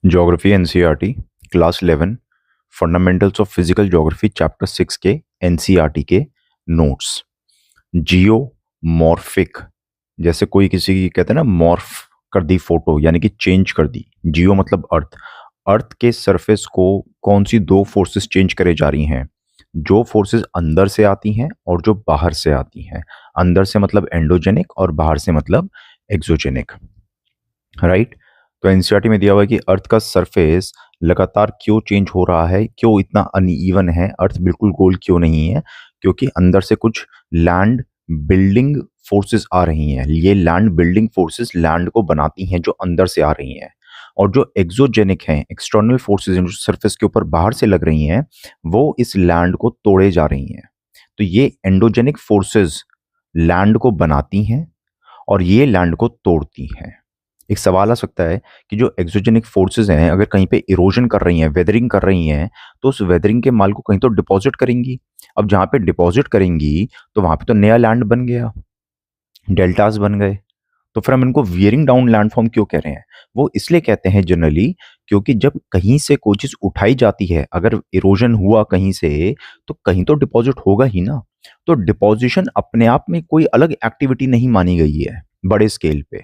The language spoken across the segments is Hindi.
Geography NCERT class 11 fundamentals of physical geography chapter 6 के एनसीईआरटी के नोट्स। जियोमॉर्फिक, जैसे कोई किसी की कहते हैं ना मॉर्फ कर दी फोटो, यानी कि चेंज कर दी। जियो मतलब अर्थ। अर्थ के सरफेस को कौन सी दो फोर्सेस चेंज करे जा रही हैं? जो फोर्सेस अंदर से आती हैं और जो बाहर से आती हैं। अंदर से मतलब एंडोजेनिक और बाहर से मतलब एक्सोजेनिक, राइट। तो एनसीईआरटी में दिया हुआ है कि अर्थ का सरफेस लगातार क्यों चेंज हो रहा है, क्यों इतना अनइवन है, अर्थ बिल्कुल गोल क्यों नहीं है? क्योंकि अंदर से कुछ लैंड बिल्डिंग फोर्सेस आ रही हैं। ये लैंड बिल्डिंग फोर्सेस लैंड को बनाती हैं जो अंदर से आ रही हैं, और जो एक्सोजेनिक हैं, एक्सटर्नल फोर्सेस जो सरफेस के ऊपर बाहर से लग रही हैं, वो इस लैंड को तोड़े जा रही हैं। तो ये एंडोजेनिक फोर्सेस लैंड को बनाती हैं और ये लैंड को तोड़ती हैं। एक सवाल आ सकता है कि जो एक्सोजेनिक फोर्सेस हैं, अगर कहीं पे इरोजन कर रही हैं, वेदरिंग कर रही हैं, तो उस वेदरिंग के माल को कहीं तो डिपॉजिट करेंगी। अब जहां पे डिपॉजिट करेंगी तो वहां पे तो नया लैंड बन गया, डेल्टास बन गए। तो फिर हम इनको वियरिंग डाउन लैंडफॉर्म क्यों कह रहे हैं? वो इसलिए कहते हैं जनरली क्योंकि जब कहीं से कोई चीज उठाई जाती है, अगर इरोजन हुआ कहीं से, तो कहीं तो डिपॉजिट होगा ही ना। तो डिपॉजिशन अपने आप में कोई अलग एक्टिविटी नहीं मानी गई है बड़े स्केल पे,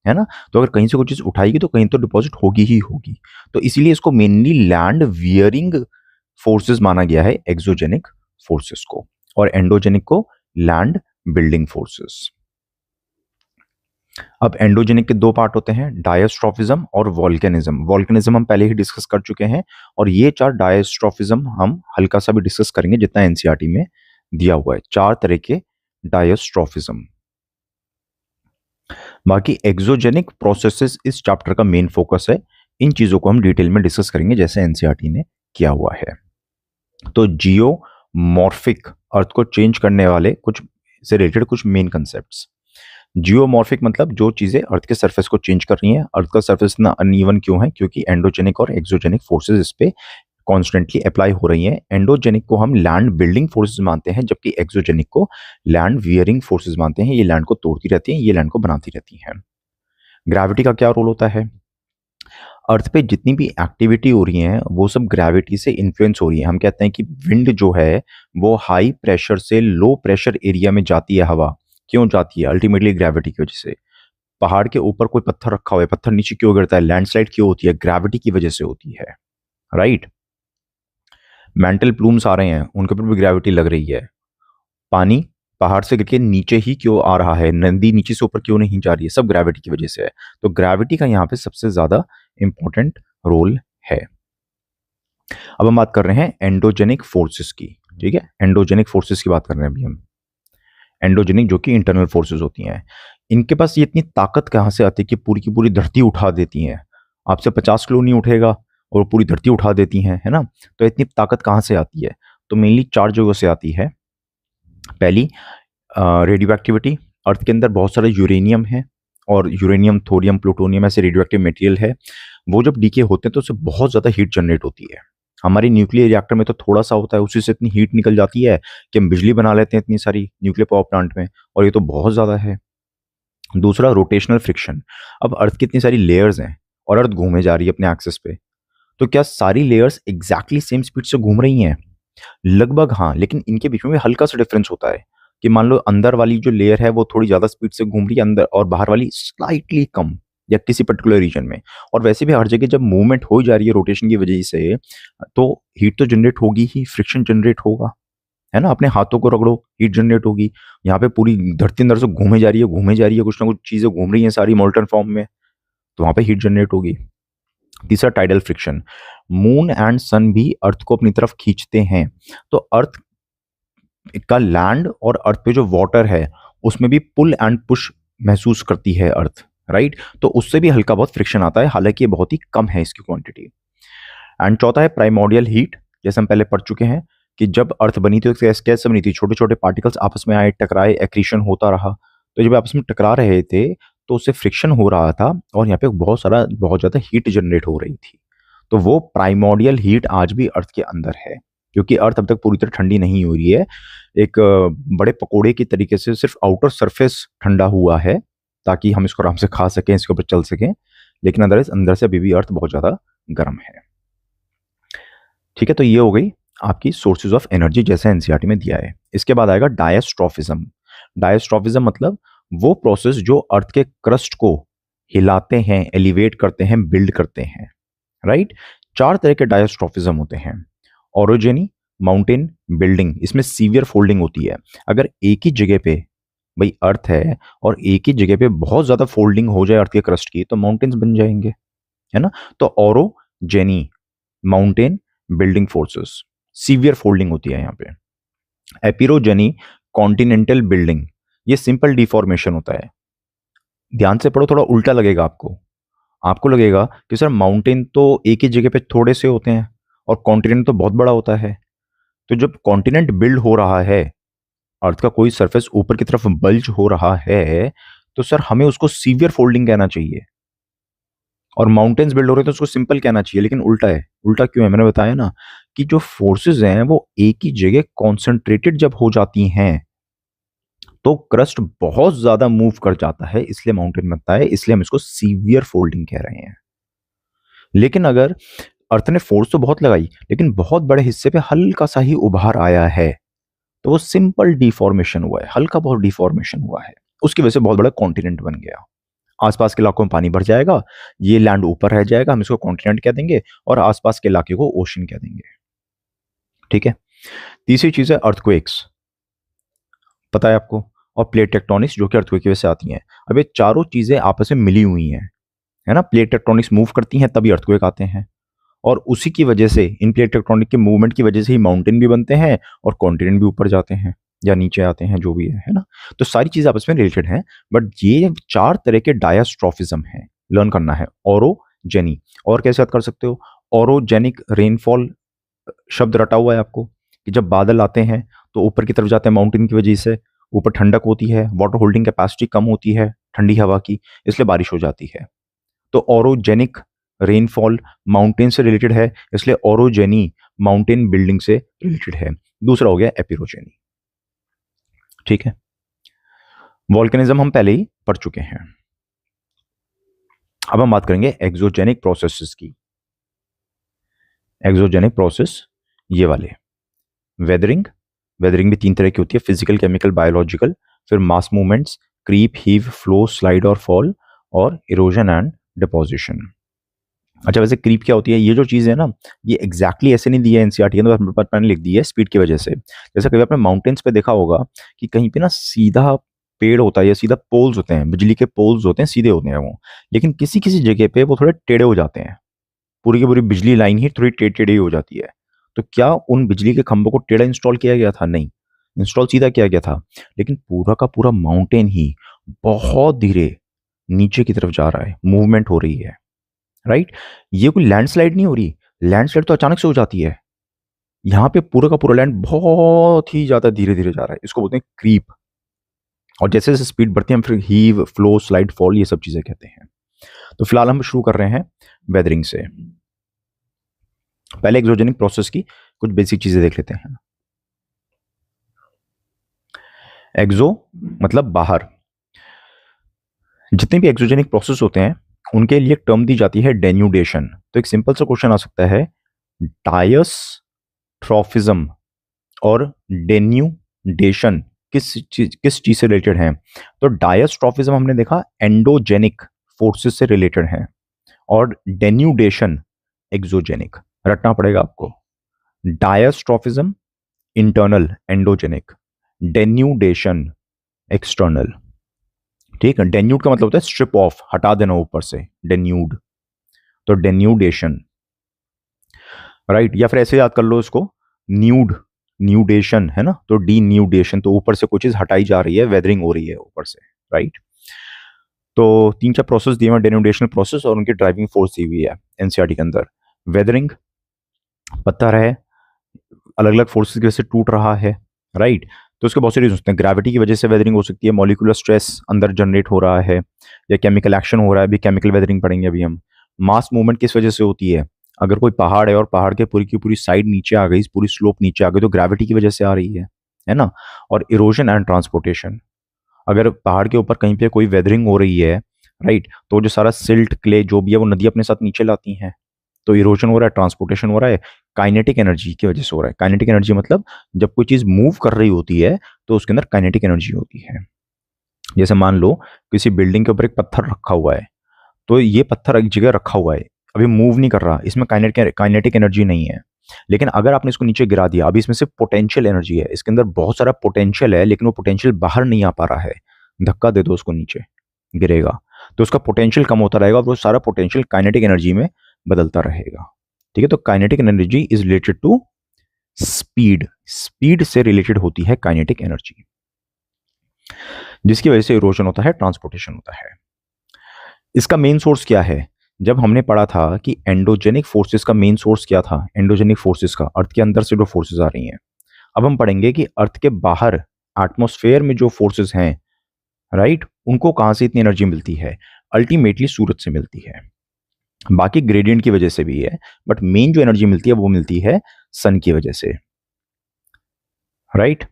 है ना। तो अगर कहीं से कोई चीज उठाएगी तो कहीं तो डिपॉजिट होगी ही होगी। तो इसीलिए इसको मेनली लैंड वियरिंग फोर्सेस माना गया है, एक्सोजेनिक फोर्सेस को, और एंडोजेनिक को लैंड बिल्डिंग फोर्सेस। अब एंडोजेनिक के दो पार्ट होते हैं, डायस्ट्रोफिज्म और वोल्केनिज्म। वोल्केनिज्म हम पहले ही डिस्कस कर चुके हैं, और ये चार डायस्ट्रोफिज्म हम हल्का सा भी डिस्कस करेंगे जितना एनसीईआरटी में दिया हुआ है। चार तरह के डायस्ट्रोफिज्म। बाकी एक्सोजेनिक प्रोसेसेस इस चैप्टर का मेन फोकस है। इन चीजों को हम डिटेल में डिस्कस करेंगे जैसे एनसीईआरटी ने किया हुआ है। तो जियोमॉर्फिक, अर्थ को चेंज करने वाले कुछ से रिलेटेड कुछ मेन कंसेप्ट्स। जियोमॉर्फिक मतलब जो चीजें अर्थ के सरफेस को चेंज कर रही हैं। अर्थ का सरफेस इतना अनइवन क्यों है? क्योंकि एंडोजेनिक और एक्सोजेनिक फोर्सेस इस पे कॉन्स्टेंटली अप्लाई हो रही हैं। एंडोजेनिक को हम लैंड बिल्डिंग फोर्सेस मानते हैं, जबकि एक्सोजेनिक को लैंड वियरिंग फोर्सेस मानते हैं। ये लैंड को तोड़ती रहती हैं, ये लैंड को बनाती रहती हैं। ग्रेविटी का क्या रोल होता है? अर्थ पे जितनी भी एक्टिविटी हो रही है वो सब ग्रेविटी से इन्फ्लुएंस हो रही है। हम कहते हैं कि विंड जो है वो हाई प्रेशर से लो प्रेशर एरिया में जाती है। हवा क्यों जाती है? अल्टीमेटली ग्रेविटी की वजह से। पहाड़ के ऊपर कोई पत्थर रखा हुआ है, पत्थर नीचे क्यों गिरता है? लैंडस्लाइड क्यों होती है? ग्रेविटी की वजह से होती है, राइट। मेंटल प्लूम्स आ रहे हैं, उनके ऊपर भी ग्रेविटी लग रही है। पानी पहाड़ से गिरके नीचे ही क्यों आ रहा है? नदी नीचे से ऊपर क्यों नहीं जा रही है? सब ग्रेविटी की वजह से है। तो ग्रेविटी का यहाँ पे सबसे ज्यादा इंपॉर्टेंट रोल है। अब हम बात कर रहे हैं एंडोजेनिक फोर्सेस की, ठीक है। एंडोजेनिक फोर्सेस की बात कर रहे हैं अभी हम। एंडोजेनिक जो कि इंटरनल फोर्सेस होती हैं। इनके पास ये इतनी ताकत कहाँ से आती है कि पूरी की पूरी धरती उठा देती हैं? आपसे 50 किलो नहीं उठेगा और पूरी धरती उठा देती हैं, है ना। तो इतनी ताकत कहाँ से आती है? तो मेनली चार जगहों से आती है। पहली, रेडियो एक्टिविटी। अर्थ के अंदर बहुत सारा यूरेनियम है, और यूरेनियम, थोरियम, प्लूटोनियम ऐसे रेडियो एक्टिव मटेरियल है। वो जब डीके होते हैं तो उससे बहुत ज़्यादा हीट जनरेट होती है। हमारे न्यूक्लियर रिएक्टर में तो थोड़ा सा होता है, उसी से इतनी हीट निकल जाती है कि हम बिजली बना लेते हैं इतनी सारी न्यूक्लियर पावर प्लांट में, और ये तो बहुत ज़्यादा है। दूसरा, रोटेशनल फ्रिक्शन। अब अर्थ की इतनी सारी लेयर्स हैं और अर्थ घूमे जा रही है अपने एक्सिस पे, तो क्या सारी लेयर्स एग्जैक्टली सेम स्पीड से घूम रही हैं? लगभग हाँ, लेकिन इनके बीच में भी हल्का सा डिफरेंस होता है कि मान लो अंदर वाली जो लेयर है वो थोड़ी ज्यादा स्पीड से घूम रही है अंदर, और बाहर वाली स्लाइटली कम, या किसी पर्टिकुलर रीजन में। और वैसे भी हर जगह जब मूवमेंट हो जा रही है रोटेशन की वजह से, तो हीट तो जनरेट होगी ही, फ्रिक्शन जनरेट होगा, है ना। अपने हाथों को रगड़ो, हीट जनरेट होगी। यहाँ पे पूरी धरती अंदर से घूमे जा रही है, घूमे जा रही है, कुछ ना कुछ चीजें घूम रही हैं सारी मोल्टन फॉर्म में, तो वहां पे हीट जनरेट होगी। तीसरा, टाइडल फ्रिक्शन। मून एंड सन भी अर्थ को अपनी तरफ खींचते हैं, तो अर्थ का लैंड और अर्थ पे जो वाटर है उसमें भी पुल एंड पुश महसूस करती है अर्थ, राइट। तो उससे भी हल्का बहुत फ्रिक्शन आता है, हालांकि ये बहुत ही कम है इसकी क्वांटिटी। एंड चौथा है प्राइमोर्डियल हीट। जैसे हम पहले पढ़ चुके हैं कि जब अर्थ बनी थी तो कैसे बनी थी? छोटे छोटे पार्टिकल्स आपस में आए, टकराए, एक्रीशन होता रहा। तो जब आपस में टकरा रहे थे तो उससे फ्रिक्शन हो रहा था, और यहाँ पे बहुत ज़्यादा हीट जनरेट हो रही थी। तो वो प्राइमोर्डियल हीट आज भी अर्थ के अंदर है, क्योंकि अर्थ अब तक पूरी तरह ठंडी नहीं हो रही है। एक बड़े पकोड़े की तरीके से सिर्फ आउटर सरफेस ठंडा हुआ है, ताकि हम इसको आराम से खा सकें, इसके ऊपर चल सकें। लेकिन अंदर से अभी भी अर्थ बहुत ज़्यादा गर्म है। ठीक है, तो ये हो गई आपकी सोर्सेज ऑफ एनर्जी जैसे एनसीईआरटी में दिया है। इसके बाद आएगा डायस्ट्रॉफिज्म। डायस्ट्रॉफिज्म मतलब वो प्रोसेस जो अर्थ के क्रस्ट को हिलाते हैं, एलिवेट करते हैं, बिल्ड करते हैं, राइट। चार तरह के डायस्ट्रॉफिज्म होते हैं। Orogeny, mountain, building. इसमें सीवियर फोल्डिंग होती है। अगर एक ही जगह पे भाई अर्थ है और एक ही जगह पे बहुत ज्यादा फोल्डिंग हो जाए अर्थ के क्रस्ट की, तो माउंटेन्स बन जाएंगे, है ना। तो orogeny, mountain, building forces, severe folding होती है यहाँ पे। एपिरोजेनी, कॉन्टिनेंटल बिल्डिंग, ये सिंपल डिफॉर्मेशन होता है। ध्यान से पढ़ो, थोड़ा उल्टा लगेगा आपको। आपको लगेगा कि सर माउंटेन तो एक ही जगह पे थोड़े से होते हैं और कॉन्टिनेंट तो बहुत बड़ा होता है। तो जब कॉन्टिनेंट बिल्ड हो रहा है, अर्थ का कोई सरफेस ऊपर की तरफ बल्ज हो रहा है, तो सर हमें उसको सीवियर फोल्डिंग कहना चाहिए। और माउंटेन्स बिल्ड हो रहे हैं तो उसको सिंपल कहना चाहिए, लेकिन उल्टा है। उल्टा क्यों है? मैंने बताया ना कि जो फोर्सेस हैं वो एक ही जगह कॉन्सेंट्रेटेड जब हो जाती हैं तो क्रस्ट बहुत ज्यादा मूव कर जाता है, इसलिए माउंटेन बनता है। इसलिए हम इसको सीवियर फोल्डिंग कह रहे हैं। लेकिन अगर अर्थ ने फोर्स तो बहुत लगाई लेकिन बहुत बड़े हिस्से पे हल्का सा ही उभार आया है, तो वो सिंपल डिफॉर्मेशन हुआ है, हल्का बहुत डिफॉर्मेशन हुआ है। उसकी वजह से बहुत बड़ा कॉन्टिनेंट बन गया। आसपास के इलाकों में पानी भर जाएगा, ये लैंड ऊपर रह जाएगा, हम इसको कॉन्टिनेंट कह देंगे और आसपास के इलाके को ओशन कह देंगे। ठीक है। तीसरी चीज है अर्थक्वेक्स, पता है आपको, और प्लेट टेक्टोनिक्स जो कि अर्थक्वेक की वजह से आती हैं। अब ये चारों चीजें आपस में मिली हुई हैं, है ना। प्लेट टेक्टोनिक्स मूव करती हैं तभी अर्थक्वेक आते हैं, और उसी की वजह से, इन प्लेट टेक्टोनिक के मूवमेंट की वजह से ही माउंटेन भी बनते हैं और कॉन्टिनेंट भी ऊपर जाते हैं या नीचे आते हैं, जो भी है ना। तो सारी चीजें आपस में रिलेटेड हैं। बट ये चार तरह के डायस्ट्रॉफिज्म है, लर्न करना है। ओरोजेनी, और कैसे याद कर सकते हो? ओरोजेनिक रेनफॉल शब्द रटा हुआ है आपको, कि जब बादल आते हैं तो ऊपर की तरफ जाते हैं माउंटेन की वजह से, ऊपर ठंडक होती है, वाटर होल्डिंग कैपेसिटी कम होती है ठंडी हवा की, इसलिए बारिश हो जाती है। तो ओरोजेनिक रेनफॉल माउंटेन से रिलेटेड है, इसलिए ओरोजेनी माउंटेन बिल्डिंग से रिलेटेड है। दूसरा हो गया एपिरोजेनी। ठीक है। वॉल्केनिज्म हम पहले ही पढ़ चुके हैं। अब हम बात करेंगे एक्सोजेनिक प्रोसेसेस की। एक्सोजेनिक प्रोसेस ये वाले, वेदरिंग। वेदरिंग भी तीन तरह की होती है, फिजिकल, केमिकल, बायोलॉजिकल। फिर mass movements, creep, heave, flow, slide और फॉल, और इरोजन एंड डिपोजिशन। अच्छा, वैसे क्रीप क्या होती है? ये जो चीज़ है ना, ये एग्जैक्टली ऐसे नहीं दी है एनसीईआरटी के अंदर, बट मैंने लिख दी है स्पीड की वजह से। जैसे कभी आपने माउंटेन्स पे देखा होगा कि कहीं पे ना सीधा पेड़ होता है या सीधा पोल्स होते हैं, बिजली के पोल्स होते हैं, सीधे होते हैं वो, लेकिन किसी किसी जगह पे वो थोड़े टेढ़े हो जाते हैं। पूरी की पूरी बिजली लाइन ही थोड़ी टेढ़ी हो जाती है। तो क्या उन बिजली के खंभों को टेढ़ा इंस्टॉल किया गया था? नहीं, इंस्टॉल सीधा किया गया था। लेकिन पूरा का पूरा माउंटेन ही बहुत धीरे नीचे की तरफ जा रहा है, मूवमेंट हो रही है, राइट। ये कोई लैंडस्लाइड नहीं हो रही। लैंडस्लाइड तो अचानक से हो जाती है, यहां पे पूरा का पूरा लैंड बहुत ही ज्यादा धीरे धीरे जा रहा है, इसको बोलते हैं क्रीप। और जैसे जैसे स्पीड बढ़ती है हम फिर हीव, फ्लो, स्लाइड, फॉल ये सब चीजें कहते हैं। तो फिलहाल हम शुरू कर रहे हैं वेदरिंग से। पहले एक्सोजेनिक प्रोसेस की कुछ बेसिक चीजें देख लेते हैं। एक्सो मतलब बाहर। जितने भी एक्सोजेनिक प्रोसेस होते हैं उनके लिए टर्म दी जाती है डेन्यूडेशन। तो एक सिंपल सा क्वेश्चन आ सकता है, डायस्ट्रॉफिज्म और डेन्यूडेशन किस चीज से रिलेटेड है? तो डायस्ट्रॉफिज्म हमने देखा एंडोजेनिक फोर्सेस से रिलेटेड है, और डेन्यूडेशन एक्सोजेनिक। रटना पड़ेगा आपको, diastrophism internal endogenic, denudation external. ठीक है। डेन्यूड का मतलब होता है स्ट्रिप ऑफ, हटा देना ऊपर से, डेन्यूड। तो डेन्यूडेशन, राइट। या फिर ऐसे याद कर लो इसको, न्यूड, न्यूडेशन है ना, तो डी न्यूडेशन, तो ऊपर से कुछ चीज हटाई जा रही है, वेदरिंग हो रही है ऊपर से, राइट। तो तीन चार प्रोसेस दिए हुए, डेन्यूडेशन प्रोसेस और उनकी ड्राइविंग फोर्स दी हुई है एनसीईआरटी के अंदर। वेदरिंग पता रहे अलग अलग फोर्सेस की वजह से टूट रहा है, राइट। तो उसके बहुत से रीजन होते हैं। ग्रेविटी की वजह से वेदरिंग हो सकती है, मॉलिक्यूलर स्ट्रेस अंदर जनरेट हो रहा है, या केमिकल एक्शन हो रहा है, अभी केमिकल वेदरिंग पढ़ेंगे अभी हम। मास मूवमेंट किस वजह से होती है? अगर कोई पहाड़ है और पहाड़ के पूरी की पूरी साइड नीचे आ गई, पूरी स्लोप नीचे आ गई, तो ग्रेविटी की वजह से आ रही है ना। और इरोजन एंड ट्रांसपोर्टेशन, अगर पहाड़ के ऊपर कहीं पे कोई वेदरिंग हो रही है, राइट, तो जो सारा सिल्ट, क्ले जो भी है वो नदी अपने साथ नीचे लाती हैं, तो इरोजन हो रहा है, ट्रांसपोर्टेशन हो रहा है, काइनेटिक एनर्जी की वजह से हो रहा है। काइनेटिक एनर्जी मतलब जब कोई चीज मूव कर रही होती है तो उसके अंदर काइनेटिक एनर्जी होती है। जैसे मान लो किसी बिल्डिंग के ऊपर एक पत्थर रखा हुआ है, तो ये पत्थर एक जगह रखा हुआ है, अभी मूव नहीं कर रहा, इसमें काइनेटिक एनर्जी नहीं है। लेकिन अगर आपने इसको नीचे गिरा दिया, अभी इसमें सिर्फ पोटेंशियल एनर्जी है, इसके अंदर बहुत सारा पोटेंशियल है, लेकिन वो पोटेंशियल बाहर नहीं आ पा रहा है। धक्का दे दो उसको, नीचे गिरेगा तो उसका पोटेंशियल कम होता रहेगा और वो सारा पोटेंशियल काइनेटिक एनर्जी में बदलता रहेगा। ठीक है, तो kinetic energy is related to speed. Speed से रिलेटेड होती है काइनेटिक एनर्जी, जिसकी वजह से इरोजन होता है, ट्रांसपोर्टेशन होता है। इसका मेन सोर्स क्या है? जब हमने पढ़ा था कि एंडोजेनिक फोर्सेस का मेन सोर्स क्या था, एंडोजेनिक फोर्सेस का अर्थ के अंदर से जो फोर्सेस आ रही हैं। अब हम पढ़ेंगे कि अर्थ के बाहर एटमॉस्फेयर में जो फोर्सेस हैं, राइट, उनको कहां से इतनी एनर्जी मिलती है? अल्टीमेटली सूरज से मिलती है। बाकी ग्रेडियंट की वजह से भी है, बट मेन जो एनर्जी मिलती है वो मिलती है सन की वजह से, राइट।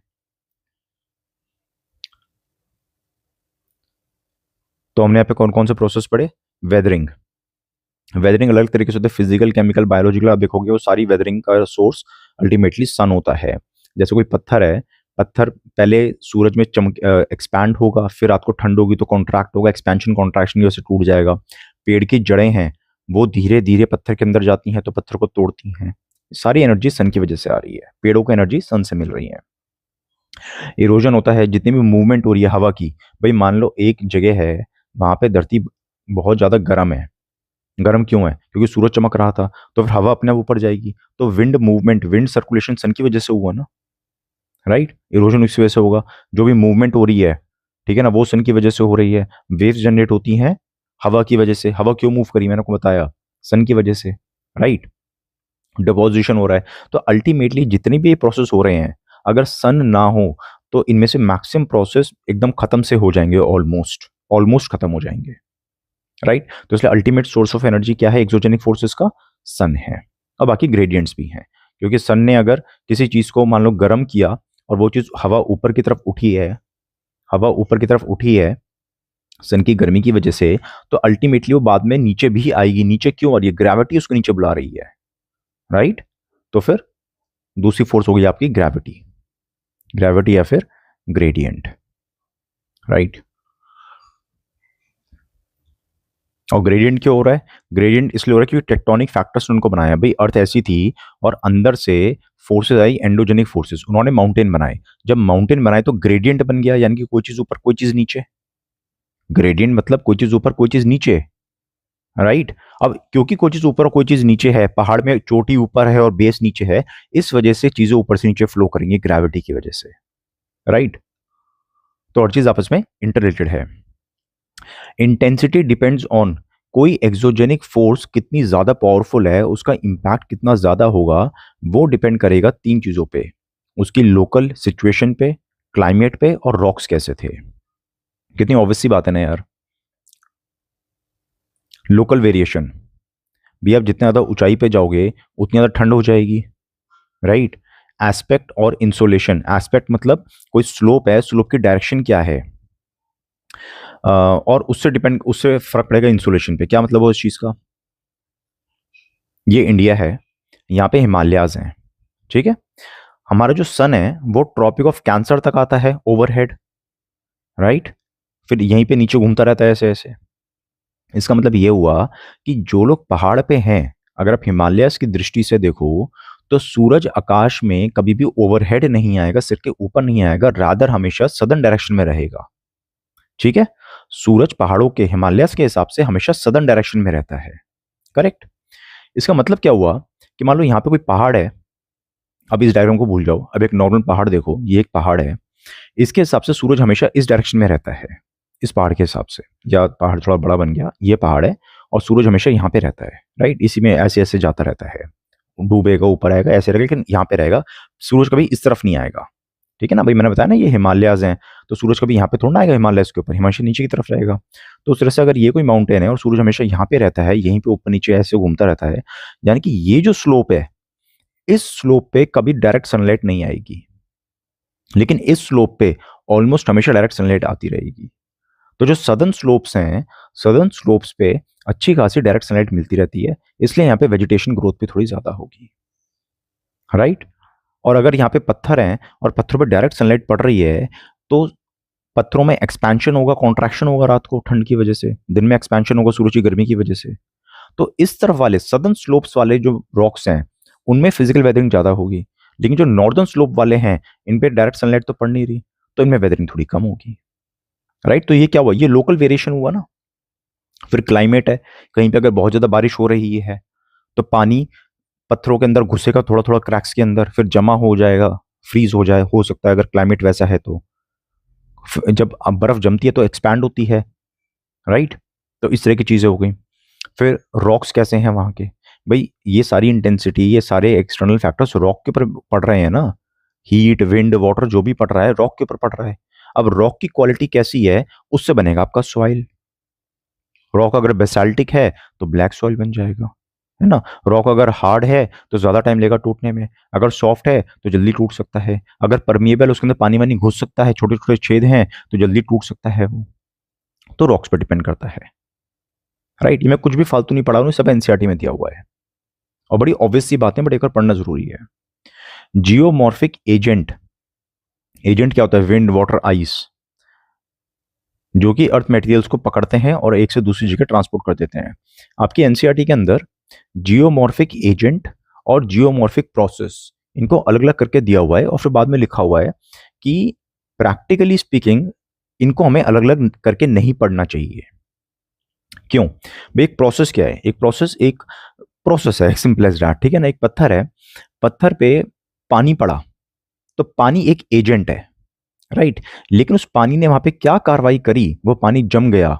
तो हमने यहाँ पे कौन कौन से प्रोसेस पढ़े? वेदरिंग। वेदरिंग अलग तरीके से होता है, फिजिकल, केमिकल, बायोलॉजिकल। आप देखोगे वो सारी वेदरिंग का सोर्स अल्टीमेटली सन होता है। जैसे कोई पत्थर है, पत्थर पहले सूरज में चमक एक्सपैंड होगा, फिर रात को ठंड होगी तो कॉन्ट्रैक्ट होगा, एक्सपेंशन कॉन्ट्रैक्शन की वजह से टूट जाएगा। पेड़ की जड़ें हैं, वो धीरे धीरे पत्थर के अंदर जाती हैं तो पत्थर को तोड़ती हैं। सारी एनर्जी सन की वजह से आ रही है, पेड़ों को एनर्जी सन से मिल रही है। इरोजन होता है, जितनी भी मूवमेंट हो रही है हवा की। भाई मान लो एक जगह है, वहां पे धरती बहुत ज्यादा गर्म है। गर्म क्यों है? क्योंकि सूरज चमक रहा था, तो फिर हवा अपने आप ऊपर जाएगी। तो विंड मूवमेंट, विंड सर्कुलेशन सन की वजह से हुआ ना, राइट। इरोजन इस वजह से होगा। जो भी मूवमेंट हो रही है, ठीक है ना, वो सन की वजह से हो रही है। वेव्स जनरेट होती हैं हवा की वजह से। हवा क्यों मूव करी? मैंने आपको बताया, सन की वजह से, राइट। डिपोजिशन हो रहा है। तो अल्टीमेटली जितने भी ये प्रोसेस हो रहे हैं, अगर सन ना हो तो इनमें से मैक्सिमम प्रोसेस एकदम खत्म से हो जाएंगे, ऑलमोस्ट ऑलमोस्ट खत्म हो जाएंगे, राइट। तो इसलिए अल्टीमेट सोर्स ऑफ एनर्जी क्या है एक्सोजेनिक फोर्सेस का? सन है। और बाकी ग्रेडियंट्स भी हैं, क्योंकि सन ने अगर किसी चीज को मान लो गर्म किया और वो चीज हवा ऊपर की तरफ उठी है, हवा ऊपर की तरफ उठी है सन की गर्मी की वजह से, तो अल्टीमेटली वो बाद में नीचे भी आएगी। नीचे क्यों आ रही है? ग्रेविटी उसको नीचे बुला रही है, राइट। तो फिर दूसरी फोर्स हो गई आपकी ग्रेविटी, ग्रेविटी या फिर ग्रेडियंट, राइट। और ग्रेडियंट क्यों हो रहा है? ग्रेडियंट इसलिए हो रहा है क्योंकि टेक्टोनिक फैक्टर्स ने उनको बनाया। भाई अर्थ ऐसी थी और अंदर से फोर्सेज आई, एंडोजेनिक फोर्सेस, उन्होंने माउंटेन बनाए। जब माउंटेन बनाए तो ग्रेडियंट बन गया, यानी कि कोई चीज ऊपर कोई चीज नीचे। ग्रेडियंट मतलब कोई चीज ऊपर कोई चीज नीचे, राइट। अब क्योंकि कोई चीज ऊपर और कोई चीज नीचे है, पहाड़ में चोटी ऊपर है और बेस नीचे है, इस वजह से चीजें ऊपर से नीचे फ्लो करेंगी ग्रेविटी की वजह से, राइट। तो हर चीज आपस में इंटर रिलेटेड है। इंटेंसिटी डिपेंड्स ऑन, कोई एक्सोजेनिक फोर्स कितनी ज्यादा पावरफुल है, उसका इंपैक्ट कितना ज्यादा होगा, वो डिपेंड करेगा तीन चीजों पे। उसकी लोकल सिचुएशन पे, क्लाइमेट पे, और रॉक्स कैसे थे। कितनी ऑब्वियस सी बात है ना यार। लोकल वेरिएशन भी, आप जितने ज्यादा ऊंचाई पे जाओगे उतनी ज्यादा ठंड हो जाएगी, राइट। एस्पेक्ट और इंसोलेशन, एस्पेक्ट मतलब कोई स्लोप है, स्लोप की डायरेक्शन क्या है, और उससे फर्क पड़ेगा इंसुलेशन पे। क्या मतलब है उस चीज का? ये इंडिया है, यहाँ पे हिमालयाज हैं, ठीक है। हमारा जो सन है वो ट्रॉपिक ऑफ कैंसर तक आता है ओवरहेड, राइट। फिर यहीं पे नीचे घूमता रहता है ऐसे ऐसे। इसका मतलब ये हुआ कि जो लोग पहाड़ पे हैं, अगर आप हिमालयस की दृष्टि से देखो तो सूरज आकाश में कभी भी ओवरहेड नहीं आएगा, सिर के ऊपर नहीं आएगा, रादर हमेशा सदर्न डायरेक्शन में रहेगा, ठीक है। सूरज पहाड़ों के, हिमालयस के हिसाब से हमेशा सदर्न डायरेक्शन में रहता है, करेक्ट। इसका मतलब क्या हुआ कि मान लो यहाँ पे कोई पहाड़ है, अब इस डायग्राम को भूल जाओ, अब एक नॉर्मल पहाड़ देखो, ये एक पहाड़ है, इसके हिसाब से सूरज हमेशा इस डायरेक्शन में रहता है, इस पहाड़ के हिसाब से। या पहाड़ थोड़ा बड़ा बन गया, ये पहाड़ है और सूरज हमेशा यहाँ पे रहता है, राइट। इसी में ऐसे ऐसे जाता रहता है, डूबेगा, ऊपर आएगा, ऐसे रहेगा, लेकिन यहाँ पे रहेगा। सूरज कभी इस तरफ नहीं आएगा, ठीक है ना। भाई मैंने बताया ना ये हिमालयाज हैं, तो सूरज कभी यहाँ पे थोड़ा ना आएगा हिमालयस के ऊपर, हिमालय नीचे की तरफ रहेगा। तो उस तरह से अगर ये कोई माउंटेन है और सूरज हमेशा यहाँ पे रहता है, यहीं पे ऊपर नीचे ऐसे घूमता रहता है, यानी कि ये जो स्लोप है, इस स्लोप पे कभी डायरेक्ट सनलाइट नहीं आएगी, लेकिन इस स्लोप पे ऑलमोस्ट हमेशा डायरेक्ट सनलाइट आती रहेगी। तो जो सदर्न स्लोप्स हैं, सदर्न स्लोप्स पे अच्छी खासी डायरेक्ट सनलाइट मिलती रहती है, इसलिए यहाँ पे वेजिटेशन ग्रोथ भी थोड़ी ज्यादा होगी, राइट। और अगर यहाँ पे पत्थर हैं और पत्थरों पे डायरेक्ट सनलाइट पड़ रही है, तो पत्थरों में एक्सपेंशन होगा, कॉन्ट्रैक्शन होगा रात को ठंड की वजह से, दिन में एक्सपेंशन होगा सूरज की गर्मी की वजह से। तो इस तरफ वाले सदर्न स्लोप्स वाले जो रॉक्स हैं, उनमें फिजिकल वेदरिंग ज्यादा होगी, लेकिन जो नॉर्दर्न स्लोप वाले हैं, इन पे डायरेक्ट सनलाइट तो पड़ नहीं रही, तो इनमें वेदरिंग थोड़ी कम होगी, राइट। तो ये क्या हुआ, ये लोकल वेरिएशन हुआ ना। फिर क्लाइमेट है, कहीं पे अगर बहुत ज्यादा बारिश हो रही है तो पानी पत्थरों के अंदर घुसेगा थोड़ा थोड़ा क्रैक्स के अंदर, फिर जमा हो जाएगा, फ्रीज हो जाए, हो सकता है अगर क्लाइमेट वैसा है तो। जब बर्फ जमती है तो एक्सपैंड होती है, राइट। तो इस तरह की चीजें हो गई। फिर रॉक्स कैसे हैं वहां के, भाई ये सारी इंटेंसिटी, ये सारे एक्सटर्नल फैक्टर्स रॉक के ऊपर पड़ रहे हैं ना। हीट, विंड, वाटर जो भी पड़ रहा है रॉक के ऊपर पड़ रहा है। अब रॉक की क्वालिटी कैसी है, उससे बनेगा आपका सॉइल। रॉक अगर बेसाल्टिक है तो ब्लैक सॉइल बन जाएगा, है ना। रॉक अगर हार्ड है तो ज्यादा टाइम लेगा टूटने में, अगर सॉफ्ट है तो जल्दी टूट सकता है, अगर परमिएबल उसके अंदर पानी वानी घुस सकता है, छोटे छोटे छेद हैं तो जल्दी टूट सकता है वो। तो रॉक्स पर डिपेंड करता है, राइट। ये मैं कुछ भी फालतू नहीं पढ़ा हूं, सब एनसीईआरटी में दिया हुआ है और बड़ी ऑब्वियस सी बातें, बट एक बार पढ़ना जरूरी है। जियोमॉर्फिक एजेंट, एजेंट क्या होता है, विंड, वाटर, आइस, जो कि अर्थ मटेरियल्स को पकड़ते हैं और एक से दूसरी जगह ट्रांसपोर्ट कर देते हैं। आपकी एनसीईआरटी के अंदर जियोमॉर्फिक एजेंट और जियोमॉर्फिक प्रोसेस, इनको अलग अलग करके दिया हुआ है और फिर बाद में लिखा हुआ है कि प्रैक्टिकली स्पीकिंग इनको हमें अलग अलग करके नहीं पढ़ना चाहिए। क्यों भाई, एक प्रोसेस क्या है, एक प्रोसेस है, सिंपल एज दैट, ठीक है ना। एक पत्थर है, पत्थर पे पानी पड़ा, तो पानी एक एजेंट है, राइट। लेकिन उस पानी ने वहां पे क्या कार्रवाई करी, वो पानी जम गया,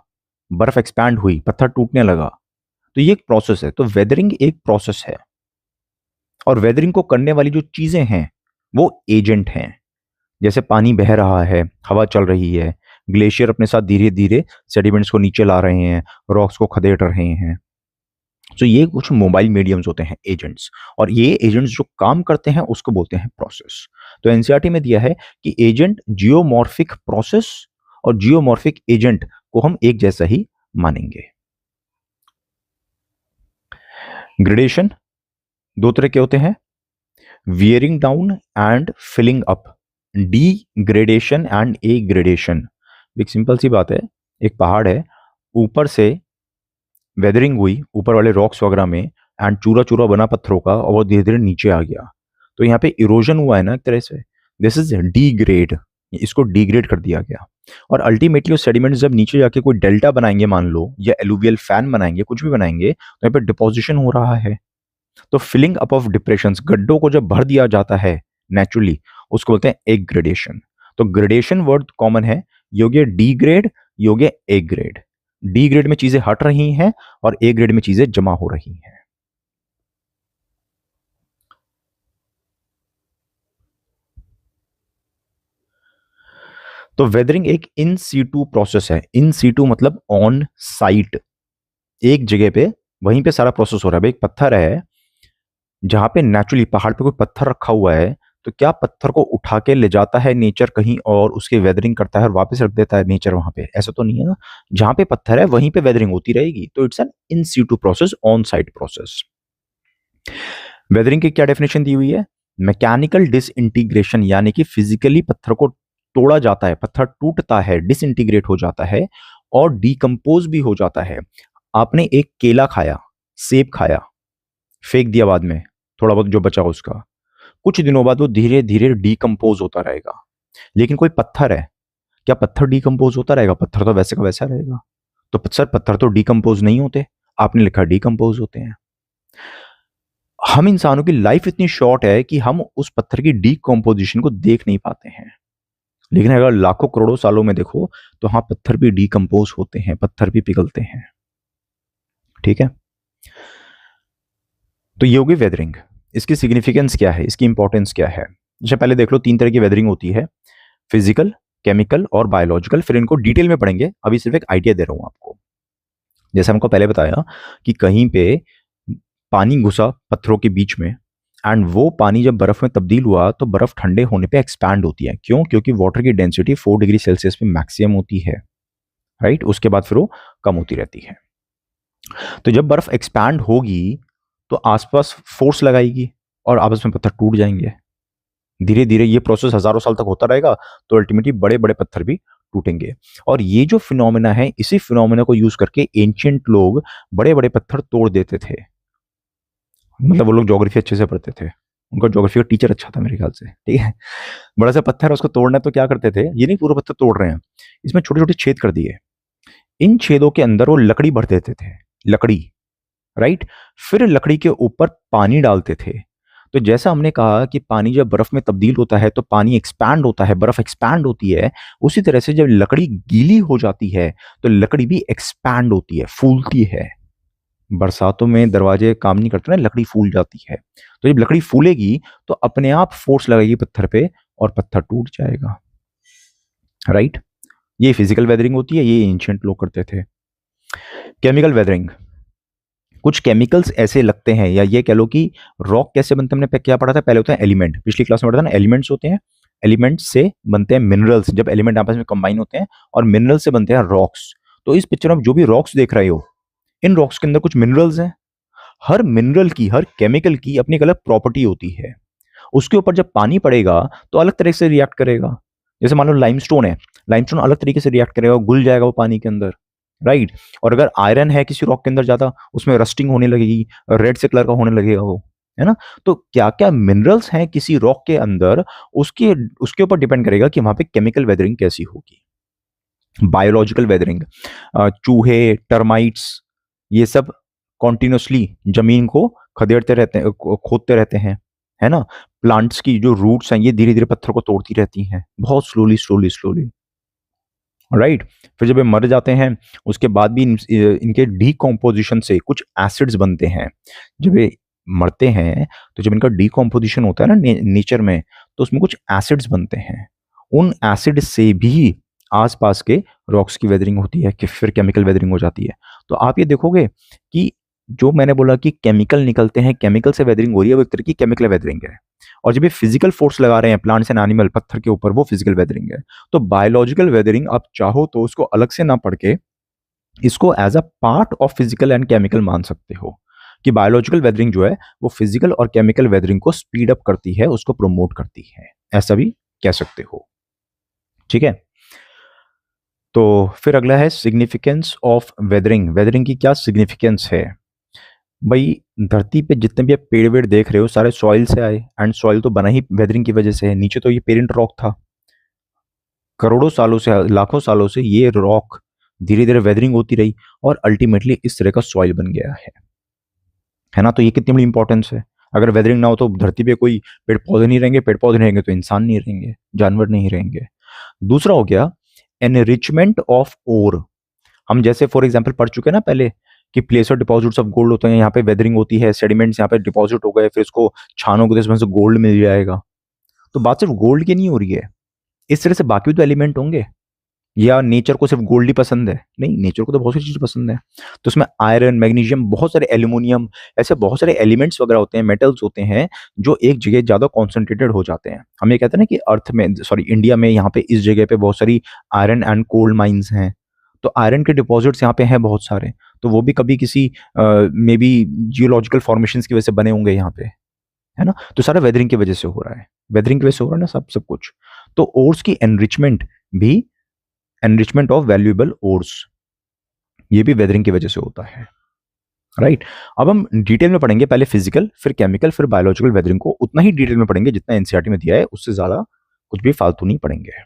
बर्फ एक्सपैंड हुई, पत्थर टूटने लगा, तो ये एक प्रोसेस है। तो वेदरिंग एक प्रोसेस है और वेदरिंग को करने वाली जो चीजें हैं वो एजेंट हैं। जैसे पानी बह रहा है, हवा चल रही है, ग्लेशियर अपने साथ धीरे धीरे सेडिमेंट्स को नीचे ला रहे हैं, रॉक्स को खदेड़ रहे हैं। तो ये कुछ मोबाइल मीडियम्स होते हैं, एजेंट्स, और ये एजेंट्स जो काम करते हैं उसको बोलते हैं प्रोसेस। तो एनसीईआरटी में दिया है कि एजेंट, जियोमॉर्फिक प्रोसेस और जियोमॉर्फिक एजेंट को हम एक जैसा ही मानेंगे। ग्रेडेशन दो तरह के होते हैं, wearing down and filling up, degradation and aggradation. एक सिंपल सी बात है, एक पहाड़ है, ऊपर से वेदरिंग हुई ऊपर वाले रॉक्स वगैरह में, एंड चूरा चूरा बना पत्थरों का, और वो धीरे धीरे नीचे आ गया, तो यहाँ पे इरोजन हुआ है ना एक तरह से, दिस इज डी ग्रेड, इसको डिग्रेड कर दिया गया। और अल्टीमेटली वो सेडिमेंट्स जब नीचे जाके कोई डेल्टा बनाएंगे मान लो, या एलुवियल फैन बनाएंगे, कुछ भी बनाएंगे, तो यहाँ पे डिपोजिशन हो रहा है। तो फिलिंग अप ऑफ डिप्रेशन, गड्ढों को जब भर दिया जाता है नेचुरली, उसको बोलते हैं एक ग्रेडेशन। तो ग्रेडेशन वर्ड कॉमन है, योग्य डी ग्रेड, योग्य ए ग्रेड। डी ग्रेड में चीजें हट रही हैं और ए ग्रेड में चीजें जमा हो रही हैं। तो वेदरिंग एक इन सीटू प्रोसेस है। इन सीटू मतलब ऑन साइट, एक जगह पे, वहीं पे सारा प्रोसेस हो रहा है। भाई एक पत्थर है, जहां पे नेचुरली पहाड़ पे कोई पत्थर रखा हुआ है, तो क्या पत्थर को उठा के ले जाता है नेचर कहीं और उसकी वेदरिंग करता है और वापस रख देता है नेचर वहां पे, ऐसा तो नहीं है ना। जहां पे पत्थर है वहीं पे वेदरिंग होती रहेगी, तो it's an in situ process, on site process. Weathering की क्या डेफिनेशन दी हुई है, मैकेनिकल डिसइंटीग्रेशन, यानी कि फिजिकली पत्थर को तोड़ा जाता है, पत्थर टूटता है, डिसइंटीग्रेट हो जाता है और डीकंपोज भी हो जाता है। आपने एक केला खाया, सेब खाया, फेंक दिया बाद में, थोड़ा बहुत जो बचा उसका, कुछ दिनों बाद वो धीरे धीरे डीकंपोज होता रहेगा। लेकिन कोई पत्थर है, क्या पत्थर डीकंपोज होता रहेगा, पत्थर तो वैसे का वैसा रहेगा। तो सर पत्थर तो डीकंपोज नहीं होते, आपने लिखा डीकंपोज होते हैं। हम इंसानों की लाइफ इतनी शॉर्ट है कि हम उस पत्थर की डीकंपोजिशन को देख नहीं पाते हैं, लेकिन अगर लाखों करोड़ों सालों में देखो तो हाँ, पत्थर भी डीकंपोज होते हैं, पत्थर भी पिघलते हैं, ठीक है। तो ये होगी वेदरिंग। इसकी सिग्निफिकेंस क्या है, इसकी इंपॉर्टेंस क्या है, जैसे पहले देख लो, तीन तरह की वेदरिंग होती है, फिजिकल, केमिकल और बायोलॉजिकल। फिर इनको डिटेल में पढ़ेंगे, अभी सिर्फ एक आइडिया दे रहा हूं आपको। जैसे हमको पहले बताया कि कहीं पे पानी घुसा पत्थरों के बीच में, एंड वो पानी जब बर्फ में तब्दील हुआ तो बर्फ ठंडे होने पे एक्सपैंड होती है। क्यों? क्योंकि वाटर की डेंसिटी 4 डिग्री सेल्सियस पे मैक्सिमम होती है, राइट, उसके बाद फिर वो कम होती रहती है। तो जब बर्फ एक्सपैंड होगी तो आसपास फोर्स लगाएगी और आपस में पत्थर टूट जाएंगे। धीरे धीरे ये प्रोसेस हजारों साल तक होता रहेगा, तो अल्टीमेटली बड़े बड़े पत्थर भी टूटेंगे। और ये जो फिनोमेना है, इसी फिनोमेना को यूज करके एंशियंट लोग बड़े बड़े पत्थर तोड़ देते थे। मतलब वो लोग ज्योग्राफी अच्छे से पढ़ते थे, उनका ज्योग्राफी का टीचर अच्छा था मेरे ख्याल से, ठीक है। बड़ा सा पत्थर है, उसको तोड़ना है तो क्या करते थे, ये नहीं पूरा पत्थर तोड़ रहे हैं, इसमें छोटे छोटे छेद कर दिए, इन छेदों के अंदर वो लकड़ी भर देते थे, लकड़ी, राइट। फिर लकड़ी के ऊपर पानी डालते थे। तो जैसा हमने कहा कि पानी जब बर्फ में तब्दील होता है तो पानी एक्सपैंड होता है, बर्फ एक्सपैंड होती है, उसी तरह से जब लकड़ी गीली हो जाती है तो लकड़ी भी एक्सपैंड होती है, फूलती है। बरसातों में दरवाजे काम नहीं करते ना, लकड़ी फूल जाती है। तो जब लकड़ी फूलेगी तो अपने आप फोर्स लगेगी पत्थर पे और पत्थर टूट जाएगा, राइट। ये फिजिकल वेदरिंग होती है, ये एंशिएंट लोग करते थे। केमिकल वेदरिंग, कुछ केमिकल्स ऐसे लगते हैं, या ये कह लो कि रॉक कैसे बनते हैं, हमने क्या पढ़ा था, पहले होते हैं एलिमेंट, पिछली क्लास में पढ़ा था ना, एलिमेंट्स होते हैं, एलिमेंट्स से बनते हैं मिनरल्स, जब एलिमेंट आपस में कंबाइन होते हैं, और मिनरल्स से बनते हैं रॉक्स। तो इस पिक्चर में जो भी रॉक्स देख रहे हो, इन रॉक्स के अंदर कुछ मिनरल्स हैं। हर मिनरल की, हर केमिकल की अपनी एक अलग प्रॉपर्टी होती है। उसके ऊपर जब पानी पड़ेगा तो अलग तरह से रिएक्ट करेगा। जैसे मान लो लाइमस्टोन है, लाइमस्टोन अलग तरीके से रिएक्ट करेगा, घुल जाएगा वो पानी के अंदर, राइट। और अगर आयरन है किसी रॉक के अंदर ज्यादा, उसमें रस्टिंग होने लगेगी, रेड से कलर का होने लगेगा वो, है ना। तो क्या क्या मिनरल्स हैं किसी रॉक के अंदर, उसके उसके ऊपर डिपेंड करेगा कि वहां पे केमिकल वेदरिंग कैसी होगी। बायोलॉजिकल वेदरिंग, चूहे, टर्माइट्स, ये सब कॉन्टिन्यूसली जमीन को खदेड़ते रहते हैं, खोदते रहते हैं, है ना। प्लांट्स की जो रूट्स हैं ये धीरे धीरे पत्थर को तोड़ती रहती हैं, बहुत स्लोली स्लोली स्लोली, राइट। फिर जब ये मर जाते हैं उसके बाद भी इनके डीकॉम्पोजिशन से कुछ एसिड्स बनते हैं। जब ये मरते हैं तो जब इनका डीकॉम्पोजिशन होता है ना नेचर में, तो उसमें कुछ एसिड्स बनते हैं। उन एसिड से भी आसपास के रॉक्स की वेदरिंग होती है, कि फिर केमिकल वेदरिंग हो जाती है। तो आप ये देखोगे कि जो मैंने बोला कि केमिकल निकलते हैं, केमिकल से वेदरिंग हो रही है, वो एक तरह की केमिकल वेदरिंग है। और जब ये फिजिकल फोर्स लगा रहे हैं प्लांट्स एंड एनिमल पत्थर के ऊपर, वो फिजिकल वेदरिंग है। तो बायोलॉजिकल वेदरिंग आप चाहो तो उसको अलग से ना पढ़ के इसको as a part of physical and chemical मान सकते हो, कि बायोलॉजिकल वेदरिंग जो है वो फिजिकल और केमिकल वेदरिंग को स्पीड अप करती है, उसको प्रमोट करती है, ऐसा भी कह सकते हो, ठीक है। तो फिर अगला है सिग्निफिकेंस ऑफ वेदरिंग। वेदरिंग की क्या सिग्निफिकेंस है भाई। धरती पे जितने भी आप पेड़ वेड़ देख रहे हो सारे सॉइल से आए, एंड सॉइल तो बना ही वेदरिंग की वजह से है। नीचे तो ये पेरेंट रॉक था, करोड़ों सालों से, लाखों सालों से ये रॉक धीरे धीरे वेदरिंग होती रही और अल्टीमेटली इस तरह का सॉइल बन गया है ना। तो ये कितनी बड़ी इंपॉर्टेंस है। अगर वेदरिंग ना हो तो धरती पे कोई पेड़ पौधे नहीं रहेंगे, पेड़ पौधे रहेंगे तो इंसान नहीं रहेंगे, जानवर नहीं रहेंगे। दूसरा हो गया एनरिचमेंट ऑफ ओर। हम जैसे फॉर एग्जांपल पढ़ चुके हैं ना पहले कि प्लेसर डिपॉजिट्स ऑफ गोल्ड होते हैं, यहाँ पे वेदरिंग होती है, सेडिमेंट्स यहाँ पे डिपॉजिट हो गए, फिर इसको छानोगे तो इसमें से गोल्ड मिल जाएगा। तो बात सिर्फ गोल्ड की नहीं हो रही है, इस तरह से बाकी तो एलिमेंट होंगे। या नेचर को सिर्फ गोल्ड ही पसंद है? नहीं, नेचर को तो बहुत सी चीजें पसंद है। तो उसमें आयरन, मैग्नीशियम, बहुत सारे एल्यूमिनियम, ऐसे बहुत सारे एलिमेंट्स वगैरह होते हैं, मेटल्स होते हैं जो एक जगह ज्यादा कॉन्सेंट्रेटेड हो जाते हैं। हम ये कहते हैं ना कि अर्थ में, सॉरी इंडिया में, यहाँ पे इस जगह पे बहुत सारी आयरन एंड कोल्ड माइंस हैं, तो आयरन के डिपॉजिट्स यहाँ पे हैं बहुत सारे। तो वो भी कभी किसी मे बी जियोलॉजिकल फॉर्मेशंस की वजह से बने होंगे यहाँ पे, है ना। तो सारा वेदरिंग की वजह से हो रहा है, वेदरिंग की वजह से हो रहा है ना सब कुछ। तो ओर्स की एनरिचमेंट भी, एनरिचमेंट ऑफ वैल्यूएबल ओर्स, ये भी वेदरिंग की वजह से होता है, राइट। अब हम डिटेल में पढ़ेंगे, पहले फिजिकल, फिर केमिकल, फिर बायोलॉजिकल वेदरिंग को उतना ही डिटेल में पढ़ेंगे जितना एनसीईआरटी में दिया है, उससे ज्यादा कुछ भी फालतू नहीं पढ़ेंगे।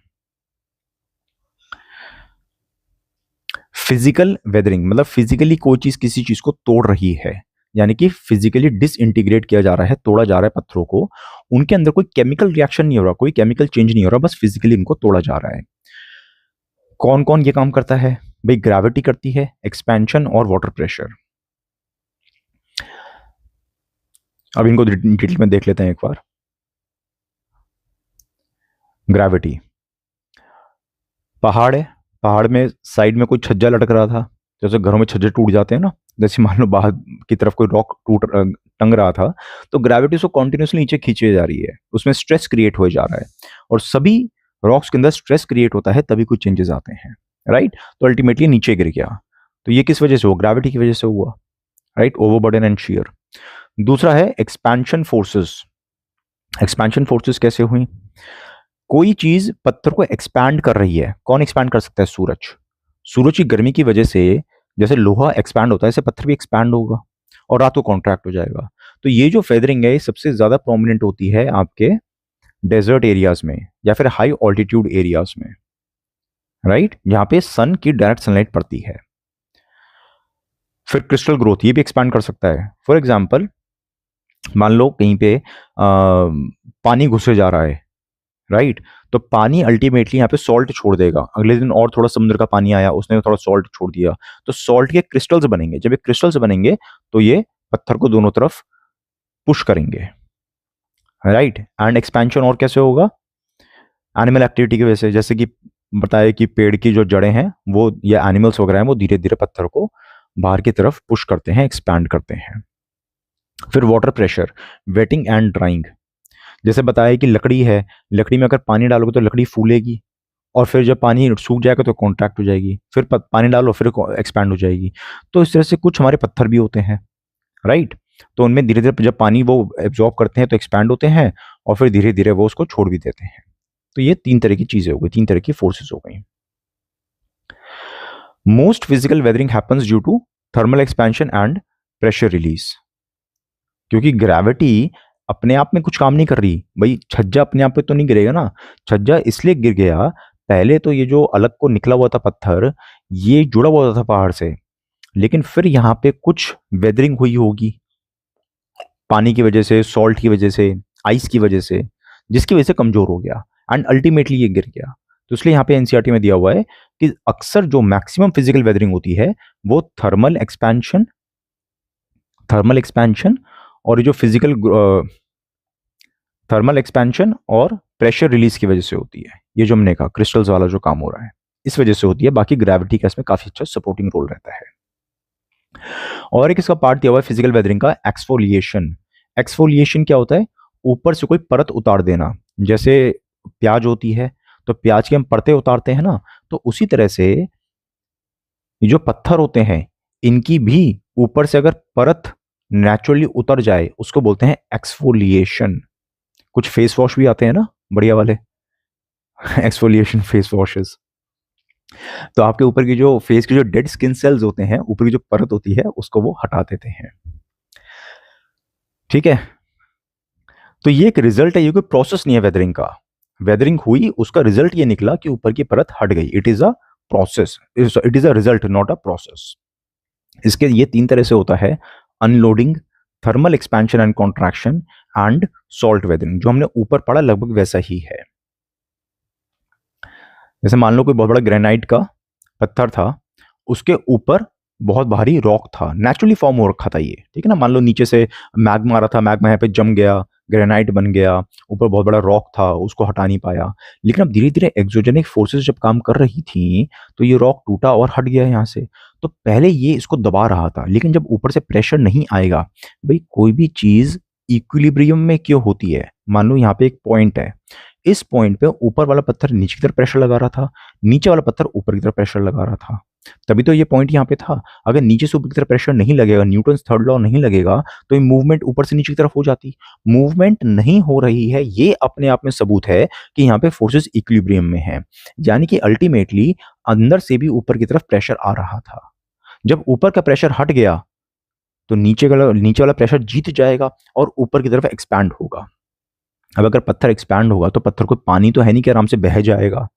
फिजिकल वेदरिंग मतलब फिजिकली कोई चीज किसी चीज को तोड़ रही है, यानी कि फिजिकली डिसइंटीग्रेट किया जा रहा है, तोड़ा जा रहा है पत्थरों को। उनके अंदर कोई केमिकल रिएक्शन नहीं हो रहा, कोई केमिकल चेंज नहीं हो रहा, बस फिजिकली इनको तोड़ा जा रहा है। कौन कौन ये काम करता है भाई? ग्रेविटी करती है, एक्सपेंशन और वाटर प्रेशर। अब इनको डिटेल में देख लेते हैं एक बार। ग्रेविटी, पहाड़ है, पहाड़ में साइड में कोई छज्जा लटक रहा था, जैसे घरों में छज्जे टूट जाते हैं ना, जैसे मान लो बाहर की तरफ कोई रॉक टंग रहा था, तो ग्रेविटी उसको कॉन्टिन्यूसली नीचे खींचे जा रही है, उसमें स्ट्रेस क्रिएट हो जा रहा है। और सभी रॉक्स के अंदर स्ट्रेस क्रिएट होता है तभी कुछ चेंजेस आते हैं। राइट, तो अल्टीमेटली नीचे गिर गया। तो ये किस वजह से हुआ? ग्रेविटी की वजह से हुआ, राइट, ओवरबर्डन एंड शियर। दूसरा है एक्सपेंशन फोर्सेस। एक्सपेंशन फोर्सेस कैसे हुई? कोई चीज पत्थर को एक्सपैंड कर रही है, कौन एक्सपैंड कर सकता है? सूरज। सूरज की गर्मी की वजह से जैसे लोहा एक्सपैंड होता है, ऐसे पत्थर भी एक्सपैंड होगा और रात को कॉन्ट्रैक्ट हो जाएगा। तो ये जो फेदरिंग है, ये सबसे ज्यादा प्रोमिनेंट होती है आपके डेजर्ट एरियाज में या फिर हाई ऑल्टीट्यूड एरियाज में, राइट, जहां पे सन की डायरेक्ट सनलाइट पड़ती है। फिर क्रिस्टल ग्रोथ, ये भी एक्सपैंड कर सकता है। फॉर एग्जाम्पल, मान लो कहीं पे पानी घुसे जा रहा है, राइट, तो पानी अल्टीमेटली यहाँ पे सॉल्ट छोड़ देगा। अगले दिन और थोड़ा समुद्र का पानी आया, उसने थोड़ा सॉल्ट छोड़ दिया, तो सॉल्ट के क्रिस्टल्स बनेंगे। जब ये क्रिस्टल्स बनेंगे तो ये पत्थर को दोनों तरफ पुश करेंगे, राइट। एंड एक्सपेंशन और कैसे होगा? एनिमल एक्टिविटी की वजह से, जैसे कि बताया कि पेड़ की जो जड़ें हैं वो या एनिमल्स वगैरह हैं वो धीरे धीरे पत्थर को बाहर की तरफ पुश करते हैं, एक्सपैंड करते हैं। फिर water pressure, waiting and drawing. जैसे बताया कि लकड़ी है, लकड़ी में अगर पानी डालोगे तो लकड़ी फूलेगी और फिर जब पानी सूख जाएगा तो कॉन्ट्रैक्ट हो जाएगी, फिर पानी डालो फिर एक्सपैंड हो जाएगी। तो इस तरह से कुछ हमारे पत्थर भी होते हैं, राइट। तो उनमें धीरे धीरे जब पानी वो एब्जॉर्ब करते हैं तो एक्सपैंड होते हैं और फिर धीरे धीरे वो उसको छोड़ भी देते हैं। तो ये तीन तरह की चीजें हो गई, तीन तरह की फोर्सेस हो गई। Most physical weathering happens due to thermal expansion and pressure release. क्योंकि ग्रेविटी अपने आप में कुछ काम नहीं कर रही भाई, छज्जा अपने आप पे तो नहीं गिरेगा ना। छज्जा इसलिए गिर गया, पहले तो ये जो अलग को निकला हुआ था पत्थर, ये जुड़ा हुआ था पहाड़ से, लेकिन फिर यहाँ पे कुछ वेदरिंग हुई होगी पानी की वजह से, सॉल्ट की वजह से, आइस की वजह से, जिसकी वजह से कमजोर हो गया एंड अल्टीमेटली ये गिर गया। तो इसलिए यहाँ पे एनसीईआरटी में दिया हुआ है कि अक्सर जो मैक्सिमम फिजिकल वेदरिंग होती है वो थर्मल एक्सपेंशन और ये जो फिजिकल थर्मल एक्सपेंशन और प्रेशर रिलीज की वजह से होती है। ये जो हमने कहा क्रिस्टल्स वाला जो काम हो रहा है, इस वजह से होती है। बाकी ग्रेविटी का इसमें काफी अच्छा सपोर्टिंग रोल रहता है। और एक इसका पार्ट दिया हुआ है फिजिकल वेदरिंग का, एक्सफोलिएशन। एक्सफोलिएशन क्या होता है? ऊपर से कोई परत उतार देना। जैसे प्याज होती है तो प्याज के हम परतें उतारते हैं ना, तो उसी तरह से ये जो पत्थर होते हैं इनकी भी ऊपर से अगर परत नेचुरली उतर जाए उसको बोलते हैं एक्सफोलिएशन। कुछ फेस वॉश भी आते हैं ना बढ़िया वाले, एक्सफोलिएशन फेस वॉशेस। तो आपके ऊपर की जो फेस की जो डेड स्किन सेल्स होते हैं, ऊपर की जो परत होती है उसको वो हटा देते हैं, ठीक है। तो ये एक रिजल्ट है, ये कोई प्रोसेस नहीं है वेदरिंग का। वेदरिंग हुई, उसका रिजल्ट ये निकला कि ऊपर की परत हट गई। It is a process, it is a result not a process. इसके ये तीन तरह से होता है, unloading, thermal expansion and contraction and salt weathering. जो हमने ऊपर पढ़ा लगभग वैसा ही है। जैसे मान लो कोई बहुत बड़ा ग्रेनाइट का पत्थर था, उसके ऊपर बहुत भारी रॉक था, नेचुरली फॉर्म हो रखा था ये, ठीक है ना। मान लो नीचे से मैग्मा आ रहा था, मैग्मा यहाँ पे जम गया, ग्रेनाइट बन गया, ऊपर बहुत बड़ा रॉक था, उसको हटा नहीं पाया। लेकिन अब धीरे धीरे एक्सोजेनिक फोर्सेस जब काम कर रही थी तो ये रॉक टूटा और हट गया यहाँ से। तो पहले ये इसको दबा रहा था, लेकिन जब ऊपर से प्रेशर नहीं आएगा, भाई कोई भी चीज इक्विलिब्रियम में क्यों होती है? मान लो यहाँ पे एक पॉइंट है, इस पॉइंट पे ऊपर वाला पत्थर नीचे की तरफ प्रेशर लगा रहा था, नीचे वाला पत्थर ऊपर की तरफ प्रेशर लगा रहा था, तभी तो ये पॉइंट यहाँ पे था। अगर नीचे से ऊपर की तरफ प्रेशर नहीं लगेगा, न्यूटन्स थर्ड लॉ नहीं लगेगा, तो ये मूवमेंट ऊपर से नीचे की तरफ हो जाती। मूवमेंट नहीं हो रही है, ये अपने आप में सबूत है कि यहाँ पे फोर्सेस इक्विलिब्रियम में है, यानी कि अल्टीमेटली अंदर से भी ऊपर की तरफ प्रेशर आ रहा था। जब ऊपर का प्रेशर हट गया तो नीचे वाला प्रेशर जीत जाएगा और ऊपर की तरफ एक्सपैंड होगा। अब अगर पत्थर एक्सपैंड होगा तो पत्थर को पानी तो है नहीं कि आराम से बह जाएगा,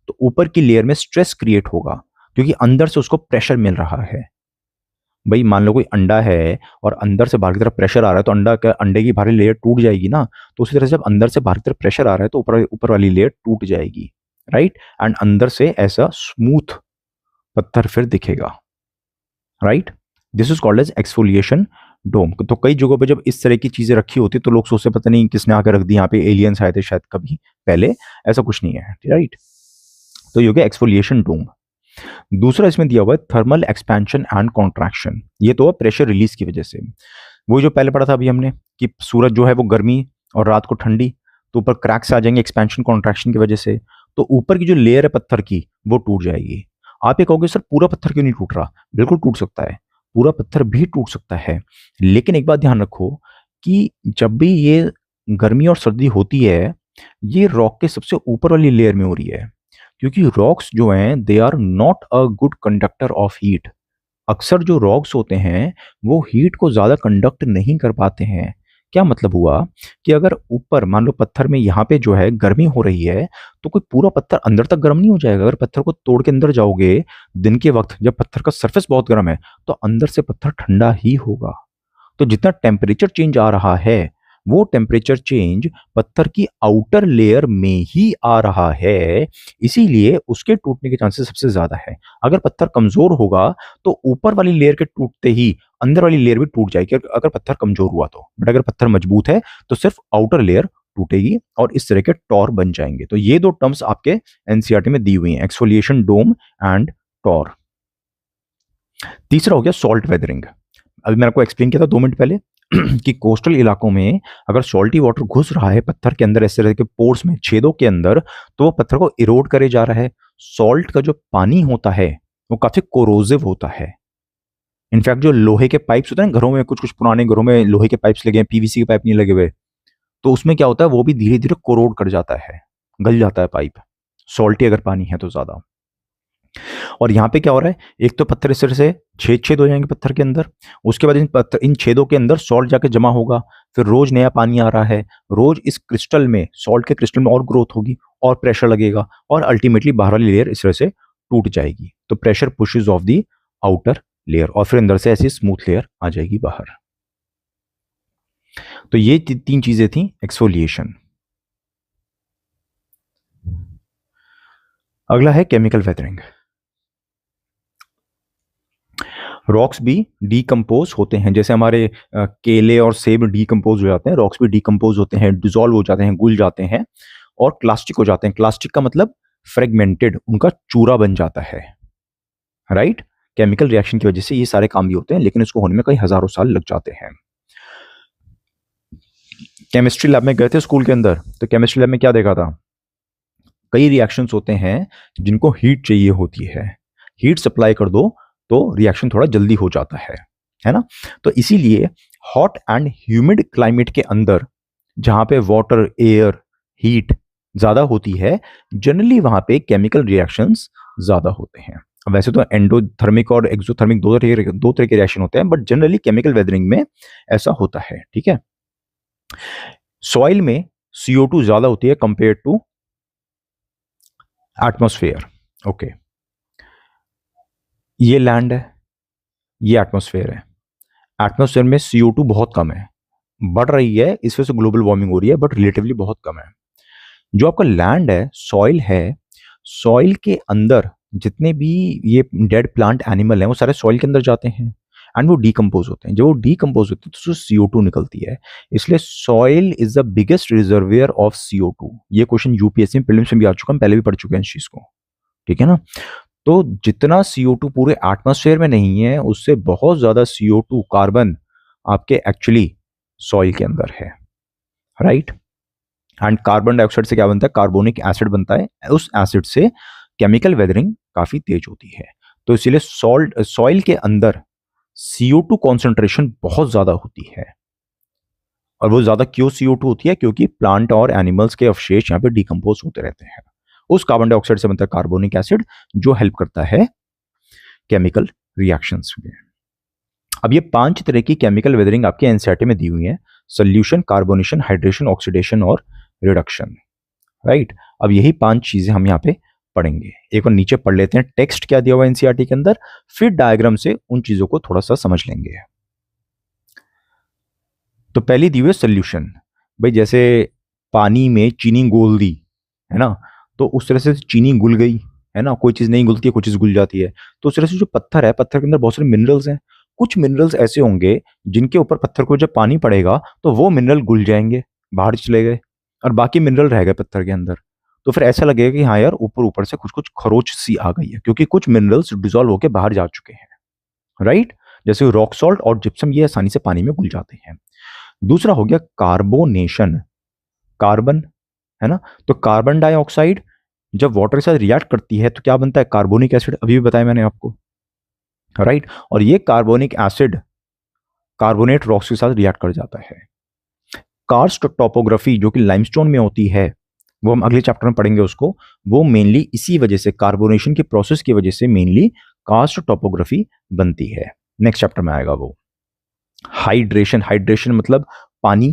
तो ऊपर की लेयर में स्ट्रेस क्रिएट होगा क्योंकि अंदर से उसको प्रेशर मिल रहा है। भाई मान लो कोई अंडा है और अंदर से बाहर की तरफ प्रेशर आ रहा है, तो अंडे की बाहरी लेयर टूट जाएगी ना। तो उसी तरह से जब अंदर से बाहर की तरफ प्रेशर आ रहा है तो ऊपर वाली लेयर टूट जाएगी, राइट। एंड अंदर से ऐसा स्मूथ पत्थर फिर दिखेगा, right. This is called as exfoliation dome. तो कई जगहों पे जब इस तरह की चीजें रखी होती तो लोग सोचते पता नहीं किसने आकर रख दी, यहाँ पे एलियंस आए थे शायद कभी पहले, ऐसा कुछ नहीं है, राइट। तो ये हो गया एक्सफोलिएशन डोम। दूसरा इसमें दिया हुआ है थर्मल एक्सपेंशन एंड कॉन्ट्रैक्शन। ये तो है प्रेशर रिलीज की वजह से। वो जो पहले पढ़ा था अभी हमने कि सूरज जो है वो गर्मी और रात को ठंडी, तो ऊपर क्रैक्स आ जाएंगे एक्सपेंशन कॉन्ट्रैक्शन की वजह से, तो ऊपर की जो लेयर है पत्थर की वो टूट जाएगी। आप ये कहोगे सर पूरा पत्थर क्यों नहीं टूट रहा? बिल्कुल टूट सकता है, पूरा पत्थर भी टूट सकता है, लेकिन एक बात ध्यान रखो कि जब भी ये गर्मी और सर्दी होती है, ये रॉक के सबसे ऊपर वाली लेयर में हो रही है, क्योंकि रॉक्स जो हैं they are not a good conductor of heat. अक्सर जो रॉक्स होते हैं वो हीट को ज़्यादा कंडक्ट नहीं कर पाते हैं। क्या मतलब हुआ कि अगर ऊपर मान लो पत्थर में यहाँ पे जो है गर्मी हो रही है, तो कोई पूरा पत्थर अंदर तक गर्म नहीं हो जाएगा। अगर पत्थर को तोड़ के अंदर जाओगे दिन के वक्त, जब पत्थर का सरफेस बहुत गर्म है, तो अंदर से पत्थर ठंडा ही होगा। तो जितना टेम्परेचर चेंज आ रहा है, वो टेम्परेचर चेंज पत्थर की आउटर लेयर में ही आ रहा है, इसीलिए उसके टूटने के चांसेस सबसे ज्यादा है। अगर पत्थर कमजोर होगा तो ऊपर वाली लेयर के टूटते ही अंदर वाली लेयर भी टूट जाएगी, अगर पत्थर कमजोर हुआ तो। बट अगर पत्थर मजबूत है तो सिर्फ आउटर लेयर टूटेगी और इस तरह के टॉर बन जाएंगे। तो ये दो टर्म्स आपके एनसीईआरटी में दी हुई हैं, एक्सफोलिएशन डोम एंड टॉर। तीसरा हो गया सॉल्ट वेदरिंग। अभी मैंने आपको एक्सप्लेन किया था 2 मिनट पहले कि कोस्टल इलाकों में अगर सॉल्टी वाटर घुस रहा है पत्थर के अंदर, इस तरह के पोर्स में, छेदों के अंदर, तो वो पत्थर को इरोड करे जा रहा है। सॉल्ट का जो पानी होता है वो काफी कोरोजिव होता है। इनफैक्ट जो लोहे के पाइप्स होते हैं घरों में, कुछ कुछ पुराने घरों में लोहे के पाइप्स लगे हैं, पीवीसी के पाइप नहीं लगे हुए, तो उसमें क्या होता है वो भी धीरे धीरे कोरोड कर जाता है, गल जाता है पाइप, सॉल्टी अगर पानी है तो ज्यादा। और यहाँ पे क्या हो रहा है, एक तो पत्थर इस तरह से छेद छेद हो जाएंगे पत्थर के अंदर, उसके बाद इन छेदों के अंदर सॉल्ट जाके जमा होगा, फिर रोज नया पानी आ रहा है, रोज इस क्रिस्टल में, सॉल्ट के क्रिस्टल में और ग्रोथ होगी और प्रेशर लगेगा और अल्टीमेटली बाहर वाली लेयर इस तरह से टूट जाएगी। तो pressure pushes of the outer layer और फिर अंदर से ऐसी स्मूथ लेयर आ जाएगी बाहर। तो ये 3 चीजें थी एक्सफोलिएशन। अगला है केमिकल वेदरिंग। रॉक्स भी डीकम्पोज होते हैं, जैसे हमारे केले और सेब डीकम्पोज हो जाते हैं, रॉक्स भी डीकम्पोज होते हैं, डिजोल्व हो जाते हैं, घुल जाते हैं और क्लास्टिक हो जाते हैं। क्लास्टिक का मतलब फ्रेगमेंटेड, उनका चूरा बन जाता है, राइट। केमिकल रिएक्शन की वजह से ये सारे काम भी होते हैं, लेकिन इसको होने में कई हजारों साल लग जाते हैं। केमिस्ट्री लैब में गए थे स्कूल के अंदर, तो केमिस्ट्री लैब में क्या देखा था, कई रिएक्शंस होते हैं जिनको हीट चाहिए होती है, हीट सप्लाई कर दो तो रिएक्शन थोड़ा जल्दी हो जाता है ना। तो इसीलिए हॉट एंड ह्यूमिड क्लाइमेट के अंदर जहां पे वाटर, एयर, हीट ज्यादा होती है, जनरली वहां पे केमिकल रिएक्शंस ज्यादा होते हैं। वैसे तो एंडोथर्मिक और एक्सोथर्मिक दो तरह के रिएक्शन होते हैं, बट जनरली केमिकल वेदरिंग में ऐसा होता है, ठीक है। सॉइल में CO2 ज्यादा होती है कंपेयर टू एटमॉस्फेयर। ओके, ये लैंड है, ये एटमॉस्फेयर है। एटमॉस्फेयर में CO2 बहुत कम है, बढ़ रही है, इस वजह से ग्लोबल वार्मिंग हो रही है, बट रिलेटिवली बहुत कम है। जो आपका लैंड है, सॉइल है, सॉइल के अंदर जितने भी ये डेड प्लांट एनिमल हैं वो सारे सॉइल के अंदर जाते हैं एंड वो डीकम्पोज होते हैं। जब वो डीकम्पोज होते हैं तो उससे CO2 निकलती है, इसलिए soil is the biggest reservoir of CO2। ये क्वेश्चन यूपीएससी में प्रीलिम्स में भी आ चुका है, हम पहले भी पढ़ चुके हैं इस चीज को, ठीक है ना। तो जितना CO2 पूरे एटमॉस्फेयर में नहीं है, उससे बहुत ज्यादा CO2 कार्बन आपके एक्चुअली सॉइल के अंदर है, राइट। एंड कार्बन डाइऑक्साइड से क्या बनता है, कार्बोनिक एसिड बनता है, उस एसिड से केमिकल वेदरिंग काफी तेज होती है। तो इसीलिए सॉइल के अंदर CO2 कॉन्सेंट्रेशन बहुत ज्यादा होती है। और वो ज्यादा क्यों CO2 होती है, क्योंकि प्लांट और एनिमल्स के अवशेष यहाँ पे डिकम्पोज होते रहते हैं, उस कार्बन डाइऑक्साइड से बनता है कार्बोनिक एसिड, जो हेल्प करता है केमिकल रिएक्शंस में। अब ये 5 तरह की केमिकल वेदरिंग आपके एनसीईआरटी में दी हुई है, सोल्यूशन, कार्बोनेशन, हाइड्रेशन, ऑक्सीडेशन और रिडक्शन, राइट। अब यही 5 चीजें हम यहाँ पे पढ़ेंगे। एक बार नीचे पढ़ लेते हैं टेक्स्ट क्या दिया हुआ है एनसीईआरटी के अंदर, फिर डायग्राम से उन चीजों को थोड़ा सा समझ लेंगे। तो पहली दी हुई है सोल्यूशन। भाई जैसे पानी में चीनी घोल दी है ना, तो उस तरह से चीनी घुल गई है ना, कोई चीज नहीं घुलती है, कोई चीज घुल जाती है। तो उस तरह से जो पत्थर है, पत्थर के अंदर बहुत सारे मिनरल्स हैं, कुछ मिनरल्स ऐसे होंगे जिनके ऊपर पत्थर को जब पानी पड़ेगा तो वो मिनरल घुल जाएंगे, बाहर चले गए, और बाकी मिनरल रह गए पत्थर के अंदर। तो फिर ऐसा लगेगा कि हाँ यार ऊपर ऊपर से कुछ कुछ खरोच सी आ गई है, क्योंकि कुछ मिनरल्स डिजोल्व होकर बाहर जा चुके हैं, राइट। जैसे रॉक सॉल्ट और जिप्सम, ये आसानी से पानी में घुल जाते हैं। दूसरा हो गया कार्बोनेशन, कार्बन है ना, तो कार्बन डाइऑक्साइड जब वाटर के साथ रिएक्ट करती है तो क्या बनता है, कार्बोनिक एसिड, अभी भी बताया मैंने आपको, राइट। और ये कार्बोनिक एसिड कार्बोनेट रॉक्स के साथ रिएक्ट कर जाता है। कार्स्ट टोपोग्राफी जो कि लाइमस्टोन में होती है, वो हम अगले चैप्टर में पढ़ेंगे उसको, वो मेनली इसी वजह से, कार्बोनेशन की प्रोसेस की वजह से मेनली कार्स्ट टोपोग्राफी बनती है। नेक्स्ट चैप्टर में आएगा वो। हाइड्रेशन, हाइड्रेशन मतलब पानी,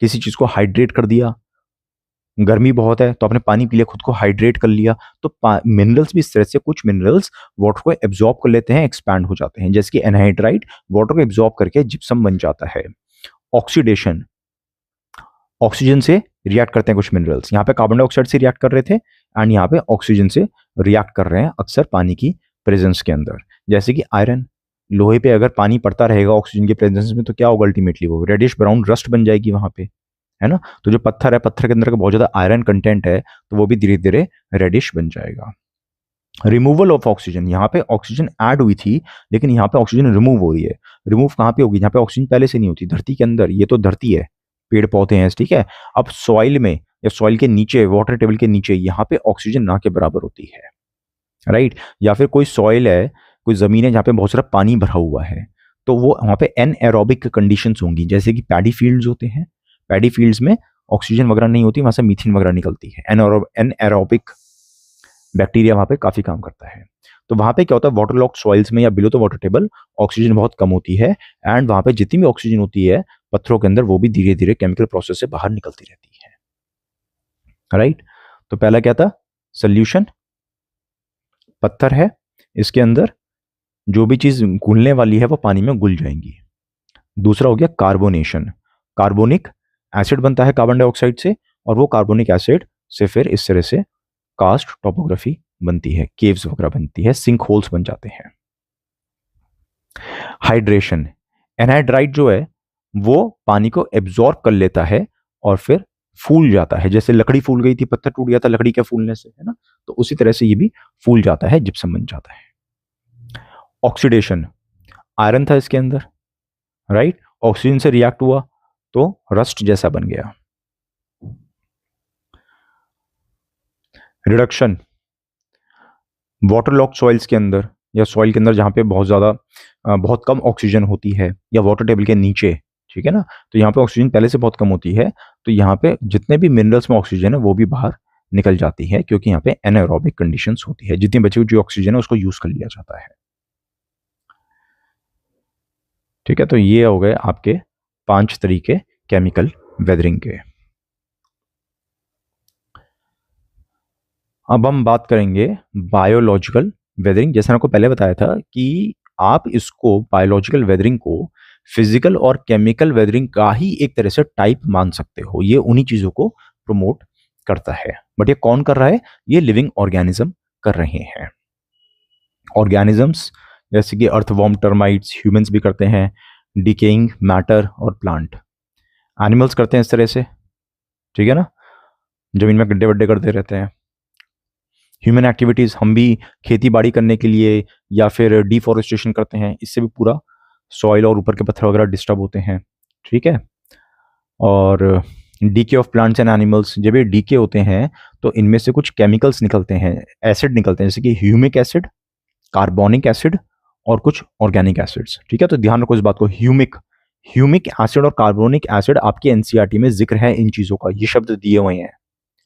किसी चीज को हाइड्रेट कर दिया, गर्मी बहुत है तो आपने पानी पी लिया, खुद को हाइड्रेट कर लिया। तो मिनरल्स भी इस तरह से, कुछ मिनरल्स वाटर को एब्जॉर्ब कर लेते हैं, एक्सपैंड हो जाते हैं, जैसे कि एनहाइड्राइट वाटर को एब्जॉर्ब करके जिप्सम बन जाता है। ऑक्सीडेशन, ऑक्सीजन से रिएक्ट करते हैं कुछ मिनरल्स, यहाँ पे कार्बन डाइऑक्साइड से रिएक्ट कर रहे थे एंड यहाँ पे ऑक्सीजन से रिएक्ट कर रहे हैं अक्सर पानी की प्रेजेंस के अंदर। जैसे कि आयरन, लोहे पे अगर पानी पड़ता रहेगा ऑक्सीजन के प्रेजेंस में तो क्या होगा, अल्टीमेटली वो रेडिश ब्राउन रस्ट बन जाएगी वहां पे, है ना। तो जो पत्थर है, पत्थर के अंदर का बहुत ज्यादा आयरन कंटेंट है तो वो भी धीरे धीरे रेडिश बन जाएगा। रिमूवल ऑफ ऑक्सीजन, यहाँ पे ऑक्सीजन ऐड हुई थी लेकिन यहाँ पे ऑक्सीजन रिमूव हो रही है। रिमूव कहाँ पे होगी, जहाँ पे ऑक्सीजन पहले से नहीं होती, धरती के अंदर। ये तो धरती है, पेड़ पौधे हैं, ठीक है। अब सॉइल में या सॉइल के नीचे, वाटर टेबल के नीचे, यहाँ पे ऑक्सीजन ना के बराबर होती है, राइट। या फिर कोई सॉइल है, कोई जमीन है जहाँ पे बहुत सारा पानी भरा हुआ है, तो वो वहाँ पे एनएरोबिक कंडीशंस होंगी, जैसे कि पैडी फील्ड्स होते हैं। पैडी फील्ड्स में ऑक्सीजन वगैरह नहीं होती, वहां से मीथेन वगैरह निकलती है। एनएरोबिक बैक्टीरिया वहां पे काफी काम करता है। तो वहां पे क्या होता है, वाटर लॉक्ड सॉइल्स में या below the water table oxygen बहुत कम होती है एंड वहां पे जितनी भी ऑक्सीजन होती है पत्थरों के अंदर वो भी धीरे धीरे केमिकल प्रोसेस से बाहर निकलती रहती है, राइट। तो पहला क्या था, सोल्यूशन, पत्थर है, इसके अंदर जो भी चीज घुलने वाली है वो पानी में घुल जाएंगी। दूसरा हो गया कार्बोनेशन, कार्बोनिक एसिड बनता है कार्बन डाइऑक्साइड से और वो कार्बोनिक एसिड से फिर इस तरह से कास्ट टोपोग्राफी बनती है, केव्स वगैरह बनती है, सिंक होल्स बन जाते हैं। हाइड्रेशन, एनहाइड्राइट जो है वो पानी को एब्जॉर्ब कर लेता है और फिर फूल जाता है, जैसे लकड़ी फूल गई थी, पत्थर टूट गया था लकड़ी के फूलने से, है ना। तो उसी तरह से ये भी फूल जाता है, जिप्सम बन जाता है। ऑक्सीडेशन, आयरन था इसके अंदर, राइट, ऑक्सीजन से रिएक्ट हुआ तो रस्ट जैसा बन गया। रिडक्शन, वाटर लॉक्ड सॉइल्स के अंदर या सॉइल के अंदर जहां पे बहुत कम ऑक्सीजन होती है या वाटर टेबल के नीचे, ठीक है ना, तो यहाँ पे ऑक्सीजन पहले से बहुत कम होती है, तो यहाँ पे जितने भी मिनरल्स में ऑक्सीजन है वो भी बाहर निकल जाती है क्योंकि यहाँ पे एनाएरोबिक कंडीशंस होती है, जितनी बची हुई ऑक्सीजन है उसको यूज कर लिया जाता है, ठीक है। तो ये हो गए आपके 5 तरीके केमिकल वेदरिंग के। अब हम बात करेंगे बायोलॉजिकल वेदरिंग। जैसे आपको पहले बताया था कि आप इसको बायोलॉजिकल वेदरिंग को फिजिकल और केमिकल वेदरिंग का ही एक तरह से टाइप मान सकते हो, ये उन्हीं चीजों को प्रमोट करता है। बट ये कौन कर रहा है, ये लिविंग ऑर्गेनिज्म कर रहे हैं। ऑर्गेनिजम्स जैसे कि अर्थवॉर्म, टर्माइट्स, ह्यूमंस भी करते हैं, डिकेइंग मैटर और प्लांट। एनिमल्स करते हैं इस तरह से, ठीक है ना, जमीन में गड्ढे वड्ढे करते रहते हैं। ह्यूमन एक्टिविटीज, हम भी खेती बाड़ी करने के लिए या फिर डिफॉरेस्टेशन करते हैं, इससे भी पूरा सॉइल और ऊपर के पत्थर वगैरह डिस्टर्ब होते हैं, ठीक है। और DK of plants and animals, जब ये डीके होते हैं तो इनमें से कुछ केमिकल्स निकलते हैं, एसिड निकलते हैं, जैसे कि ह्यूमिक एसिड, कार्बोनिक एसिड और कुछ ऑर्गेनिक एसिड्स, ठीक है। तो ध्यान रखो इस बात को, ह्यूमिक एसिड और कार्बोनिक एसिड आपके एनसीईआरटी में जिक्र है इन चीजों का, ये शब्द दिए हुए हैं,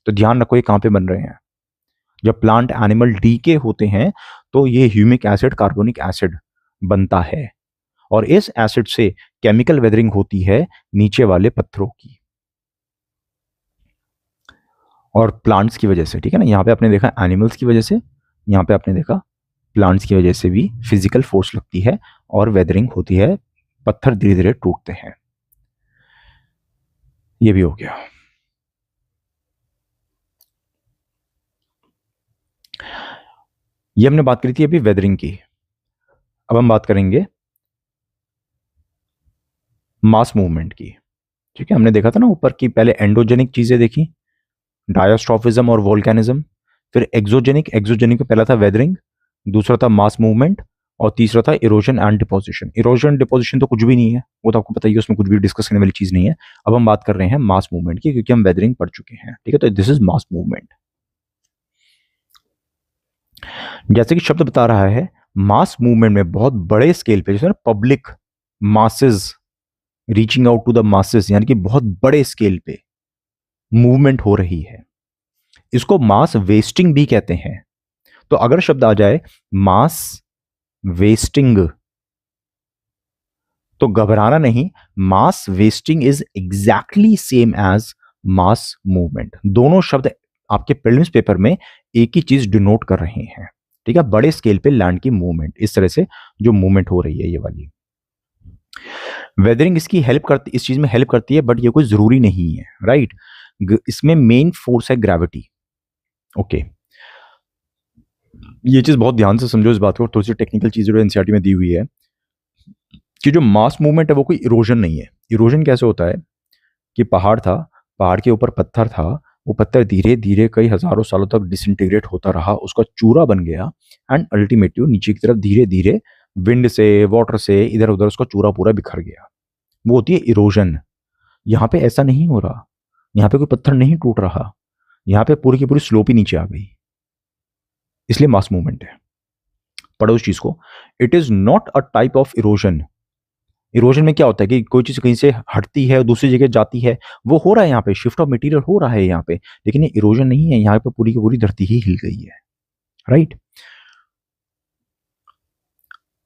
तो ध्यान रखो ये कहां पे बन रहे हैं। जब प्लांट एनिमल डीके होते हैं तो ये ह्यूमिक एसिड, कार्बोनिक एसिड बनता है और इस एसिड से केमिकल वेदरिंग होती है नीचे वाले पत्थरों की और प्लांट्स की वजह से, ठीक है ना। यहां पे आपने देखा एनिमल्स की वजह से, यहां पे आपने देखा प्लांट्स की वजह से भी फिजिकल फोर्स लगती है और वेदरिंग होती है, पत्थर धीरे धीरे टूटते हैं। ये भी हो गया। ये हमने बात करी थी अभी वेदरिंग की। अब हम बात करेंगे मास मूवमेंट की, ठीक है। हमने देखा था ना ऊपर की, पहले एंडोजेनिक चीजें देखी, डायस्ट्रॉफिज्म और वोल्केनिज्म, फिर एक्सोजेनिक में पहला था वेदरिंग, दूसरा था मास मूवमेंट और तीसरा था erosion and deposition. Erosion deposition तो कुछ भी नहीं है, वो तो आपको पता ही है, उसमें कुछ भी डिस्कस करने वाली चीज नहीं है। अब हम बात कर रहे हैं मास मूवमेंट की, क्योंकि हम वेदरिंग पढ़ चुके हैं, ठीक है। तो दिस इज मास मूवमेंट। जैसे कि शब्द बता रहा है, मास मूवमेंट में बहुत बड़े स्केल पे, जैसे ना public masses, reaching out to the masses, यानी कि बहुत बड़े स्केल पे मूवमेंट हो रही है, इसको मास वेस्टिंग भी कहते हैं। तो अगर शब्द आ जाए मास वेस्टिंग, तो घबराना नहीं, mass wasting is exactly same as mass movement. दोनों शब्द आपके प्रीलिम्स पेपर में एक ही चीज डिनोट कर रहे हैं, ठीक है, बड़े स्केल पे लैंड की मूवमेंट, इस तरह से जो मूवमेंट हो रही है ये वाली। वेदरिंग इसकी हेल्प करती, इस चीज में हेल्प करती है, बट ये कोई जरूरी नहीं है, राइट। इसमें मेन फोर्स है ग्रेविटी। ओके, ये चीज बहुत ध्यान से समझो इस बात को, थोड़ी सी टेक्निकल चीजें जो एनसीईआरटी में दी हुई है कि जो मास मूवमेंट है वो कोई इरोजन नहीं है। इरोजन कैसे होता है कि पहाड़ था, पहाड़ के ऊपर पत्थर था, वो पत्थर धीरे धीरे कई हजारों सालों तक डिसइंटीग्रेट होता रहा, उसका चूरा बन गया, एंड अल्टीमेटली वो नीचे की तरफ धीरे धीरे विंड से, वाटर से इधर उधर उसका चूरा पूरा बिखर गया। वो होती है इरोजन। यहाँ पे ऐसा नहीं हो रहा, यहाँ पे कोई पत्थर नहीं टूट रहा, यहाँ पे पूरी की पूरी स्लोप ही नीचे आ गई, इसलिए मास मूवमेंट है। पढ़ो उस चीज को, it is not a type of erosion. Erosion में क्या होता है कि कोई चीज कहीं से हटती है और दूसरी जगह जाती है, वो हो रहा है यहाँ पे, शिफ्ट ऑफ मटेरियल हो रहा है यहाँ पे, लेकिन ये इरोजन नहीं है, यहाँ पे पूरी की पूरी धरती ही हिल गई है, राइट।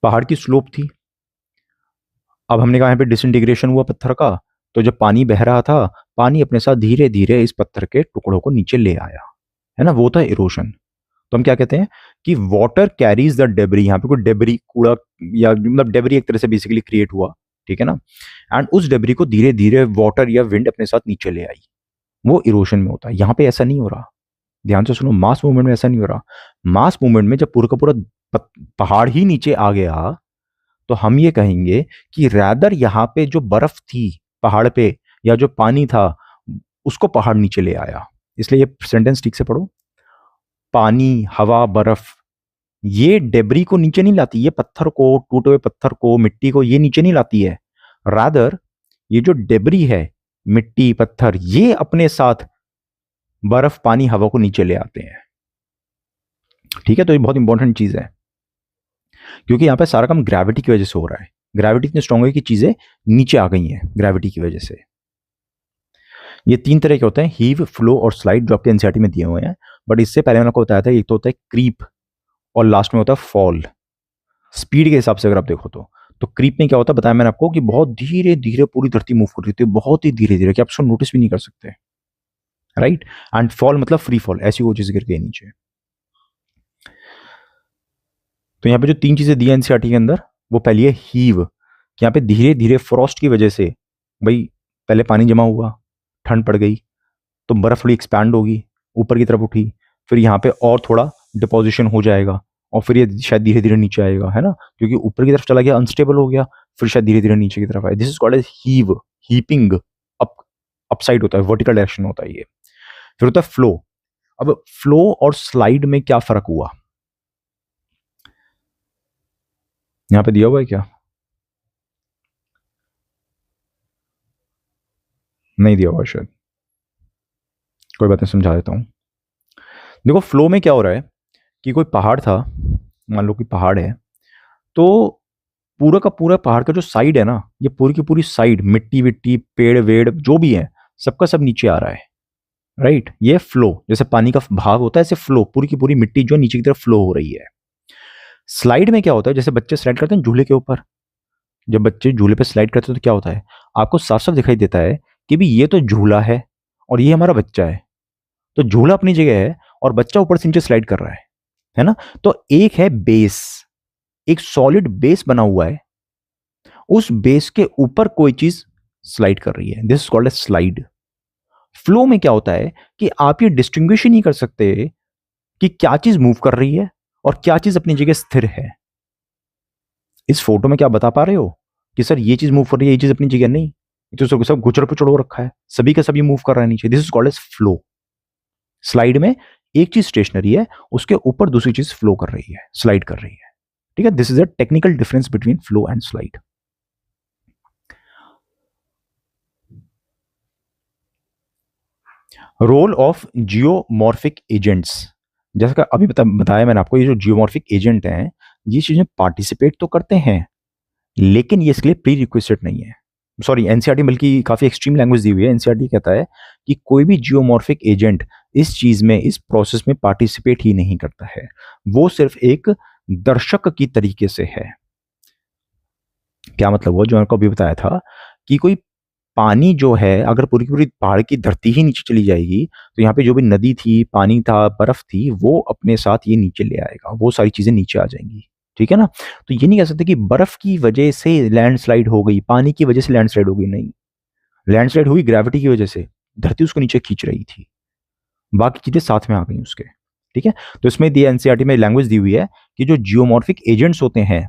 पहाड़ की स्लोप थी, अब हमने कहा यहाँ पे डिसइंटीग्रेशन हुआ पत्थर का, तो जब पानी बह रहा था, पानी अपने साथ धीरे धीरे इस पत्थर के टुकड़ों को नीचे ले आया, है ना, वो था इरोजन। तो हम क्या कहते हैं कि वाटर कैरीज द डेबरी, यहाँ पे कोई डेबरी, कूड़ा, या मतलब डेबरी एक तरह से बेसिकली क्रिएट हुआ, ठीक है ना, एंड उस डेबरी को धीरे धीरे वाटर या विंड अपने साथ नीचे ले आई, वो इरोशन में होता है। यहाँ पे ऐसा नहीं हो रहा, ध्यान से सुनो, मास मूवमेंट में ऐसा नहीं हो रहा। मास मूवमेंट में जब पूरा का पूरा पहाड़ ही नीचे आ गया, तो हम ये कहेंगे कि रैदर यहाँ पे जो बर्फ थी पहाड़ पे, या जो पानी था, उसको पहाड़ नीचे ले आया। इसलिए ये सेंटेंस ठीक से पढ़ो, पानी, हवा, बर्फ, ये डेबरी को नीचे नहीं लाती, ये पत्थर को, टूटे हुए पत्थर को, मिट्टी को ये नीचे नहीं लाती है, रादर ये जो डेबरी है, मिट्टी, पत्थर, ये अपने साथ बर्फ, पानी, हवा को नीचे ले आते हैं, ठीक है। तो ये बहुत इंपॉर्टेंट चीज है, क्योंकि यहां पे सारा काम ग्रेविटी की वजह से हो रहा है। ग्रेविटी इतनी स्ट्रांग है कि चीजें नीचे आ गई हैं ग्रेविटी की वजह से। ये तीन तरह के होते हैं, हीव, फ्लो और स्लाइड, जो आपके एनसीईआरटी में दिए हुए हैं, बट इससे पहले मैंने आपको बताया था, एक तो होता है क्रीप और लास्ट में होता है फॉल, स्पीड के हिसाब से अगर आप देखो तो क्रीप में क्या होता है बताया मैंने आपको कि बहुत धीरे धीरे पूरी धरती मूव कर रही थी, बहुत ही धीरे धीरे कि आप उसको नोटिस भी नहीं कर सकते, राइट। एंड फॉल मतलब फ्री फॉल, ऐसी वो चीज गिर गई नीचे। तो यहाँ पे जो तीन चीजें दी है एनसीईआरटी के अंदर, वो पहली है हीव, कि यहाँ पे धीरे धीरे फ्रॉस्ट की वजह से, भाई पहले पानी जमा हुआ, ठंड पड़ गई, तो बर्फ थोड़ी एक्सपैंड होगी, ऊपर की तरफ उठी, फिर यहाँ पे और थोड़ा डिपोजिशन हो जाएगा, और फिर ये शायद धीरे धीरे नीचे आएगा, है ना, क्योंकि ऊपर की तरफ चला गया, अनस्टेबल हो गया, फिर शायद धीरे धीरे नीचे की तरफ आए। This is called as heave, heaping, up, upside होता है, वर्टिकल डायरेक्शन होता है ये। फिर होता है फ्लो। अब फ्लो और स्लाइड में क्या फर्क हुआ, यहाँ पे दिया हुआ है क्या, नहीं दिया हुआ शायद, कोई बात नहीं, समझा देता हूँ। देखो फ्लो में क्या हो रहा है कि कोई पहाड़ था, मान लो कि पहाड़ है, तो पूरा का पूरा पहाड़ का जो साइड है ना, ये पूरी की पूरी साइड, मिट्टी विट्टी, पेड़ वेड़ जो भी है, सबका सब नीचे आ रहा है, राइट। ये फ्लो, जैसे पानी का भाग होता है, ऐसे फ्लो, पूरी की पूरी मिट्टी जो नीचे की तरफ फ्लो हो रही है। स्लाइड में क्या होता है, जैसे बच्चे स्लाइड करते हैं झूले के ऊपर, जब बच्चे झूले पे स्लाइड करते हैं तो क्या होता है, आपको साफ साफ दिखाई देता है कि भी ये तो झूला है और ये हमारा बच्चा है, तो झूला अपनी जगह है और बच्चा ऊपर से नीचे स्लाइड कर रहा है ना। तो एक है बेस, एक सॉलिड बेस बना हुआ है, उस बेस के ऊपर कोई चीज स्लाइड कर रही है, this is called a slide. Flow में क्या होता है कि आप ये डिस्टिंग्विश ही नहीं कर सकते कि क्या चीज मूव कर रही है और क्या चीज अपनी जगह स्थिर है। इस फोटो में क्या बता पा रहे हो कि सर ये चीज मूव कर रही है, ये चीज अपनी जगह नहीं, तो सब गुचड़ पुचड़ हो रखा है, सभी का सभी मूव कर रहा है नीचे, this is called as flow. Slide में एक चीज स्टेशनरी है, उसके ऊपर दूसरी चीज फ्लो कर रही है, स्लाइड कर रही है, ठीक है। This is a technical difference between flow and slide. Role of geomorphic agents, जैसा कि अभी बताया मैंने आपको, ये जो जियोमॉर्फिक एजेंट हैं ये चीजें पार्टिसिपेट तो करते हैं, लेकिन ये इसके लिए प्री रिक्विजिट नहीं है। सॉरी, एनसीईआरटी बल्कि काफी एक्सट्रीम लैंग्वेज दी हुई है। एनसीईआरटी कहता है कि कोई भी जियोमॉर्फिक एजेंट इस चीज में, इस प्रोसेस में पार्टिसिपेट ही नहीं करता है, वो सिर्फ एक दर्शक की तरीके से है। क्या मतलब हुआ, जो मैंने आपको अभी बताया था कि कोई पानी जो है, अगर पूरी की पूरी पहाड़ की धरती ही नीचे चली जाएगी तो यहाँ पे जो भी नदी थी, पानी था, बर्फ थी, वो अपने साथ ये नीचे ले आएगा, वो सारी चीजें नीचे आ जाएंगी। ठीक है ना। तो ये नहीं कह सकते कि बर्फ की वजह से लैंडस्लाइड हो गई, पानी की वजह से लैंडस्लाइड हो गई, नहीं। लैंडस्लाइड हुई ग्रेविटी की वजह से, धरती उसको नीचे खींच रही थी, बाकी चीजें साथ में आ गई उसके। ठीक है। तो इसमें दी एनसीईआरटी में लैंग्वेज दी हुई है कि जो जियोमॉर्फिक एजेंट्स होते हैं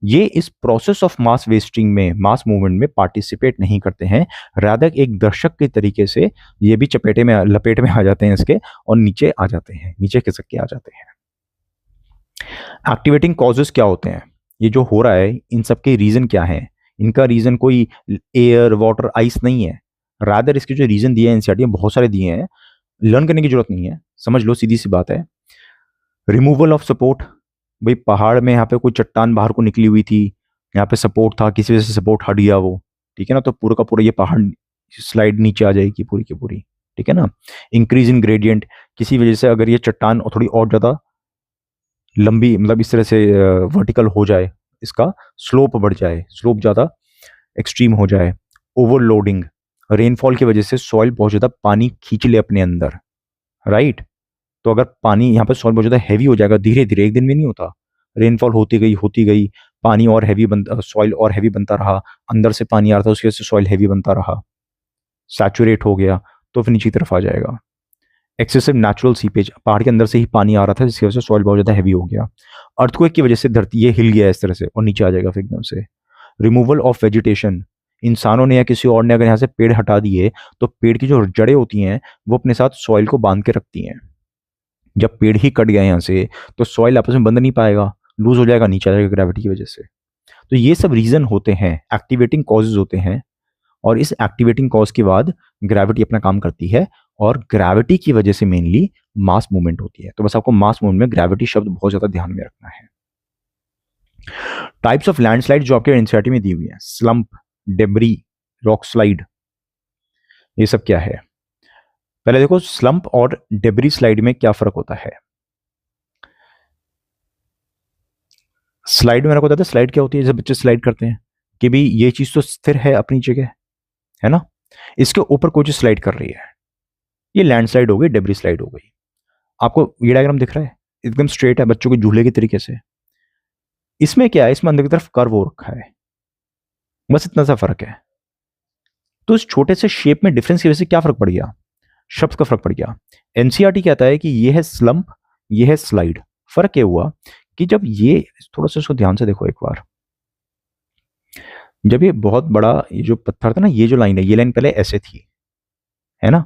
ये इस प्रोसेस ऑफ मास वेस्टिंग में, मास मूवमेंट में पार्टिसिपेट नहीं करते हैं, रादर एक दर्शक के तरीके से ये भी चपेटे में, लपेट में आ जाते हैं इसके, और नीचे आ जाते हैं, नीचे खिसक के आ जाते हैं। एक्टिवेटिंग कॉजेस क्या होते हैं, ये जो हो रहा है इन सब के रीजन क्या है? इनका रीजन कोई एयर, वाटर, आइस नहीं है, रादर इसके जो रीजन दिए हैं एनसीईआरटी में, बहुत सारे दिए हैं, लर्न करने की जरूरत नहीं है, समझ लो, सीधी सी बात है। रिमूवल ऑफ सपोर्ट, भाई पहाड़ में यहाँ पे कोई चट्टान बाहर को निकली हुई थी, यहाँ पे सपोर्ट था, किसी वजह से सपोर्ट हट गया वो, ठीक है ना, तो पूरा का पूरा ये पहाड़ स्लाइड नीचे आ जाएगी पूरी की पूरी। ठीक है ना। इंक्रीज इन ग्रेडियंट, किसी वजह से अगर ये चट्टान थोड़ी और ज्यादा लंबी, मतलब इस तरह से वर्टिकल हो जाए, इसका स्लोप बढ़ जाए, स्लोप ज्यादा एक्सट्रीम हो जाए। ओवरलोडिंग, रेनफॉल की वजह से सॉइल बहुत ज्यादा पानी खींच ले अपने अंदर, राइट। तो अगर पानी यहाँ पर सॉइल बहुत ज़्यादा हैवी हो जाएगा धीरे धीरे, एक दिन में नहीं होता, रेनफॉल होती गई, पानी और हैवी सॉइल और हैवी बनता रहा, अंदर से पानी आ रहा था उसकी वजह से सॉइल हैवी बनता रहा, सैचुरेट हो गया, तो फिर नीचे की तरफ आ जाएगा। एक्सेसिव नेचुरल सीपेज, पहाड़ के अंदर से ही पानी आ रहा था जिसकी वजह से सॉइल बहुत ज़्यादा हैवी हो गया। अर्थक्वेक की वजह से धरती ये हिल गया इस तरह से और नीचे आ जाएगा फिर एकदम से। रिमूवल ऑफ वेजिटेशन, इंसानों ने या किसी और ने अगर यहाँ से पेड़ हटा दिए तो पेड़ की जो जड़ें होती हैं वो अपने साथ सॉइल को बांध के रखती हैं। जब पेड़ ही कट गया यहाँ से तो सॉइल आपस में बंध नहीं पाएगा, लूज हो जाएगा, नीचे आ जाएगा ग्रेविटी की वजह से। तो ये सब रीजन होते हैं, एक्टिवेटिंग कॉजेज होते हैं, और इस एक्टिवेटिंग कॉज के बाद ग्रेविटी अपना काम करती है, और ग्रेविटी की वजह से मेनली मास मूवमेंट होती है। तो बस आपको मास मूवमेंट में ग्रेविटी शब्द बहुत ज्यादा ध्यान में रखना है। टाइप्स ऑफ लैंडस्लाइड जो आपके एनसीईआरटी में दी हुई है, स्लंप, डेब्री, रॉक स्लाइड, ये सब क्या है? पहले देखो स्लंप और डेब्री स्लाइड में क्या फर्क होता है। स्लाइड में मेरे को बताते हैं स्लाइड क्या होती है, जब बच्चे स्लाइड करते हैं कि भी ये चीज तो स्थिर है अपनी जगह, है ना, इसके ऊपर कोई चीज स्लाइड कर रही है, ये लैंड स्लाइड हो गई, डेब्री स्लाइड हो गई। आपको ये डायग्राम दिख रहा है, एकदम स्ट्रेट है, बच्चों के झूले के तरीके से। इसमें क्या है, इसमें अंदर की तरफ कर्व हो रखा है, बस इतना सा फर्क है। तो इस छोटे से शेप में डिफरेंस की वजह से क्या फर्क पड़ गया, शब्द का फर्क पड़ गया। एनसीईआरटी कहता है कि ये है स्लंप, ये है स्लाइड। फर्क क्या हुआ कि जब ये, थोड़ा सा इसको ध्यान से देखो एक बार, जब ये बहुत बड़ा ये जो पत्थर था ना, ये जो लाइन है, ये लाइन पहले ऐसे थी, है ना,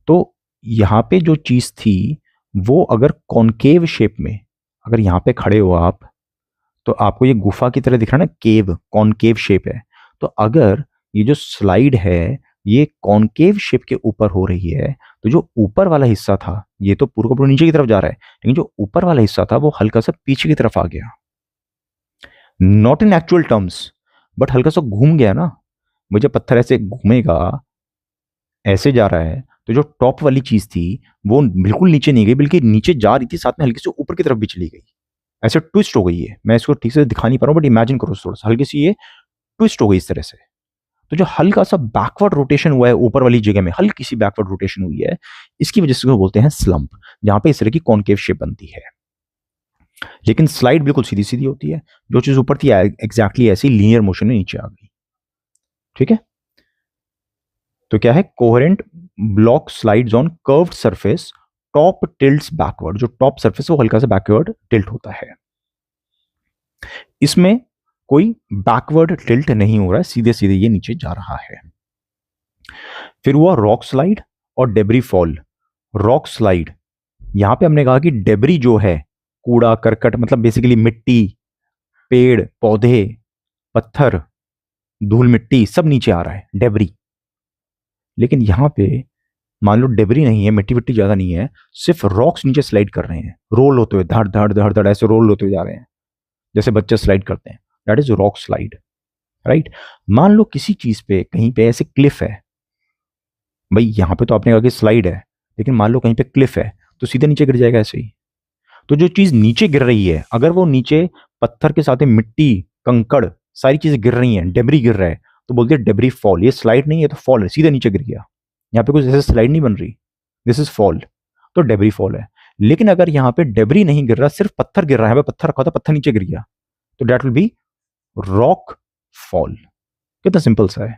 तो यहाँ पे जो चीज थी वो अगर कॉनकेव शेप में, अगर यहाँ पे खड़े हो आप तो आपको ये गुफा की तरह दिख रहा है ना, केव, कॉनकेव शेप है। तो अगर ये जो स्लाइड है ये कॉनकेव शेप के ऊपर हो रही है, तो जो ऊपर वाला हिस्सा था ये तो पूरा का पूरा नीचे की तरफ जा रहा है, लेकिन जो ऊपर वाला हिस्सा था वो हल्का सा पीछे की तरफ आ गया। Not in actual terms, but हल्का सा घूम गया ना। मुझे पत्थर ऐसे घूमेगा, ऐसे जा रहा है, तो जो टॉप वाली चीज थी वो बिल्कुल नीचे नहीं गई, बल्कि नीचे जा रही थी, साथ में हल्की से ऊपर की तरफ भी चली गई, ऐसे ट्विस्ट हो गई है। मैं इसको ठीक से दिखा नहीं पा रहा हूं, बट इमेजिन करो थोड़ा सा, हल्की सी ये ट्विस्ट हो गई इस तरह से। तो जो हल्का सा बैकवर्ड रोटेशन हुआ है ऊपर वाली जगह में, हल्की सी बैकवर्ड रोटेशन हुई है, इसकी वजह से उसको बोलते हैं स्लंप, जहां पे इस तरह की कॉनकेव शेप बनती है। लेकिन स्लाइड बिल्कुल सीधी सीधी होती है, जो चीज ऊपर थी एग्जैक्टली ऐसी लीनियर मोशन में नीचे आ गई। ठीक है। तो क्या है, coherent block slides on curved surface, top tilts backward, जो टॉप सरफेस है वो हल्का सा बैकवर्ड टिल्ट होता है। इसमें कोई बैकवर्ड टिल्ट नहीं हो रहा है, सीधे सीधे ये नीचे जा रहा है। फिर हुआ रॉक स्लाइड और डेब्री फॉल। रॉक स्लाइड, यहां पे हमने कहा कि डेब्री जो है, कूड़ा करकट, मतलब बेसिकली मिट्टी, पेड़ पौधे, पत्थर, धूल मिट्टी सब नीचे आ रहा है, डेब्री। लेकिन यहां पे मान लो डेबरी नहीं है, मिट्टी विट्टी ज्यादा नहीं है, सिर्फ रॉक्स नीचे स्लाइड कर रहे हैं, रोल होते हुए, धड़ धड़ धड़ धड़ ऐसे रोल होते हुए जा रहे हैं, जैसे बच्चे स्लाइड करते हैं, that is rock slide, right. मान लो किसी चीज पे कहीं पे ऐसे क्लिफ है, भाई यहां पे तो आपने कहा कि स्लाइड है, लेकिन मान लो कहीं पे क्लिफ है तो सीधे नीचे गिर जाएगा ऐसे ही। तो जो चीज नीचे गिर रही है, अगर वो नीचे पत्थर के साथ मिट्टी, कंकड़, सारी चीजें गिर रही हैं, डेबरी गिर रहा है, तो बोलते हैं डेबरी फॉल। ये स्लाइड नहीं है, तो फॉल है, सीधे नीचे गिर गया। यहाँ पे कुछ ऐसे स्लाइड नहीं बन रही, दिस इज फॉल, तो डेबरी फॉल है। लेकिन अगर यहाँ पे डेबरी नहीं गिर रहा, सिर्फ पत्थर गिर रहा है, पत्थर रखा था, पत्थर नीचे गिर गया, तो that will be rock fall. कितना सिंपल सा है।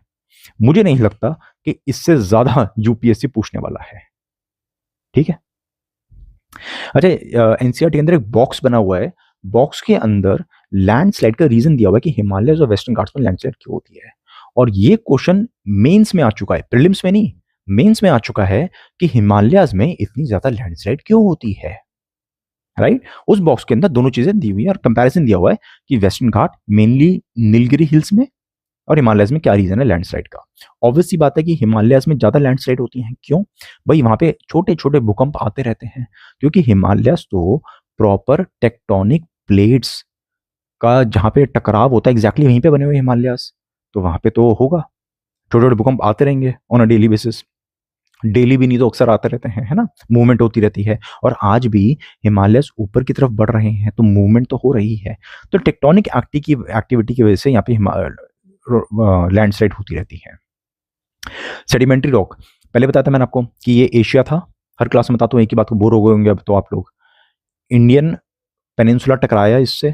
मुझे नहीं लगता कि इससे ज्यादा यूपीएससी पूछने वाला है, ठीक है। अच्छा, एनसीईआरटी के अंदर एक बॉक्स बना हुआ है, बॉक्स के अंदर लैंडस्लाइड का रीजन दिया हुआ है कि हिमालय और वेस्टर्न घाट्स में लैंडस्लाइड क्यों होती है। और ये क्वेश्चन मेंस में आ चुका है, प्रीलिम्स में नहीं, मेंस में आ चुका है कि हिमालयाज में इतनी ज्यादा लैंडस्लाइड क्यों होती है, राइट। उस बॉक्स के अंदर दोनों चीजें दी हुई है और कंपैरिजन दिया हुआ है कि वेस्टर्न घाट मेनली नीलगिरी हिल्स में और हिमालयस में क्या रीजन है लैंडस्लाइड का। ऑब्वियस सी बात है कि हिमालयस में ज्यादा लैंडस्लाइड होती हैं, क्यों भाई, वहां पे छोटे छोटे भूकंप आते रहते हैं, क्योंकि हिमालयस तो प्रॉपर टेक्टोनिक प्लेट्स का जहां पे टकराव होता है एग्जैक्टली वहीं पे बने हुए हिमालयस, तो वहां पे तो होगा, छोटे छोटे भूकंप आते रहेंगे on a daily basis, daily भी नहीं तो अक्सर आते रहते हैं, है ना, मूवमेंट होती रहती है। और आज भी हिमालयस ऊपर की तरफ बढ़ रहे हैं, तो मूवमेंट तो हो रही है। तो टेक्टोनिक एक्टिविटी की वजह से यहाँ पे लैंडस्लाइड होती रहती है। सेडिमेंट्री रॉक, पहले बताया था मैंने आपको कि ये एशिया था, हर क्लास में बताता हूँ, एक ही बात को बोर हो गए होंगे अब तो आप लोग। इंडियन पेनिनसुला टकराया इससे,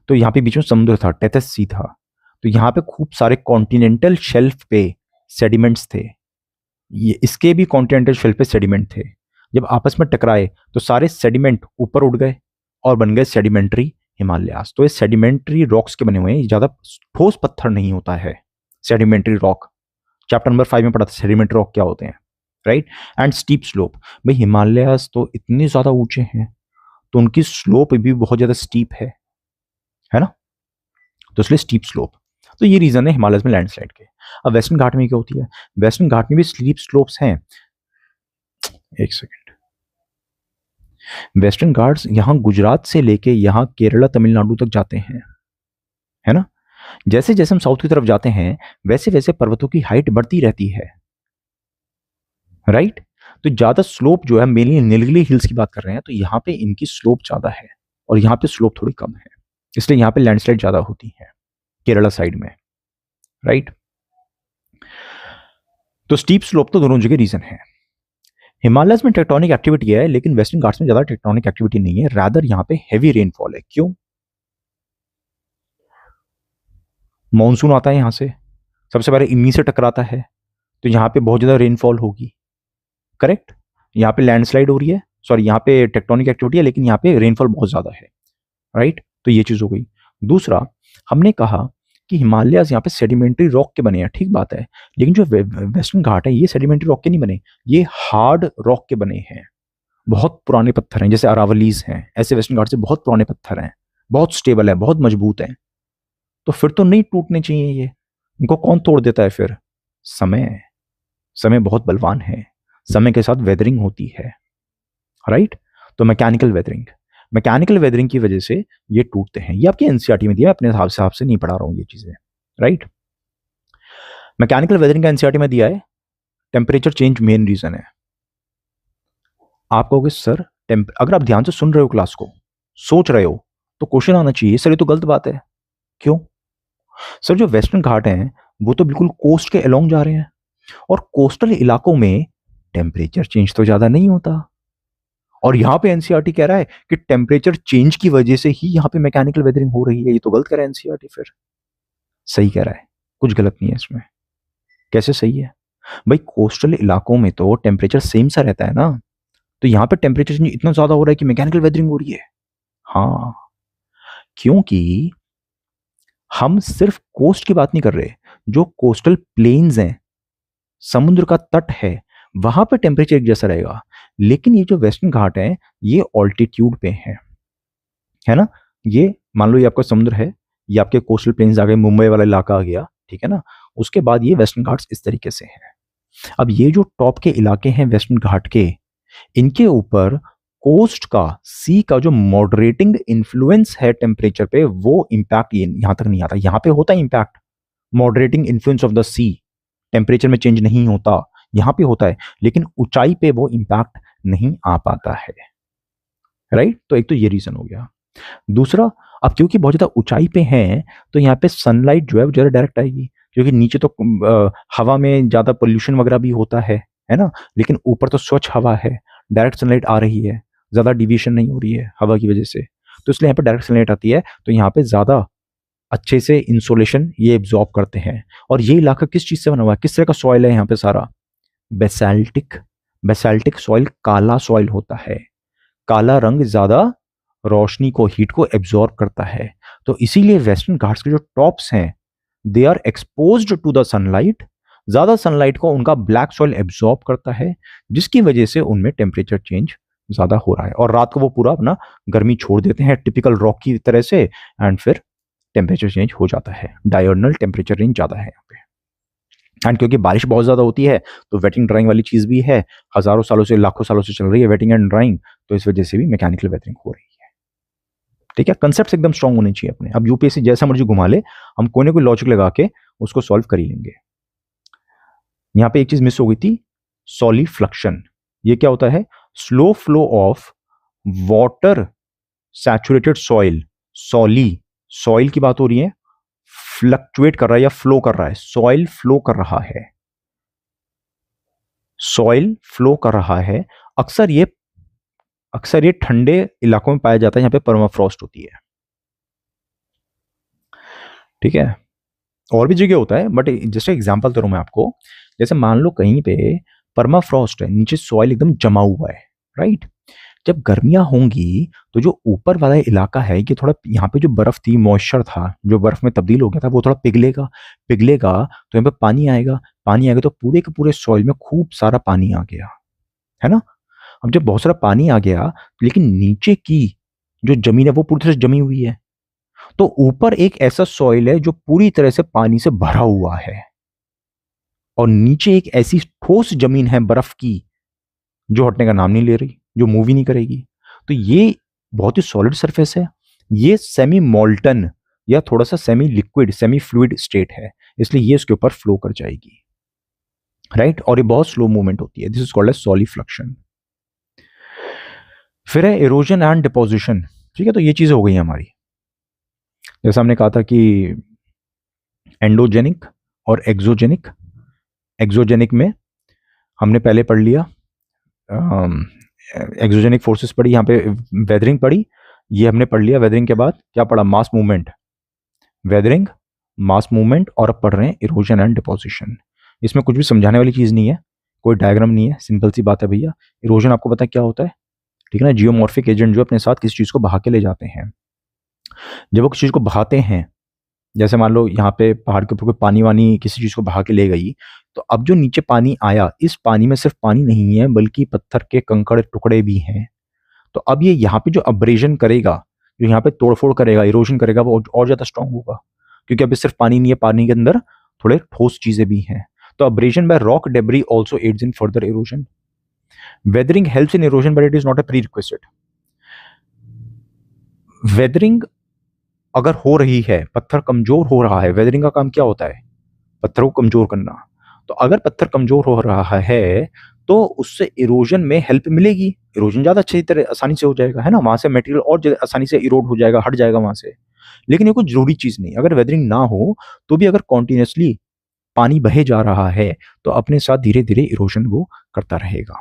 तो यहाँ पे बीच में समुद्र था, टेथस सी था, तो यहाँ पे खूब सारे कॉन्टिनेंटल शेल्फ पे सेडिमेंट्स थे, ये इसके भी कॉन्टिनेंटल शेल्फ पे सेडिमेंट थे। जब आपस में टकराए तो सारे सेडिमेंट ऊपर उठ गए और बन गए सेडिमेंट्री हिमालयास। तो ये सेडिमेंट्री रॉक्स के बने हुए हैं, ज्यादा ठोस पत्थर नहीं होता है सेडिमेंट्री रॉक। चैप्टर नंबर 5 में पढ़ा था सेडिमेंट्री रॉक क्या होते हैं, राइट। एंड स्टीप स्लोप, भाई हिमालयास तो इतने ज्यादा ऊंचे हैं तो उनकी स्लोप भी बहुत ज्यादा स्टीप है ना, तो इसलिए स्टीप स्लोप। तो ये रीजन है हिमालय में लैंडस्लाइड के। अब वेस्टर्न घाट में क्या होती है, वेस्टर्न घाट में भी स्लीप स्लोप्स हैं। एक सेकेंड, वेस्टर्न घाट्स यहां गुजरात से लेके यहां केरला तमिलनाडु तक जाते हैं, है ना। जैसे जैसे हम साउथ की तरफ जाते हैं वैसे वैसे पर्वतों की हाइट बढ़ती रहती है, राइट। तो ज्यादा स्लोप जो है, मेनली नीलगिरी हिल्स की बात कर रहे हैं, तो यहाँ पे इनकी स्लोप ज्यादा है और यहाँ पे स्लोप थोड़ी कम है, इसलिए यहाँ पे लैंडस्लाइड ज्यादा होती है केरला साइड में, राइट। तो स्टीप स्लोप तो दोनों जगह रीजन है। हिमालयस में टेक्टोनिक एक्टिविटी है, लेकिन वेस्टर्न घाट्स में ज्यादा टेक्टोनिक एक्टिविटी नहीं है, रादर यहाँ पे हेवी रेनफॉल है। क्यों, मॉनसून आता है यहां से, सबसे पहले इन्हीं से टकराता है, तो यहाँ पे बहुत ज्यादा रेनफॉल होगी, करेक्ट। यहाँ पे लैंडस्लाइड हो रही है, सॉरी यहाँ पे टेक्टोनिक एक्टिविटी है लेकिन यहाँ पे रेनफॉल बहुत ज्यादा है, राइट। तो ये चीज हो गई। दूसरा, हमने कहा कि हिमालयाज यहाँ पे सेडिमेंट्री रॉक के बने हैं, ठीक बात है, लेकिन जो वेस्टर्न घाट है ये सेडिमेंट्री रॉक के नहीं बने, ये हार्ड रॉक के बने हैं, बहुत पुराने पत्थर हैं, जैसे अरावलीज हैं, ऐसे वेस्टर्न घाट से बहुत पुराने पत्थर हैं, बहुत स्टेबल है, बहुत मजबूत है, तो फिर तो नहीं टूटने चाहिए ये, इनको कौन तोड़ देता है फिर, समय, समय बहुत बलवान है, समय के साथ वेदरिंग होती है, राइट। तो मैकेनिकल वेदरिंग की वजह से ये टूटते हैं। ये आपके एनसीईआरटी में दिया है, अपने हिसाब से नहीं पढ़ा रहा हूं ये चीजें, राइट। मैकेनिकल वेदरिंग का एनसीईआरटी में दिया है, टेम्परेचर चेंज मेन रीजन है। आप कहोगे सर, अगर आप ध्यान से सुन रहे हो क्लास को, सोच रहे हो, तो क्वेश्चन आना चाहिए सर ये तो गलत बात है। क्यों सर, जो वेस्टर्न घाट हैं वो तो बिल्कुल कोस्ट के अलोंग जा रहे हैं, और कोस्टल इलाकों में टेम्परेचर चेंज तो ज्यादा नहीं होता, और यहां पे एनसीईआरटी कह रहा है कि टेम्परेचर चेंज की वजह से ही यहां पे मैकेनिकल वेदरिंग हो रही है। ये तो गलत कह रहा है एनसीईआरटी, फिर सही कह रहा है, कुछ गलत नहीं है इसमें। कैसे सही है भाई, कोस्टल इलाकों में तो टेम्परेचर सेम सा रहता है ना, तो यहां पे टेम्परेचर चेंज इतना ज्यादा हो रहा है कि मैकेनिकल वेदरिंग हो रही है। हाँ, क्योंकि हम सिर्फ कोस्ट की बात नहीं कर रहे, जो कोस्टल प्लेन्स हैं, समुद्र का तट है, वहां पे टेम्परेचर एक जैसा रहेगा, लेकिन ये जो वेस्टर्न घाट है ये ऑल्टीट्यूड पे है ना। ये मान लो ये आपका समुद्र है, ये आपके कोस्टल प्लेन्स आ गए, मुंबई वाला इलाका आ गया, ठीक है ना, उसके बाद ये वेस्टर्न घाट्स इस तरीके से है। अब ये जो टॉप के इलाके हैं वेस्टर्न घाट के, इनके ऊपर कोस्ट का, सी का जो मॉडरेटिंग इन्फ्लुएंस है टेम्परेचर पे, वो इंपैक्ट यहां तक नहीं आता। यहां पे होता है impact, moderating influence of the sea, temperature में चेंज नहीं होता, यहां पे होता है, लेकिन ऊंचाई पे वो इंपैक्ट नहीं आ पाता है, राइट। तो एक तो ये रीजन हो गया। दूसरा, अब क्योंकि बहुत ज्यादा ऊंचाई पे हैं, तो यहाँ पे सनलाइट जो है वो ज्यादा डायरेक्ट आएगी, क्योंकि नीचे तो हवा में ज्यादा पोल्यूशन वगैरह भी होता है ना, लेकिन ऊपर तो स्वच्छ हवा है, डायरेक्ट सनलाइट आ रही है, ज्यादा डिविएशन नहीं हो रही है हवा की वजह से, तो इसलिए यहाँ पे डायरेक्ट सनलाइट आती है, तो यहाँ पे ज्यादा अच्छे से इंसोलेशन ये एब्जॉर्ब करते हैं। और ये इलाका किस चीज से बना हुआ है, किस तरह का सॉइल है यहाँ पे सारा, बेसाल्टिक, बेसाल्टिक सॉइल, काला सॉइल होता है, काला रंग ज्यादा रोशनी को, हीट को एब्जॉर्ब करता है, तो इसीलिए वेस्टर्न घाट्स के जो टॉप्स हैं they are exposed to the sunlight, ज्यादा सनलाइट को उनका ब्लैक सॉइल एब्जॉर्ब करता है, जिसकी वजह से उनमें टेम्परेचर चेंज ज्यादा हो रहा है, और रात को वो पूरा अपना गर्मी छोड़ देते हैं टिपिकल रॉक की तरह से, एंड फिर टेम्परेचर चेंज हो जाता है, डायurnal टेम्परेचर रेंज ज्यादा है यहाँ पे। एंड क्योंकि बारिश बहुत ज्यादा होती है, तो वेटिंग ड्राइंग वाली चीज भी है, हजारों सालों से, लाखों सालों से चल रही है वेटिंग एंड ड्राइंग, तो इस वजह से भी मैकेनिकल वेदरिंग हो रही है। ठीक है, कंसेप्ट एकदम स्ट्रांग होने चाहिए अपने। अब यूपीएससी जैसा मर्जी घुमा ले, हम कोई ना कोई लॉजिक लगा के उसको सॉल्व कर ही लेंगे। यहाँ पे एक चीज मिस हो गई थी, सॉलिफ्लक्शन। ये क्या होता है, slow flow of water saturated soil, soil की बात हो रही है, फ्लक्चुएट कर रहा है या फ्लो कर रहा है, सॉइल फ्लो कर रहा है, सॉइल फ्लो कर रहा है। अक्सर ये ठंडे इलाकों में पाया जाता है, यहाँ पे परमाफ्रॉस्ट होती है। ठीक है, और भी जगह होता है, बट जैसे एग्जांपल दे रहा हूं मैं आपको, जैसे मान लो कहीं पे परमाफ्रॉस्ट है, नीचे सॉइल एकदम जमा हुआ है, राइट। जब गर्मियां होंगी तो जो ऊपर वाला इलाका है, ये थोड़ा, यहाँ पे जो बर्फ थी, मॉइस्चर था जो बर्फ में तब्दील हो गया था, वो थोड़ा पिघलेगा, तो यहाँ पे पानी आएगा, तो पूरे के पूरे सॉइल में खूब सारा पानी आ गया, है ना। अब जब बहुत सारा पानी आ गया, लेकिन नीचे की जो जमीन है वो पूरी तरह से जमी हुई है, तो ऊपर एक ऐसा सॉइल है जो पूरी तरह से पानी से भरा हुआ है, और नीचे एक ऐसी ठोस जमीन है बर्फ की जो हटने का नाम नहीं ले रही, जो मूव ही नहीं करेगी। तो ये बहुत ही सॉलिड सरफेस है, ये सेमी मोल्टन या थोड़ा सा semi liquid, semi fluid state है, इसलिए ये इसके ऊपर फ्लो कर जाएगी, राइट। और ये बहुत स्लो मूवमेंट होती है, दिस इज कॉल्ड एज सॉलिफ्लक्शन। फिर है इरोजन एंड डिपोजिशन। ठीक है, तो ये चीजें हो गई हमारी, जैसा हमने कहा था कि एंडोजेनिक और एक्सोजेनिक। एक्सोजेनिक में हमने पहले पढ़ लिया, एक्सोजेनिक फोर्सेस पढ़ी, यहाँ पे वेदरिंग पढ़ी, ये हमने पढ़ लिया। वेदरिंग के बाद क्या पढ़ा, mass movement, weathering, mass movement, और अब पढ़ रहे हैं इरोजन एंड डिपोजिशन। इसमें कुछ भी समझाने वाली चीज नहीं है, कोई डायग्राम नहीं है, सिंपल सी बात है भैया। इरोजन आपको पता है क्या होता है, ठीक है ना, जियोमॉर्फिक एजेंट जो अपने साथ किसी चीज को बहा के ले जाते हैं। जब वो किसी चीज को बहाते हैं, जैसे मान लो यहाँ पे पहाड़ के ऊपर कोई पानी वानी किसी चीज को बहा के ले गई, तो अब जो नीचे पानी आया, इस पानी में सिर्फ पानी नहीं है बल्कि पत्थर के कंकड़ टुकड़े भी हैं। तो अब ये यहाँ पे जो अब्रेजन करेगा, जो यहाँ पे तोड़फोड़ करेगा, इरोजन करेगा, वो और ज्यादा स्ट्रांग होगा, क्योंकि अभी सिर्फ पानी नहीं है, पानी के अंदर थोड़े ठोस चीजें भी हैं। तो abrasion by rock debris also aids in further erosion. Weathering helps in erosion but it is not a prerequisite. Weathering अगर हो रही है, पत्थर कमजोर हो रहा है, वेदरिंग का काम क्या होता है, पत्थर को कमजोर करना। तो अगर पत्थर कमजोर हो रहा है तो उससे इरोजन में हेल्प मिलेगी, इरोजन ज्यादा अच्छी तरह आसानी से हो जाएगा, है ना, वहां से मटेरियल और आसानी से इरोड हो जाएगा, हट जाएगा वहां से। लेकिन ये कोई जरूरी चीज नहीं, अगर वेदरिंग ना हो तो भी अगर कॉन्टिन्यूसली पानी बहे जा रहा है तो अपने साथ धीरे धीरे इरोजन वो करता रहेगा।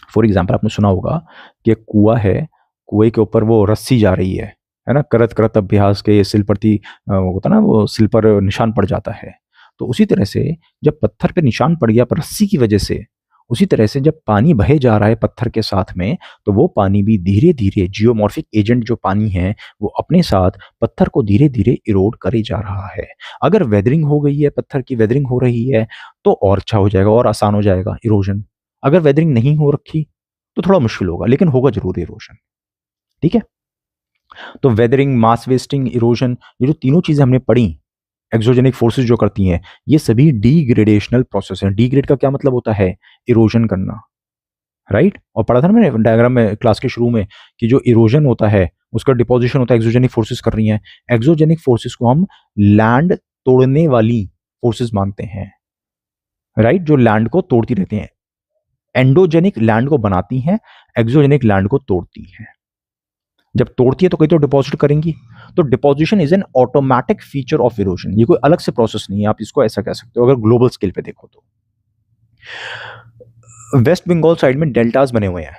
फॉर एग्जाम्पल आपने सुना होगा कि एक कुआं है, कुएं के ऊपर वो रस्सी जा रही है ना, करत करत अभ्यास के सिल प्रति होता ना, वो सिल पर निशान पड़ जाता है। तो उसी तरह से जब पत्थर पे निशान पड़ गया पर रस्सी की वजह से, उसी तरह से जब पानी बहे जा रहा है पत्थर के साथ में, तो वो पानी भी धीरे धीरे, जियोमॉर्फिक एजेंट जो पानी है वो अपने साथ पत्थर को धीरे धीरे इरोड करे जा रहा है। अगर वेदरिंग हो गई है, पत्थर की वेदरिंग हो रही है, तो और अच्छा हो जाएगा और आसान हो जाएगा इरोजन। अगर वेदरिंग नहीं हो रखी तो थोड़ा मुश्किल होगा, लेकिन होगा जरूर इरोजन। ठीक है, तो वेदरिंग, मास वेस्टिंग, इरोजन, ये जो तीनों चीजें हमने पढ़ी, एक्सोजेनिक फोर्सेस जो करती हैं, ये सभी डीग्रेडेशनल प्रोसेस हैं। डीग्रेड का क्या मतलब होता है? इरोजन करना, राइट? और पढ़ा था ना मैंने डायग्राम में क्लास के शुरू में कि जो इरोजन होता है उसका डिपोजिशन होता है, एक्सोजेनिक फोर्सेस कर रही हैं। एक्सोजेनिक फोर्सेस को हम लैंड तोड़ने वाली फोर्सेस मानते हैं, राइट? जो लैंड को तोड़ती रहती हैं। एंडोजेनिक लैंड को बनाती हैं, एक्सोजेनिक लैंड को तोड़ती हैं। जब तोड़ती है तो कहीं तो डिपॉजिट करेंगी। तो deposition is an automatic feature of erosion. ये कोई अलग से प्रोसेस नहीं है, आप इसको ऐसा कह सकते हो अगर ग्लोबल स्केल पे देखो तो। वेस्ट बंगाल साइड में डेल्टास बने हुए हैं,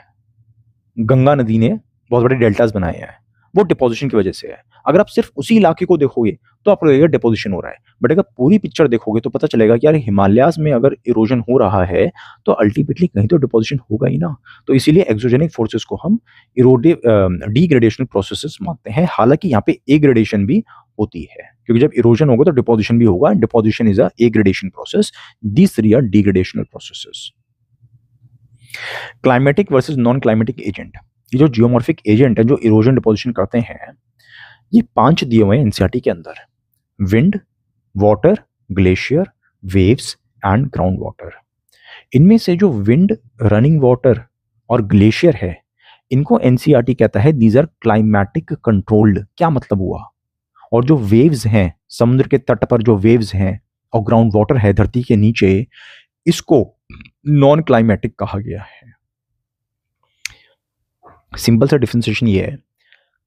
गंगा नदी ने बहुत बड़े डेल्टास बनाए हैं, वो डिपोजिशन की वजह से है। अगर आप सिर्फ उसी इलाके को देखोगे तो आपको लगेगा डिपोजिशन हो रहा है, बट अगर पूरी पिक्चर देखोगे तो पता चलेगा कि यार हिमालयाज में अगर इरोजन हो रहा है तो अल्टीमेटली कहीं तो डिपोजिशन होगा ही ना। तो इसीलिए एक्सोजेनिक फोर्सेस को हम इरोडिव डीग्रेडेशनल प्रोसेसेस मानते हैं। हालांकि यहाँ पे एग्रेडेशन भी होती है, क्योंकि जब इरोजन होगा तो डिपोजिशन भी होगा। Deposition is a aggradation process, these three are degradational processes. Climatic versus non climatic agent. ये जो जियोमॉर्फिक एजेंट है जो इरोजन डिपोजिशन करते हैं, ये 5 दिए हुए हैं एनसीईआरटी के अंदर: wind, water, glacier, waves and ground water. इनमें से जो विंड, रनिंग वाटर और ग्लेशियर है, इनको एनसीईआरटी कहता है दीज आर क्लाइमेटिक कंट्रोल्ड। क्या मतलब हुआ? और जो वेव्स हैं, समुद्र के तट पर जो वेव्स हैं, और ग्राउंड वाटर है धरती के नीचे, इसको नॉन क्लाइमेटिक कहा गया है। सिंपल सा डिफरेंशिएशन ये है,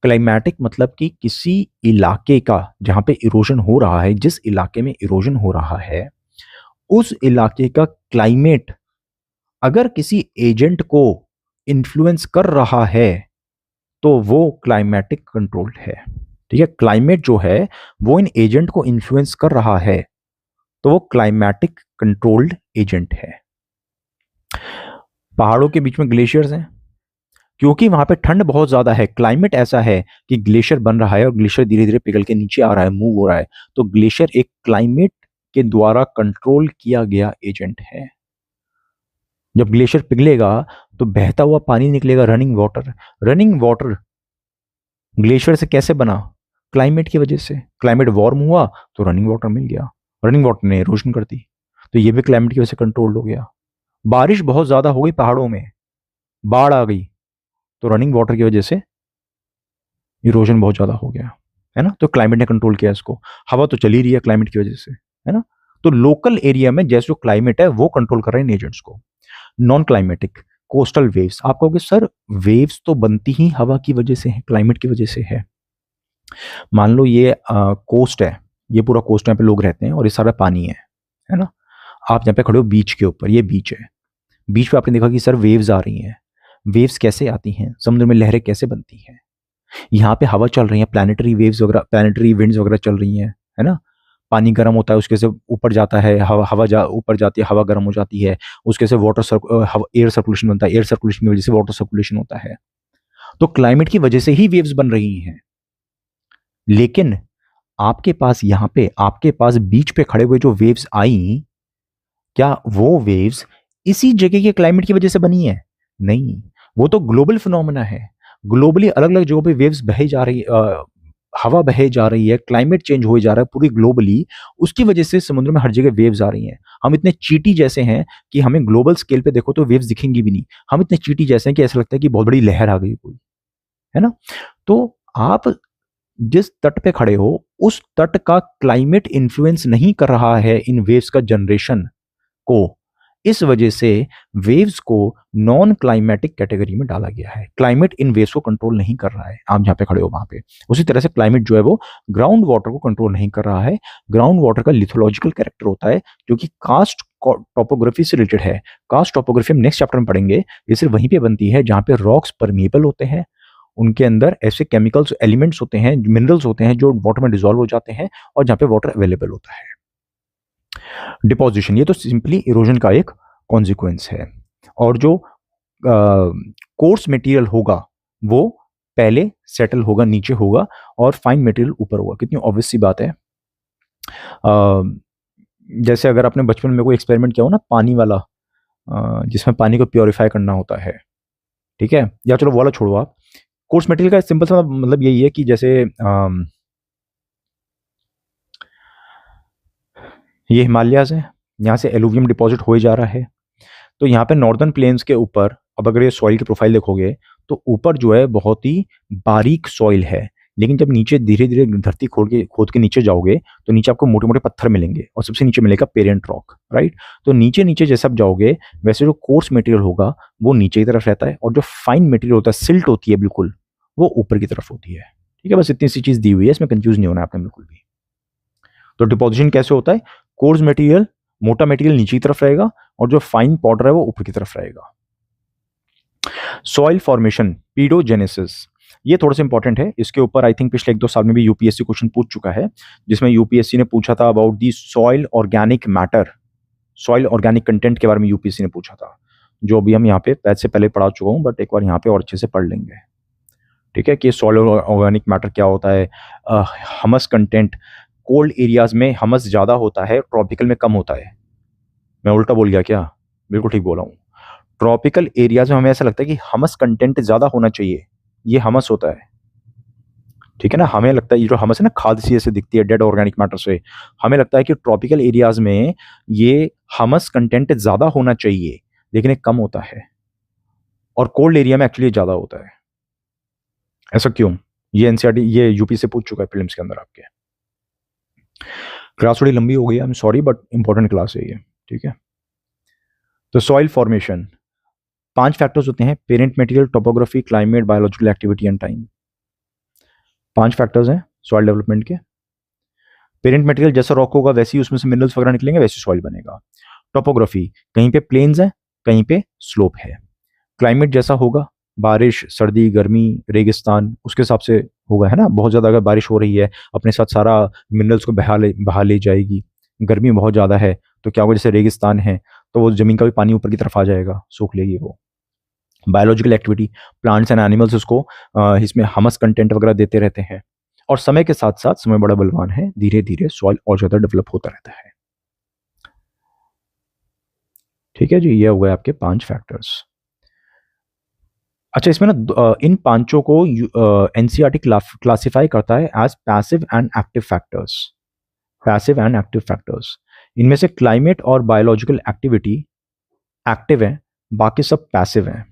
क्लाइमेटिक मतलब कि किसी इलाके का जहां पे इरोजन हो रहा है, जिस इलाके में इरोजन हो रहा है, उस इलाके का क्लाइमेट अगर किसी एजेंट को इन्फ्लुएंस कर रहा है तो वो क्लाइमेटिक कंट्रोल्ड है। ठीक है, क्लाइमेट जो है वो इन एजेंट को इन्फ्लुएंस कर रहा है तो वो क्लाइमेटिक कंट्रोल्ड एजेंट है। पहाड़ों के बीच में ग्लेशियर्स हैं, क्योंकि वहां पे ठंड बहुत ज्यादा है, क्लाइमेट ऐसा है कि ग्लेशियर बन रहा है और ग्लेशियर धीरे धीरे पिघल के नीचे आ रहा है, मूव हो रहा है। तो ग्लेशियर एक क्लाइमेट के द्वारा कंट्रोल किया गया एजेंट है। जब ग्लेशियर पिघलेगा तो बहता हुआ पानी निकलेगा, running water. Running water glacier से कैसे बना? क्लाइमेट की वजह से। क्लाइमेट वार्म हुआ तो रनिंग वाटर मिल गया, रनिंग वाटर ने इरोजन कर दी, तो ये भी क्लाइमेट की वजह से कंट्रोल हो गया। बारिश बहुत ज्यादा हो गई पहाड़ों में, बाढ़ आ गई, तो रनिंग वाटर की वजह से इरोजन बहुत ज्यादा हो गया, है ना? तो क्लाइमेट ने कंट्रोल किया इसको। हवा तो चली रही है क्लाइमेट की वजह से, है ना? तो लोकल एरिया में जैसे जो क्लाइमेट है वो कंट्रोल कर रहे हैं एजेंट्स को। Non climatic, coastal waves. आप कहोगे सर वेव्स तो बनती ही हवा की वजह से है, क्लाइमेट की वजह से है। मान लो ये कोस्ट है, ये पूरा कोस्ट यहाँ पे लोग रहते हैं और ये सारा पानी है ना? आप यहाँ पे खड़े हो बीच के ऊपर, ये बीच है, बीच पे आपने देखा कि सर वेव्स आ रही हैं। वेव्स कैसे आती हैं? समुद्र में लहरें कैसे बनती हैं? यहाँ पे हवा चल रही है, प्लानिटरी वेव्स वगैरह, प्लानिटरी विंड्स वगैरह चल रही हैं, है ना? पानी गर्म होता है, उसके से ऊपर जाता है, हवा ऊपर जाती है, हवा गर्म हो जाती है, उसके से एयर सर्कुलेशन बनता है, एयर सर्कुलेशन की वजह से वाटर सर्कुलेशन होता है। तो क्लाइमेट की वजह से ही वेव्स बन रही हैं। लेकिन आपके पास यहाँ पे, आपके पास बीच पे खड़े हुए जो वेव्स आई, क्या वो वेव्स इसी जगह के क्लाइमेट की वजह से बनी है? नहीं, वो तो ग्लोबल फिनोमेना है। ग्लोबली अलग अलग जगहों पे वेव्स बहे जा रही, हवा बहे जा रही है, क्लाइमेट चेंज हो जा रहा है पूरी ग्लोबली, उसकी वजह से समुद्र में हर जगह वेव्स आ रही हैं। हम इतने चींटी जैसे हैं कि हमें ग्लोबल स्केल पे देखो तो वेव्स दिखेंगी भी नहीं। हम इतने चींटी जैसे हैं कि ऐसा लगता है कि बहुत बड़ी लहर आ गई कोई, है ना? तो आप जिस तट पे खड़े हो उस तट का क्लाइमेट इन्फ्लुएंस नहीं कर रहा है इन वेव्स का जनरेशन को, इस वजह से वेव्स को नॉन क्लाइमेटिक कैटेगरी में डाला गया है। क्लाइमेट इन वेव्स को कंट्रोल नहीं कर रहा है, आप जहां पे खड़े हो वहां पे। उसी तरह से क्लाइमेट जो है वो ग्राउंड वाटर को कंट्रोल नहीं कर रहा है। ग्राउंड वाटर का लिथोलॉजिकल कैरेक्टर होता है जो कि कास्ट टोपोग्राफी से रिलेटेड है। कास्ट टोपोग्राफी हम नेक्स्ट चैप्टर में पढ़ेंगे। ये सिर्फ वहीं पे बनती है जहां पे रॉक्स परमिएबल होते हैं, उनके अंदर ऐसे केमिकल्स एलिमेंट्स होते हैं, मिनरल्स होते हैं जो वाटर में डिसॉल्व हो जाते हैं, और जहां पे वाटर अवेलेबल होता है। डिपोजिशन, ये तो सिंपली इरोजन का एक कॉन्सिक्वेंस है। और जो कोर्स मटेरियल होगा वो पहले सेटल होगा, नीचे होगा, और फाइन मटेरियल ऊपर होगा। कितनी ऑब्वियस सी बात है। जैसे अगर आपने बचपन में कोई एक्सपेरिमेंट किया हो ना, पानी वाला, जिसमें पानी को प्योरीफाई करना होता है, ठीक है? या चलो वो वाला छोड़ो आप। कोर्स मटेरियल का सिंपल सा मतलब यही है कि जैसे ये हिमालयाज है, यहाँ से एलुवियम डिपॉजिट हो जा रहा है। तो यहाँ पे नॉर्दर्न प्लेन्स के ऊपर अब अगर ये सॉइल की प्रोफाइल देखोगे तो ऊपर जो है बहुत ही बारीक सॉइल है, लेकिन जब नीचे धीरे धीरे धरती खोद के नीचे जाओगे तो नीचे आपको मोटे मोटे पत्थर मिलेंगे और सबसे नीचे मिलेगा पेरेंट रॉक, राइट। तो नीचे नीचे जैसे आप जाओगे वैसे जो कोर्स मटेरियल होगा वो नीचे की तरफ रहता है, और जो फाइन मटेरियल होता है, सिल्ट होती है बिल्कुल, वो ऊपर की तरफ होती है। ठीक है, बस इतनी सी चीज दी हुई है, इसमें कंफ्यूज नहीं होना आपने बिल्कुल भी। तो डिपोजिशन कैसे होता है, कोर्स मटेरियल, मोटा मटेरियल नीचे की तरफ रहेगा और जो फाइन पाउडर है वो ऊपर की तरफ रहेगा। सॉइल फॉर्मेशन, पीडोजेनेसिस, ये थोड़ा सा इंपॉर्टेंट है। इसके ऊपर आई थिंक पिछले 1-2 साल में भी यूपीएससी क्वेश्चन पूछ चुका है, जिसमें यूपीएससी ने पूछा था about the soil organic matter, soil organic content के बारे में यूपीएससी ने पूछा था, जो अभी हम यहाँ पे बैच से पहले पढ़ा चुका हूँ, बट एक बार यहाँ पे और अच्छे से पढ़ लेंगे। ठीक है, कि सॉइल ऑर्गेनिक मैटर क्या होता है, हमस कंटेंट, कोल्ड एरियाज में हमस ज़्यादा होता है, ट्रॉपिकल में कम होता है। मैं उल्टा बोल गया क्या, बिल्कुल ठीक बोला हूँ। ट्रॉपिकल एरियाज में हमें ऐसा लगता है कि हमस कंटेंट ज़्यादा होना चाहिए, ये हमस होता है। ठीक है ना, हमें लगता है ये जो हमस है ना, खाद सी ऐसे दिखती है डेड ऑर्गेनिक मैटर से, हमें लगता है कि ट्रॉपिकल एरियाज में ये हमस कंटेंट ज़्यादा होना चाहिए, लेकिन ये कम होता है, और कोल्ड एरिया में एक्चुअली ज़्यादा होता है। ऐसा क्यों, ये एनसीईआरटी, ये यूपी से पूछ चुका है प्रीलिम्स के अंदर आपके। क्लास थोड़ी लंबी हो गई, I am sorry, but important class है ये। ठीक है, तो सॉइल फॉर्मेशन 5 फैक्टर्स होते हैं, parent material, topography, climate, biological activity and time. 5 factors हैं सॉइल डेवलपमेंट के। पेरेंट मटेरियल जैसा रॉक होगा वैसे ही उसमें से मिनरल्स वगैरह निकलेंगे, वैसे सॉइल बनेगा। टोपोग्राफी, कहीं पे प्लेन्स है, कहीं पे स्लोप है। क्लाइमेट जैसा होगा, बारिश, सर्दी, गर्मी, रेगिस्तान, उसके हिसाब से होगा, है ना। बहुत ज़्यादा अगर बारिश हो रही है अपने साथ सारा मिनरल्स को बहा ले जाएगी। गर्मी बहुत ज़्यादा है तो क्या होगा, जैसे रेगिस्तान है तो वो ज़मीन का भी पानी ऊपर की तरफ आ जाएगा, सूख लेगी वो। Biological activity, plants and animals उसको इसमें हमस कंटेंट वगैरह देते रहते हैं, और समय के साथ साथ, समय बड़ा बलवान है, धीरे धीरे सॉइल और ज़्यादा डेवलप होता रहता है। ठीक है जी, ये हुए आपके 5 फैक्टर्स। अच्छा, इसमें ना इन पांचों को एनसीईआरटी क्लासिफाई करता है as passive and active factors. Passive and active factors, इनमें से क्लाइमेट और बायोलॉजिकल एक्टिविटी एक्टिव है, बाकी सब पैसिव हैं।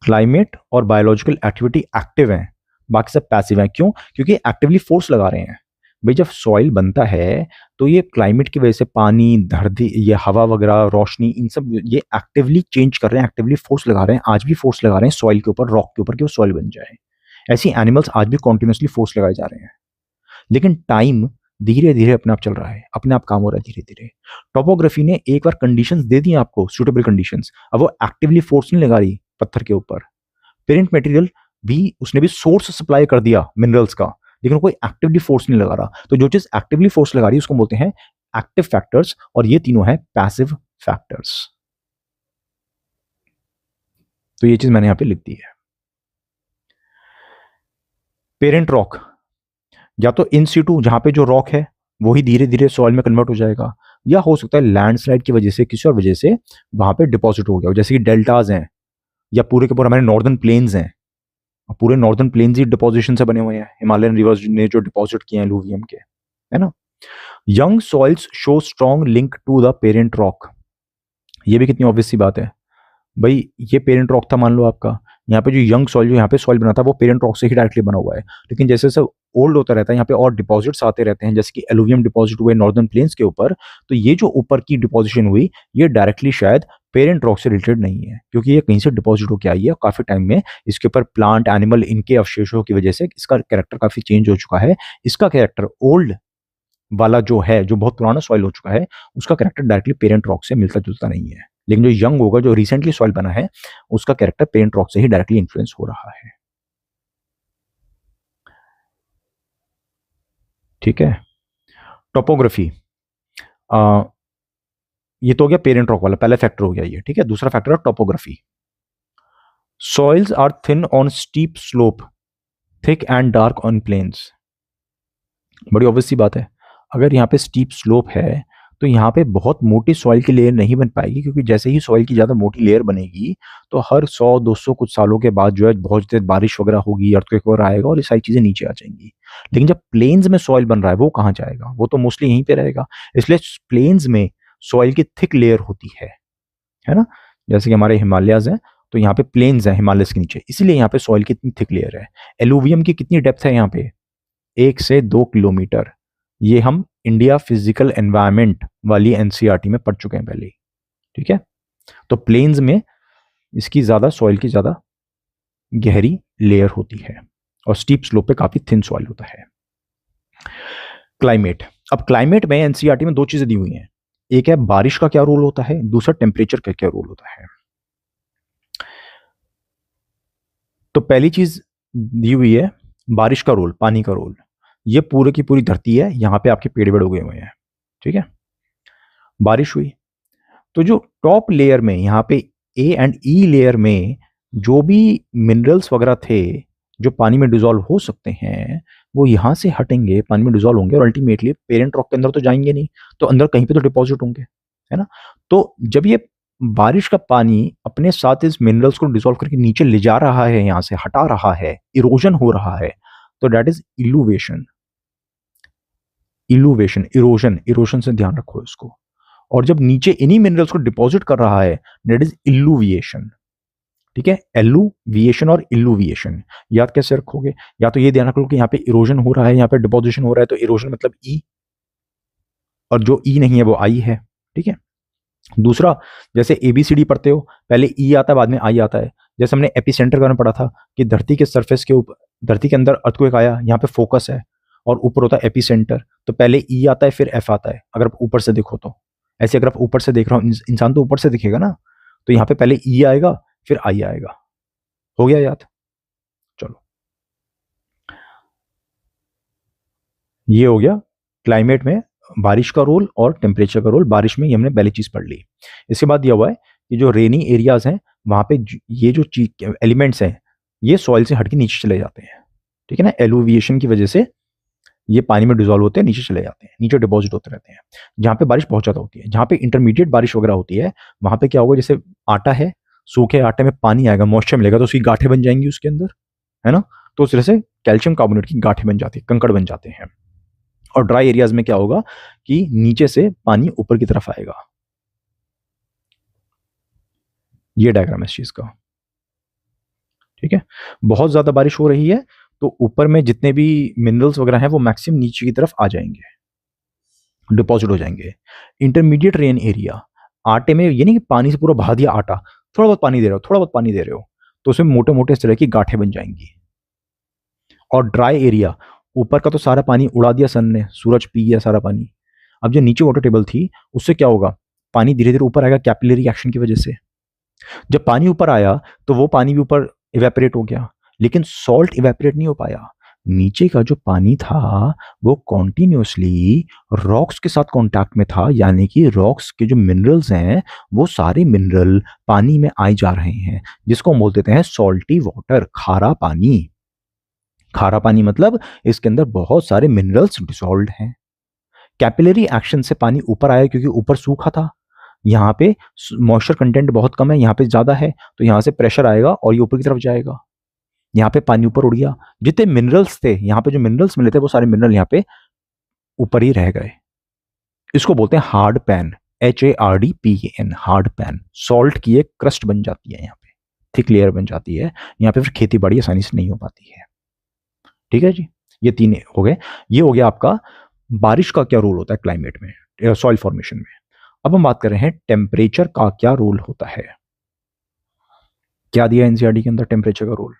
क्लाइमेट और बायोलॉजिकल एक्टिविटी एक्टिव हैं, बाकी सब पैसिव हैं। क्यों, क्योंकि एक्टिवली फोर्स लगा रहे हैं। भाई जब सॉइल बनता है तो ये क्लाइमेट की वजह से पानी, धरती, ये हवा वगैरह, रोशनी, इन सब ये एक्टिवली चेंज कर रहे हैं, एक्टिवली फोर्स लगा रहे हैं। आज भी फोर्स लगा रहे हैं सॉइल के ऊपर, रॉक के ऊपर, कि वो सॉइल बन जाए। ऐसी एनिमल्स आज भी कॉन्टिन्यूसली फोर्स लगाए जा रहे हैं, लेकिन टाइम धीरे धीरे अपने आप चल रहा है, अपने आप काम हो रहा है धीरे धीरे। टोपोग्राफी ने एक बार कंडीशंस दे दी आपको, सूटेबल कंडीशंस, अब वो एक्टिवली फोर्स नहीं लगा रही पत्थर के ऊपर। पेरेंट मटेरियल भी, उसने भी सोर्स सप्लाई कर दिया मिनरल्स का, लेकिन कोई एक्टिवली फोर्स नहीं लगा रहा। तो जो चीज एक्टिवली फोर्स लगा रही है उसको बोलते हैं एक्टिव फैक्टर्स, और ये तीनों है पैसिव फैक्टर्स। तो ये चीज मैंने यहां पे लिख दी है। पेरेंट रॉक, या तो इन सीटू, जहां पे जो रॉक है वही धीरे धीरे सॉइल में कन्वर्ट हो जाएगा, या हो सकता है लैंडस्लाइड की वजह से, किसी और वजह से वहां पे डिपॉजिट हो गया, जैसे कि डेल्टाज हैं, या पूरे के पूरे हमारे नॉर्दर्न प्लेन्स हैं। पूरे नॉर्दर्न प्लेन्स ही डिपोजिशन से बने हुए हैं, हिमालयन रिवर्स ने जो डिपॉजिट किए हैं एलुवियम के, है ना। Young soils show strong link to the parent rock, ये भी कितनी ऑब्वियस सी बात है। भाई ये पेरेंट रॉक था, मान लो आपका, यहाँ पे जो यंग सॉइल, जो यहाँ पे सॉइल बना था, वो पेरेंट रॉक से ही डायरेक्टली बना हुआ है। लेकिन जैसे जैसे ओल्ड होता रहता है, यहाँ पे और डिपॉजिट्स आते रहते हैं, जैसे कि एलुवियम डिपॉजिट हुए नॉर्दर्न प्लेन्स के ऊपर, तो ये जो ऊपर की डिपॉजिशन हुई, ये डायरेक्टली शायद पेरेंट रॉक से रिलेटेड नहीं है, क्योंकि ये कहीं से डिपॉजिट होकर आई है। काफी टाइम में इसके ऊपर प्लांट, एनिमल, इनके अवशेषों की वजह से इसका कैरेक्टर काफी चेंज हो चुका है। इसका कैरेक्टर ओल्ड वाला जो है, जो बहुत पुराना सॉइल हो चुका है, उसका कैरेक्टर डायरेक्टली पेरेंट रॉक से मिलता जुलता नहीं है। लेकिन जो यंग होगा, जो रिसेंटली सॉइल बना है, उसका कैरेक्टर पेरेंट रॉक से ही डायरेक्टली इन्फ्लुएंस हो रहा है। ठीक है, टोपोग्राफी, ये तो हो गया पेरेंट रॉक वाला, पहला फैक्टर हो गया ये। ठीक है, दूसरा फैक्टर है topography. Soils are thin on steep slope, thick and dark on plains. बड़ी ऑब्वियस सी बात है, अगर यहाँ पे स्टीप स्लोप है तो यहाँ पे बहुत मोटी सॉइल की लेयर नहीं बन पाएगी, क्योंकि जैसे ही सॉइल की ज़्यादा मोटी लेयर बनेगी तो हर 100-200 कुछ सालों के बाद जो है बहुत तेज बारिश वगैरह होगी, अर्थक्वेक वगैरह आएगा और ये सारी चीज़ें नीचे आ जाएंगी। लेकिन जब प्लेन्स में सॉइल बन रहा है वो कहाँ जाएगा, वो तो मोस्टली यहीं पे रहेगा। इसलिए प्लेन्स में सॉइल की थिक लेयर होती है ना। जैसे कि हमारे हिमालयाज हैं, तो यहाँ पे प्लेन्स हैं हिमालय के नीचे, इसीलिए यहाँ पे सॉइल की इतनी थिक लेयर है। एलुवियम की कितनी डेप्थ है यहाँ पे, 1 से 2 किलोमीटर। ये हम इंडिया फिजिकल एनवायरनमेंट वाली एनसीईआरटी में पढ़ चुके हैं पहले ही, ठीक है। तो प्लेन्स में इसकी ज़्यादा सॉइल की ज़्यादा गहरी लेयर होती है और स्टीप स्लोप पे काफ़ी थिन सॉइल होता है। क्लाइमेट, अब क्लाइमेट में एनसीईआरटी में 2 चीज़ें दी हुई हैं, एक है बारिश का क्या रोल होता है, दूसरा टेम्परेचर का क्या रोल होता है। तो पहली चीज दी हुई है बारिश का रोल, पानी का रोल। ये पूरे की पूरी धरती है, यहाँ पे आपके पेड़ वेड़ उगे हुए हैं, ठीक है। बारिश हुई तो जो टॉप लेयर में यहाँ पे ए एंड ई लेयर में जो भी मिनरल्स वगैरह थे जो पानी में डिजोल्व हो सकते हैं, वो यहाँ से हटेंगे, पानी में डिजोल्व होंगे और अल्टीमेटली पेरेंट रॉक के अंदर तो जाएंगे नहीं, तो अंदर कहीं पे तो डिपॉजिट होंगे, है ना। तो जब ये बारिश का पानी अपने साथ इस मिनरल्स को डिसॉल्व करके नीचे ले जा रहा है, यहां से हटा रहा है, इरोजन हो रहा है, तो दैट इज इलुवेशन। इलुवेशन, इरोजन, इरोजन से ध्यान रखो इसको। और जब नीचे इन्हीं मिनरल्स को डिपॉजिट कर रहा है, दैट इज इलुविएशन, ठीक है। एलुविएशन और इलुविएशन याद कैसे रखोगे, या तो ये ध्यान रख लो कि यहाँ पे इरोजन हो रहा है, यहाँ पे डिपोजिशन हो रहा है, तो इरोजन मतलब ई, और जो ई नहीं है वो आई है, ठीक है। दूसरा, जैसे एबीसीडी पढ़ते हो, पहले ई आता है बाद में आई आता है। जैसे हमने एपिसेंटर का पढ़ा था कि धरती के सरफेस के ऊपर, धरती के अंदर अर्थक्वेक आया, यहाँ पे फोकस है और ऊपर होता है एपिसेंटर, तो पहले ई आता है फिर एफ आता है, अगर आप ऊपर से देखो तो। ऐसे अगर आप ऊपर से देख रहा हूँ, इंसान तो ऊपर से दिखेगा ना, तो यहाँ पे पहले ई आएगा फिर आई आएगा। हो गया याद, चलो ये हो गया क्लाइमेट में बारिश का रोल और टेम्परेचर का रोल। बारिश में ये हमने पहली चीज पढ़ ली। इसके बाद दिया हुआ है कि जो रेनी एरियाज हैं वहां पे ये जो एलिमेंट्स हैं ये सॉइल से हटके नीचे चले जाते हैं, ठीक है ना। एलुविएशन की वजह से ये पानी में डिजोल्व होते हैं, नीचे चले जाते हैं, नीचे डिपॉजिट होते रहते हैं। जहाँ पे बारिश बहुत ज्यादा होती है, जहाँ पे इंटरमीडिएट बारिश वगैरह होती है, वहां पे क्या होगा, जैसे आटा है, सूखे आटे में पानी आएगा, मॉइस्चर मिलेगा, तो उसकी गांठें बन जाएंगी उसके अंदर, है ना। तो उस तरह से कैल्शियम कार्बोनेट की गांठें बन जाती है, कंकड़ बन जाते हैं। और ड्राई एरियाज में क्या होगा कि नीचे से पानी ऊपर की तरफ आएगा। ये डायग्राम है इस चीज का, ठीक है। बहुत ज्यादा बारिश हो रही है तो ऊपर में जितने भी मिनरल्स वगैरह हैं वो मैक्सिमम नीचे की तरफ आ जाएंगे, डिपॉजिट हो जाएंगे। इंटरमीडिएट रेन एरिया, आटे में ये नहीं कि पानी से पूरा बहा दिया आटा, थोड़ा बहुत पानी दे रहे हो, थोड़ा बहुत पानी दे रहे हो, तो उसमें मोटे मोटे इस तरह की गांठें बन जाएंगी। और ड्राई एरिया, ऊपर का तो सारा पानी उड़ा दिया सन ने, सूरज पी गया सारा पानी। अब जो नीचे वाटर टेबल थी उससे क्या होगा, पानी धीरे धीरे ऊपर आएगा कैपिलरी एक्शन की वजह से। जब पानी ऊपर आया तो वो पानी भी ऊपर इवेपोरेट हो गया, लेकिन सॉल्ट इवेपोरेट नहीं हो पाया। नीचे का जो पानी था वो कॉन्टिन्यूसली रॉक्स के साथ कांटेक्ट में था, यानी कि रॉक्स के जो मिनरल्स हैं वो सारे मिनरल पानी में आए जा रहे हैं, जिसको हम बोल देते हैं सॉल्टी वाटर, खारा पानी। खारा पानी मतलब इसके अंदर बहुत सारे मिनरल्स डिसॉल्व्ड हैं। कैपिलरी एक्शन से पानी ऊपर आया क्योंकि ऊपर सूखा था, यहाँ पे मॉइस्चर कंटेंट बहुत कम है, यहाँ पे ज्यादा है, तो यहाँ से प्रेशर आएगा और ये ऊपर की तरफ जाएगा। यहाँ पे पानी ऊपर उड़ गया, जितने मिनरल्स थे यहाँ पे, जो मिनरल्स मिले थे वो सारे मिनरल यहाँ पे ऊपर ही रह गए। इसको बोलते हैं hard pan, HARDPAN, hard pan. Salt की एक क्रस्ट बन जाती है यहाँ पे, थिक लेयर बन जाती है, यहाँ पे फिर खेती बाड़ी आसानी से नहीं हो पाती है, ठीक है जी। ये 3 हो गए। ये हो गया आपका बारिश का क्या रोल होता है क्लाइमेट में, सॉइल फॉर्मेशन में। अब हम बात कर रहे हैं टेम्परेचर का क्या रोल होता है। क्या दिया एनसीईआरटी के अंदर टेम्परेचर का रोल।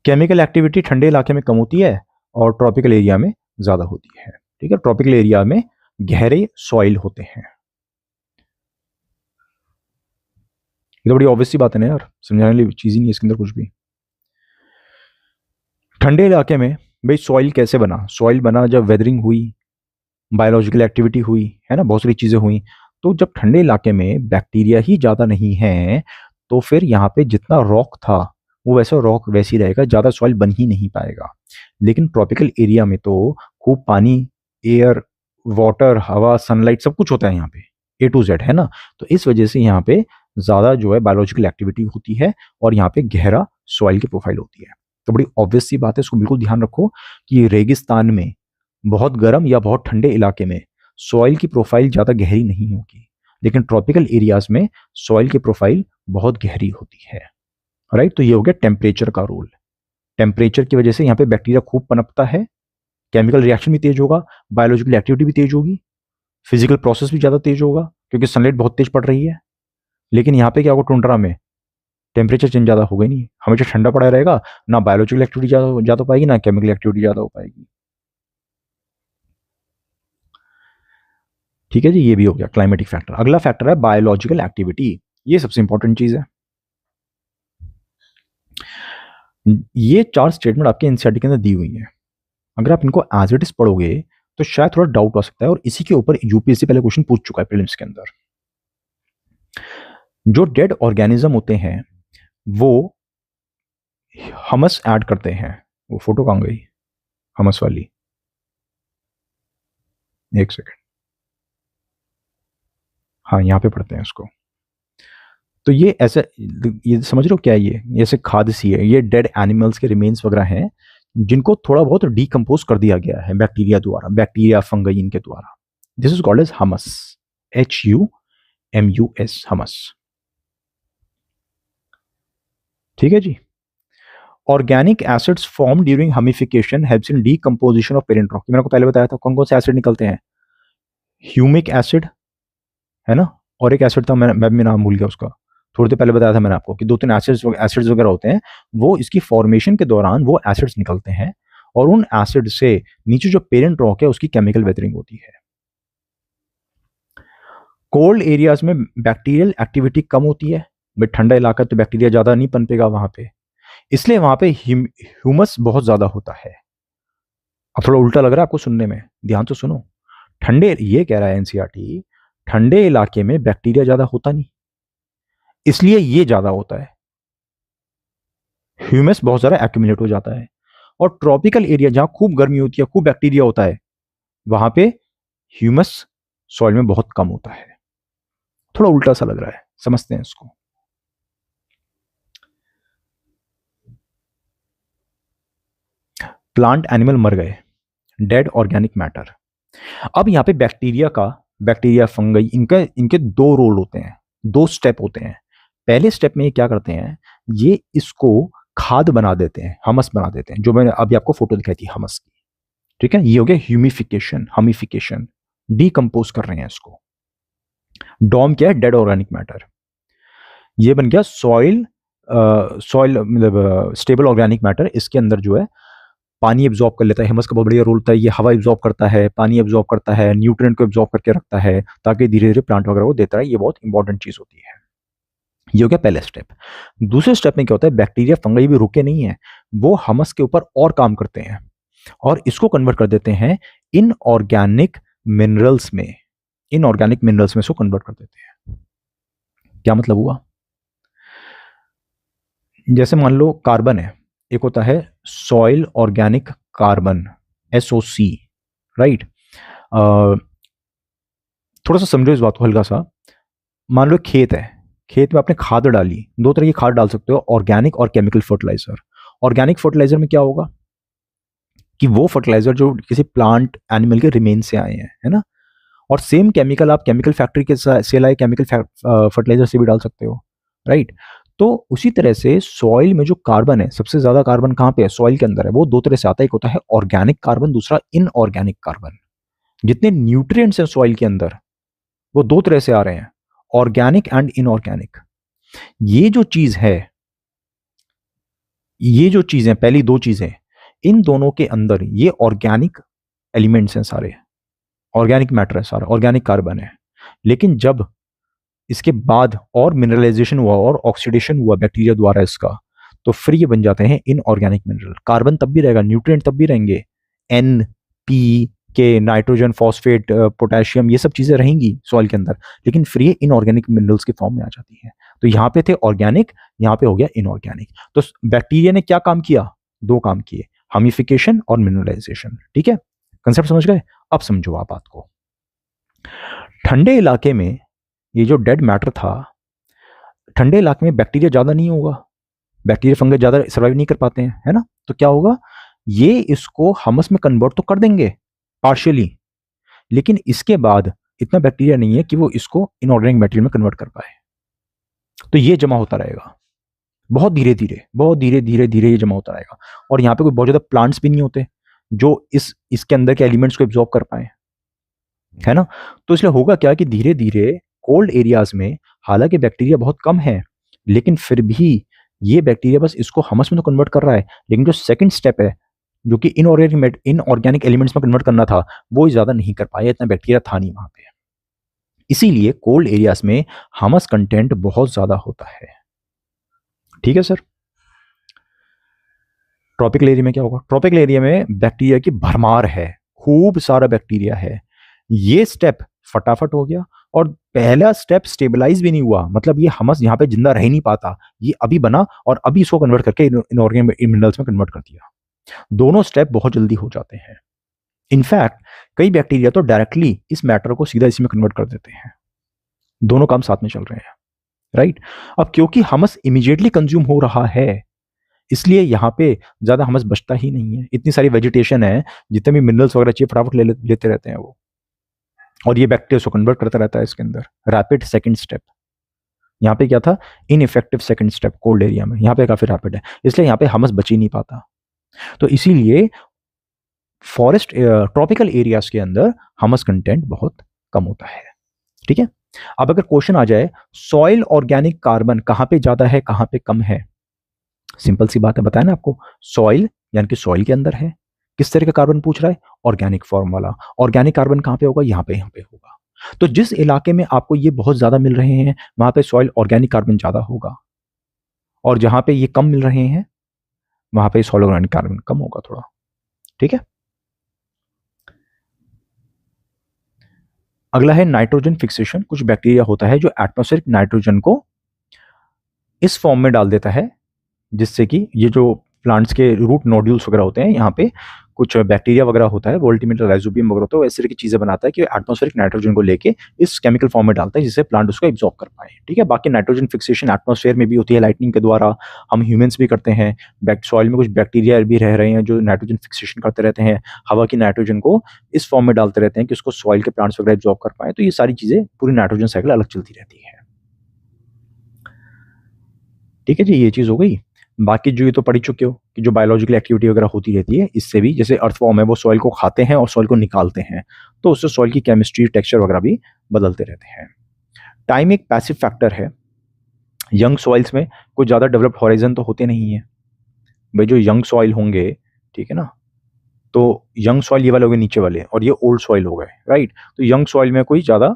केमिकल एक्टिविटी ठंडे इलाके में कम होती है और ट्रॉपिकल एरिया में ज्यादा होती है, ठीक है। ट्रॉपिकल एरिया में गहरे सॉइल होते हैं। ये तो बड़ी ऑब्वियस सी बात है ना यार, समझाने वाली चीज ही नहीं है इसके अंदर कुछ भी। ठंडे इलाके में भाई सॉइल कैसे बना, सॉइल बना जब वेदरिंग हुई, बायोलॉजिकल एक्टिविटी हुई, है ना, बहुत सारी चीजें हुई। तो जब ठंडे इलाके में बैक्टीरिया ही ज्यादा नहीं है तो फिर यहाँ पे जितना रॉक था वो वैसा रॉक वैसे ही रहेगा, ज्यादा सॉइल बन ही नहीं पाएगा। लेकिन ट्रॉपिकल एरिया में तो खूब पानी, एयर वाटर, हवा, सनलाइट सब कुछ होता है यहाँ पे, A to Z, है ना। तो इस वजह से यहाँ पे ज़्यादा जो है बायोलॉजिकल एक्टिविटी होती है और यहाँ पे गहरा सॉइल की प्रोफाइल होती है। तो बड़ी ऑब्वियस सी बात है, इसको बिल्कुल ध्यान रखो कि रेगिस्तान में, बहुत गर्म या बहुत ठंडे इलाके में सॉइल की प्रोफाइल ज़्यादा गहरी नहीं होगी, लेकिन ट्रॉपिकल एरियाज में सॉइल की प्रोफाइल बहुत गहरी होती है, राइट। तो ये हो गया टेम्परेचर का रोल। टेम्परेचर की वजह से यहाँ पे बैक्टीरिया खूब पनपता है, केमिकल रिएक्शन भी तेज होगा, बायोलॉजिकल एक्टिविटी भी तेज होगी, फिजिकल प्रोसेस भी ज़्यादा तेज होगा क्योंकि सनलाइट बहुत तेज पड़ रही है। लेकिन यहाँ पे क्या होगा, टुंड्रा में टेम्परेचर चेंज ज़्यादा होगा ही नहीं, हमेशा ठंडा पड़ा रहेगा, ना बायोलॉजिकल एक्टिविटी ज़्यादा हो पाएगी, ना केमिकल एक्टिविटी ज़्यादा हो पाएगी। ठीक है जी, ये भी हो गया क्लाइमेटिक फैक्टर। अगला फैक्टर है बायोलॉजिकल एक्टिविटी। ये सबसे इंपॉर्टेंट चीज़ है। ये 4 स्टेटमेंट आपके एनसीईआरटी के अंदर दी हुई है। अगर आप इनको एज इट इज पढ़ोगे तो शायद थोड़ा डाउट आ सकता है, और इसी के ऊपर यूपीएससी पहले क्वेश्चन पूछ चुका है प्रीलिम्स के अंदर। जो डेड ऑर्गेनिज्म होते हैं वो हमस ऐड करते हैं। वो फोटो कहाँ गई हमस वाली, एक सेकेंड, हाँ यहाँ पे पढ़ते हैं इसको। तो ये ऐसे, ये समझ रहे हो क्या है, ये ऐसे खाद सी है, ये डेड एनिमल्स के रिमेन्स वगैरह हैं जिनको थोड़ा बहुत डीकम्पोज कर दिया गया है बैक्टीरिया द्वारा, बैक्टीरिया फंगई इनके द्वारा। This is called as humus, HUMUS, humus. ठीक है जी। Organic acids form during humification helps in decomposition of parent rock. मैंने आपको पहले बताया था कौन कौन से एसिड निकलते हैं। ह्यूमिक एसिड है ना, और एक एसिड था, मैं भी नाम भूल गया उसका, थोड़ी देर पहले बताया था मैंने आपको कि 2-3 एसिड्स वगैरह होते हैं, वो इसकी फॉर्मेशन के दौरान वो एसिड्स निकलते हैं और उन एसिड से नीचे जो पेरेंट रॉक है उसकी केमिकल वेदरिंग होती है। कोल्ड एरियाज में बैक्टीरियल एक्टिविटी कम होती है, भाई ठंडा इलाका तो बैक्टीरिया ज्यादा नहीं पनपेगा वहां पे, इसलिए वहां पे ह्यूमस बहुत ज्यादा होता है। अब थोड़ा उल्टा लग रहा है आपको सुनने में, ध्यान तो सुनो। ठंडे, ये कह रहा है एनसीईआरटी, ठंडे इलाके में बैक्टीरिया ज्यादा होता नहीं, इसलिए ये ज्यादा होता है, ह्यूमस बहुत ज्यादा एक्यूमुलेट हो जाता है। और ट्रॉपिकल एरिया जहां खूब गर्मी होती है, खूब बैक्टीरिया होता है, वहां पे ह्यूमस सॉइल में बहुत कम होता है। थोड़ा उल्टा सा लग रहा है, समझते हैं इसको। प्लांट एनिमल मर गए, डेड ऑर्गेनिक मैटर। अब यहां पे बैक्टीरिया फंगई, इनके 2 रोल होते हैं, 2 स्टेप होते हैं। पहले स्टेप में ये क्या करते हैं, ये इसको खाद बना देते हैं, हमस बना देते हैं, जो मैंने अभी आपको फोटो दिखाई थी हमस की। ठीक है, ये हो गया ह्यूमिफिकेशन, हमिफिकेशन, डीकंपोज कर रहे हैं इसको। डॉम क्या है, डेड ऑर्गेनिक मैटर। ये बन गया सॉइल मतलब स्टेबल ऑर्गेनिक मैटर। इसके अंदर जो है पानी एब्जॉर्ब कर लेता है, ह्यूमस का बहुत बढ़िया रोल होता है, ये हवा एब्जॉर्ब करता है, पानी एब्जॉर्ब करता है, न्यूट्रिएंट को एब्जॉर्ब करके रखता है ताकि धीरे धीरे प्लांट वगैरह को देता है। ये बहुत इंपॉर्टेंट चीज होती है। ये हो गया पहला स्टेप। दूसरे स्टेप में क्या होता है, बैक्टीरिया फंगई भी रुके नहीं है, वो हमस के ऊपर और काम करते हैं और इसको कन्वर्ट कर देते हैं इनऑर्गेनिक मिनरल्स में, इनऑर्गेनिक मिनरल्स में इसको कन्वर्ट कर देते हैं। क्या मतलब हुआ, जैसे मान लो कार्बन है, एक होता है soil organic carbon, SOC, right. थोड़ा सा समझो इस बात को हल्का सा। मान लो खेत है, खेत में आपने खाद डाली, 2 तरह की खाद डाल सकते हो, ऑर्गेनिक और केमिकल फर्टिलाइजर। ऑर्गेनिक फर्टिलाइजर में क्या होगा कि वो फर्टिलाइजर जो किसी प्लांट एनिमल के रिमेन से आए हैं, है ना। और सेम केमिकल आप केमिकल फैक्ट्री के से लाए केमिकल फर्टिलाइजर से भी डाल सकते हो, राइट। तो उसी तरह से सॉइल में जो कार्बन है, सबसे ज्यादा कार्बन कहाँ पे है, सॉइल के अंदर है, वो 2 तरह से आता है, एक होता है ऑर्गेनिक कार्बन, दूसरा इनऑर्गेनिक कार्बन। जितने न्यूट्रिएंट्स हैं सॉइल के अंदर वो 2 तरह से आ रहे हैं, ऑर्गेनिक एंड इनऑर्गेनिक। ये जो चीज है, ये जो चीजें, पहली 2 चीजें, इन दोनों के अंदर ये ऑर्गेनिक एलिमेंट्स हैं सारे, ऑर्गेनिक मैटर है सारा, ऑर्गेनिक कार्बन है। लेकिन जब इसके बाद और मिनरलाइजेशन हुआ और ऑक्सीडेशन हुआ बैक्टीरिया द्वारा इसका, तो फिर ये बन जाते हैं इनऑर्गेनिक मिनरल। कार्बन तब भी रहेगा, न्यूट्रिएंट तब भी रहेंगे, NPK, नाइट्रोजन, फॉस्फेट, पोटेशियम, ये सब चीजें रहेंगी सॉइल के अंदर, लेकिन फिर ये इनऑर्गेनिक मिनरल्स के फॉर्म में आ जाती है। तो यहाँ पे थे ऑर्गेनिक, यहाँ पे हो गया इनऑर्गेनिक। तो बैक्टीरिया ने क्या काम किया, 2 काम किए, हमिफिकेशन और मिनरलाइजेशन। ठीक है, कंसेप्ट समझ गए। अब समझो आप बात को। ठंडे इलाके में ये जो डेड मैटर था, ठंडे इलाके में बैक्टीरिया ज़्यादा नहीं होगा, बैक्टीरिया फंगस ज़्यादा सर्वाइव नहीं कर पाते हैं, है ना। तो क्या होगा, ये इसको हमस में कन्वर्ट तो कर देंगे पार्शियली, लेकिन इसके बाद इतना बैक्टीरिया नहीं है कि वो इसको इनऑर्गेनिक मटेरियल में कन्वर्ट कर पाए। तो ये जमा होता रहेगा बहुत धीरे धीरे, बहुत धीरे धीरे धीरे ये जमा होता रहेगा। और यहाँ पे कोई बहुत ज़्यादा प्लांट्स भी नहीं होते जो इसके अंदर के एलिमेंट्स को एब्जॉर्ब कर पाए, है ना। तो इसलिए होगा क्या कि धीरे धीरे कोल्ड एरियाज में हालांकि बैक्टीरिया बहुत कम है, लेकिन फिर भी ये बैक्टीरिया बस इसको हमस में तो कन्वर्ट कर रहा है, लेकिन जो सेकंड स्टेप है जो कि इनऑर्गेनिक एलिमेंट्स में कन्वर्ट करना था, वो ज़्यादा नहीं कर पाया, इतना बैक्टीरिया था नहीं वहाँ पे। इसीलिए कोल्ड एरियाज में हमस कंटेंट बहुत ज़्यादा होता है। ठीक है सर। ट्रॉपिकल एरिया में क्या होगा, ट्रॉपिकल एरिया में बैक्टीरिया की भरमार है, खूब सारा बैक्टीरिया है। ये स्टेप फटाफट हो गया, और पहला स्टेप स्टेबलाइज भी नहीं हुआ, मतलब ये हमस यहाँ पे जिंदा रह नहीं पाता, ये अभी बना और अभी इसको कन्वर्ट करके इनऑर्गेनिक मिनरल्स में कन्वर्ट कर दिया। दोनों स्टेप बहुत जल्दी हो जाते हैं। इनफैक्ट कई बैक्टीरिया तो डायरेक्टली इस मैटर को सीधा इसी में कन्वर्ट कर देते हैं। दोनों काम साथ में चल रहे हैं, राइट। अब क्योंकि हमस इमीडिएटली कंज्यूम हो रहा है, इसलिए यहाँ पे ज्यादा हमस बचता ही नहीं है। इतनी सारी वेजिटेशन है, जितने भी मिनरल्स वगैरह चाहिए फटाफट लेते रहते हैं वो, और ये बैक्टीरिया को कन्वर्ट करता रहता है इसके अंदर। रैपिड सेकंड स्टेप, यहाँ पे क्या था, ineffective second step cold area में, यहाँ पे काफी रैपिड है, इसलिए यहाँ पे हमस बच ही नहीं पाता। तो इसीलिए फॉरेस्ट ट्रॉपिकल एरियाज के अंदर हमस कंटेंट बहुत कम होता है। ठीक है। अब अगर क्वेश्चन आ जाए सॉइल ऑर्गेनिक कार्बन कहाँ पे ज्यादा है कहाँ पे कम है, सिंपल सी बात है, बताया ना आपको, सॉइल यानी कि सॉइल के अंदर है। किस तरह का कार्बन पूछ रहा है, ऑर्गेनिक फॉर्म वाला। ऑर्गेनिक कार्बन कहाँ पे होगा, यहाँ पे होगा। तो जिस इलाके में आपको ये बहुत ज्यादा मिल रहे हैं वहां पे सॉइल ऑर्गेनिक कार्बन ज्यादा होगा, और जहां पे ये कम मिल रहे हैं वहां पे सॉइल ऑर्गेनिक कार्बन कम होगा थोड़ा। ठीक है। अगला है नाइट्रोजन फिक्सेशन। कुछ बैक्टीरिया होता है जो एटमॉस्फेरिक नाइट्रोजन को इस फॉर्म में डाल देता है, जिससे कि ये जो प्लांट्स के रूट नोड्यूल्स वगैरह होते हैं, यहाँ पे कुछ बैक्टीरिया वगैरह होता है, वोल्टीमीटर राइजोबियम वगैरह होता है, ऐसी तरह की चीजें बनाता है कि एटमॉस्फेरिक नाइट्रोजन को लेके इस केमिकल फॉर्म में डालता है, जिससे प्लांट उसको एब्जॉर्ब कर पाए। ठीक है। बाकी नाइट्रोजन फिक्सेशन एटमॉस्फेयर में भी होती है, लाइटनिंग के द्वारा, हम ह्यूमंस भी करते हैं। सॉइल में कुछ बैक्टीरिया भी रह रहे हैं जो नाइट्रोजन फिक्सेशन करते रहते हैं, हवा की नाइट्रोजन को इस फॉर्म में डालते रहते हैं कि उसको सॉइल के प्लांट्स वगैरह एब्जॉर्ब कर पाए। तो ये सारी चीजें, पूरी नाइट्रोजन साइकिल अलग चलती रहती है। ठीक है जी, ये चीज हो गई। बाकी जो ये तो पढ़ ही चुके हो कि जो बायोलॉजिकल एक्टिविटी वगैरह होती रहती है, इससे भी, जैसे अर्थवॉर्म है वो सॉइल को खाते हैं और सॉइल को निकालते हैं, तो उससे सॉइल की केमिस्ट्री टेक्सचर वगैरह भी बदलते रहते हैं। टाइम एक पैसिव फैक्टर है। यंग सॉइल्स में कुछ ज़्यादा डेवलप्ड हॉराइजन तो होते नहीं है भाई, जो यंग सॉइल होंगे, ठीक है ना, तो यंग सॉइल ये वाले हो गए नीचे वाले, और ये ओल्ड सॉइल हो गए, राइट। तो यंग सॉइल में कोई ज़्यादा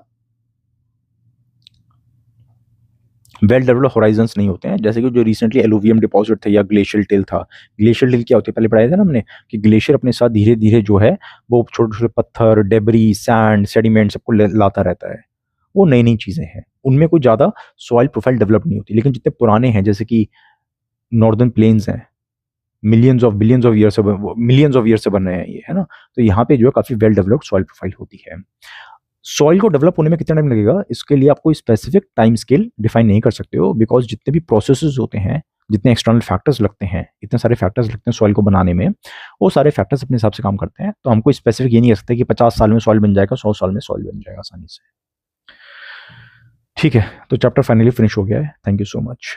वेल डेवलप्ड हॉराइजन्स नहीं होते हैं, जैसे कि जो रिसेंटली एलुवियम डिपॉजिट थे या ग्लेशियल टिल था। ग्लेशियल टिल क्या होती है, पहले पढ़ाया था ना हमने, कि ग्लेशियर अपने साथ धीरे धीरे जो है वो छोटे छोटे पत्थर, डेबरी, सैंड, सेडिमेंट सबको लाता रहता है। वो नई नई चीज़ें हैं, उनमें कोई ज़्यादा सॉइल प्रोफाइल डेवलप नहीं होती। लेकिन जितने पुराने हैं, जैसे कि नॉर्दर्न प्लेन्स हैं, बिलियंस ऑफ ईयर से बन रहे हैं ये, है ना, तो यहाँ पे जो है काफ़ी वेल डेवलप्ड सॉइल प्रोफाइल होती है। सॉइल को डेवलप होने में कितना टाइम लगेगा, इसके लिए आप कोई स्पेसिफिक टाइम स्केल डिफाइन नहीं कर सकते हो, बिकॉज जितने भी प्रोसेसेस होते हैं, जितने एक्सटर्नल फैक्टर्स लगते हैं, इतने सारे फैक्टर्स लगते हैं सॉइल को बनाने में, वो सारे फैक्टर्स अपने हिसाब से काम करते हैं। तो हम कोई स्पेसिफिक ये नहीं कर सकते कि 50 साल में सॉइल बन जाएगा, 100 साल में सॉइल बन जाएगा आसानी से। ठीक है, तो चैप्टर फाइनली फिनिश हो गया है। Thank you so much.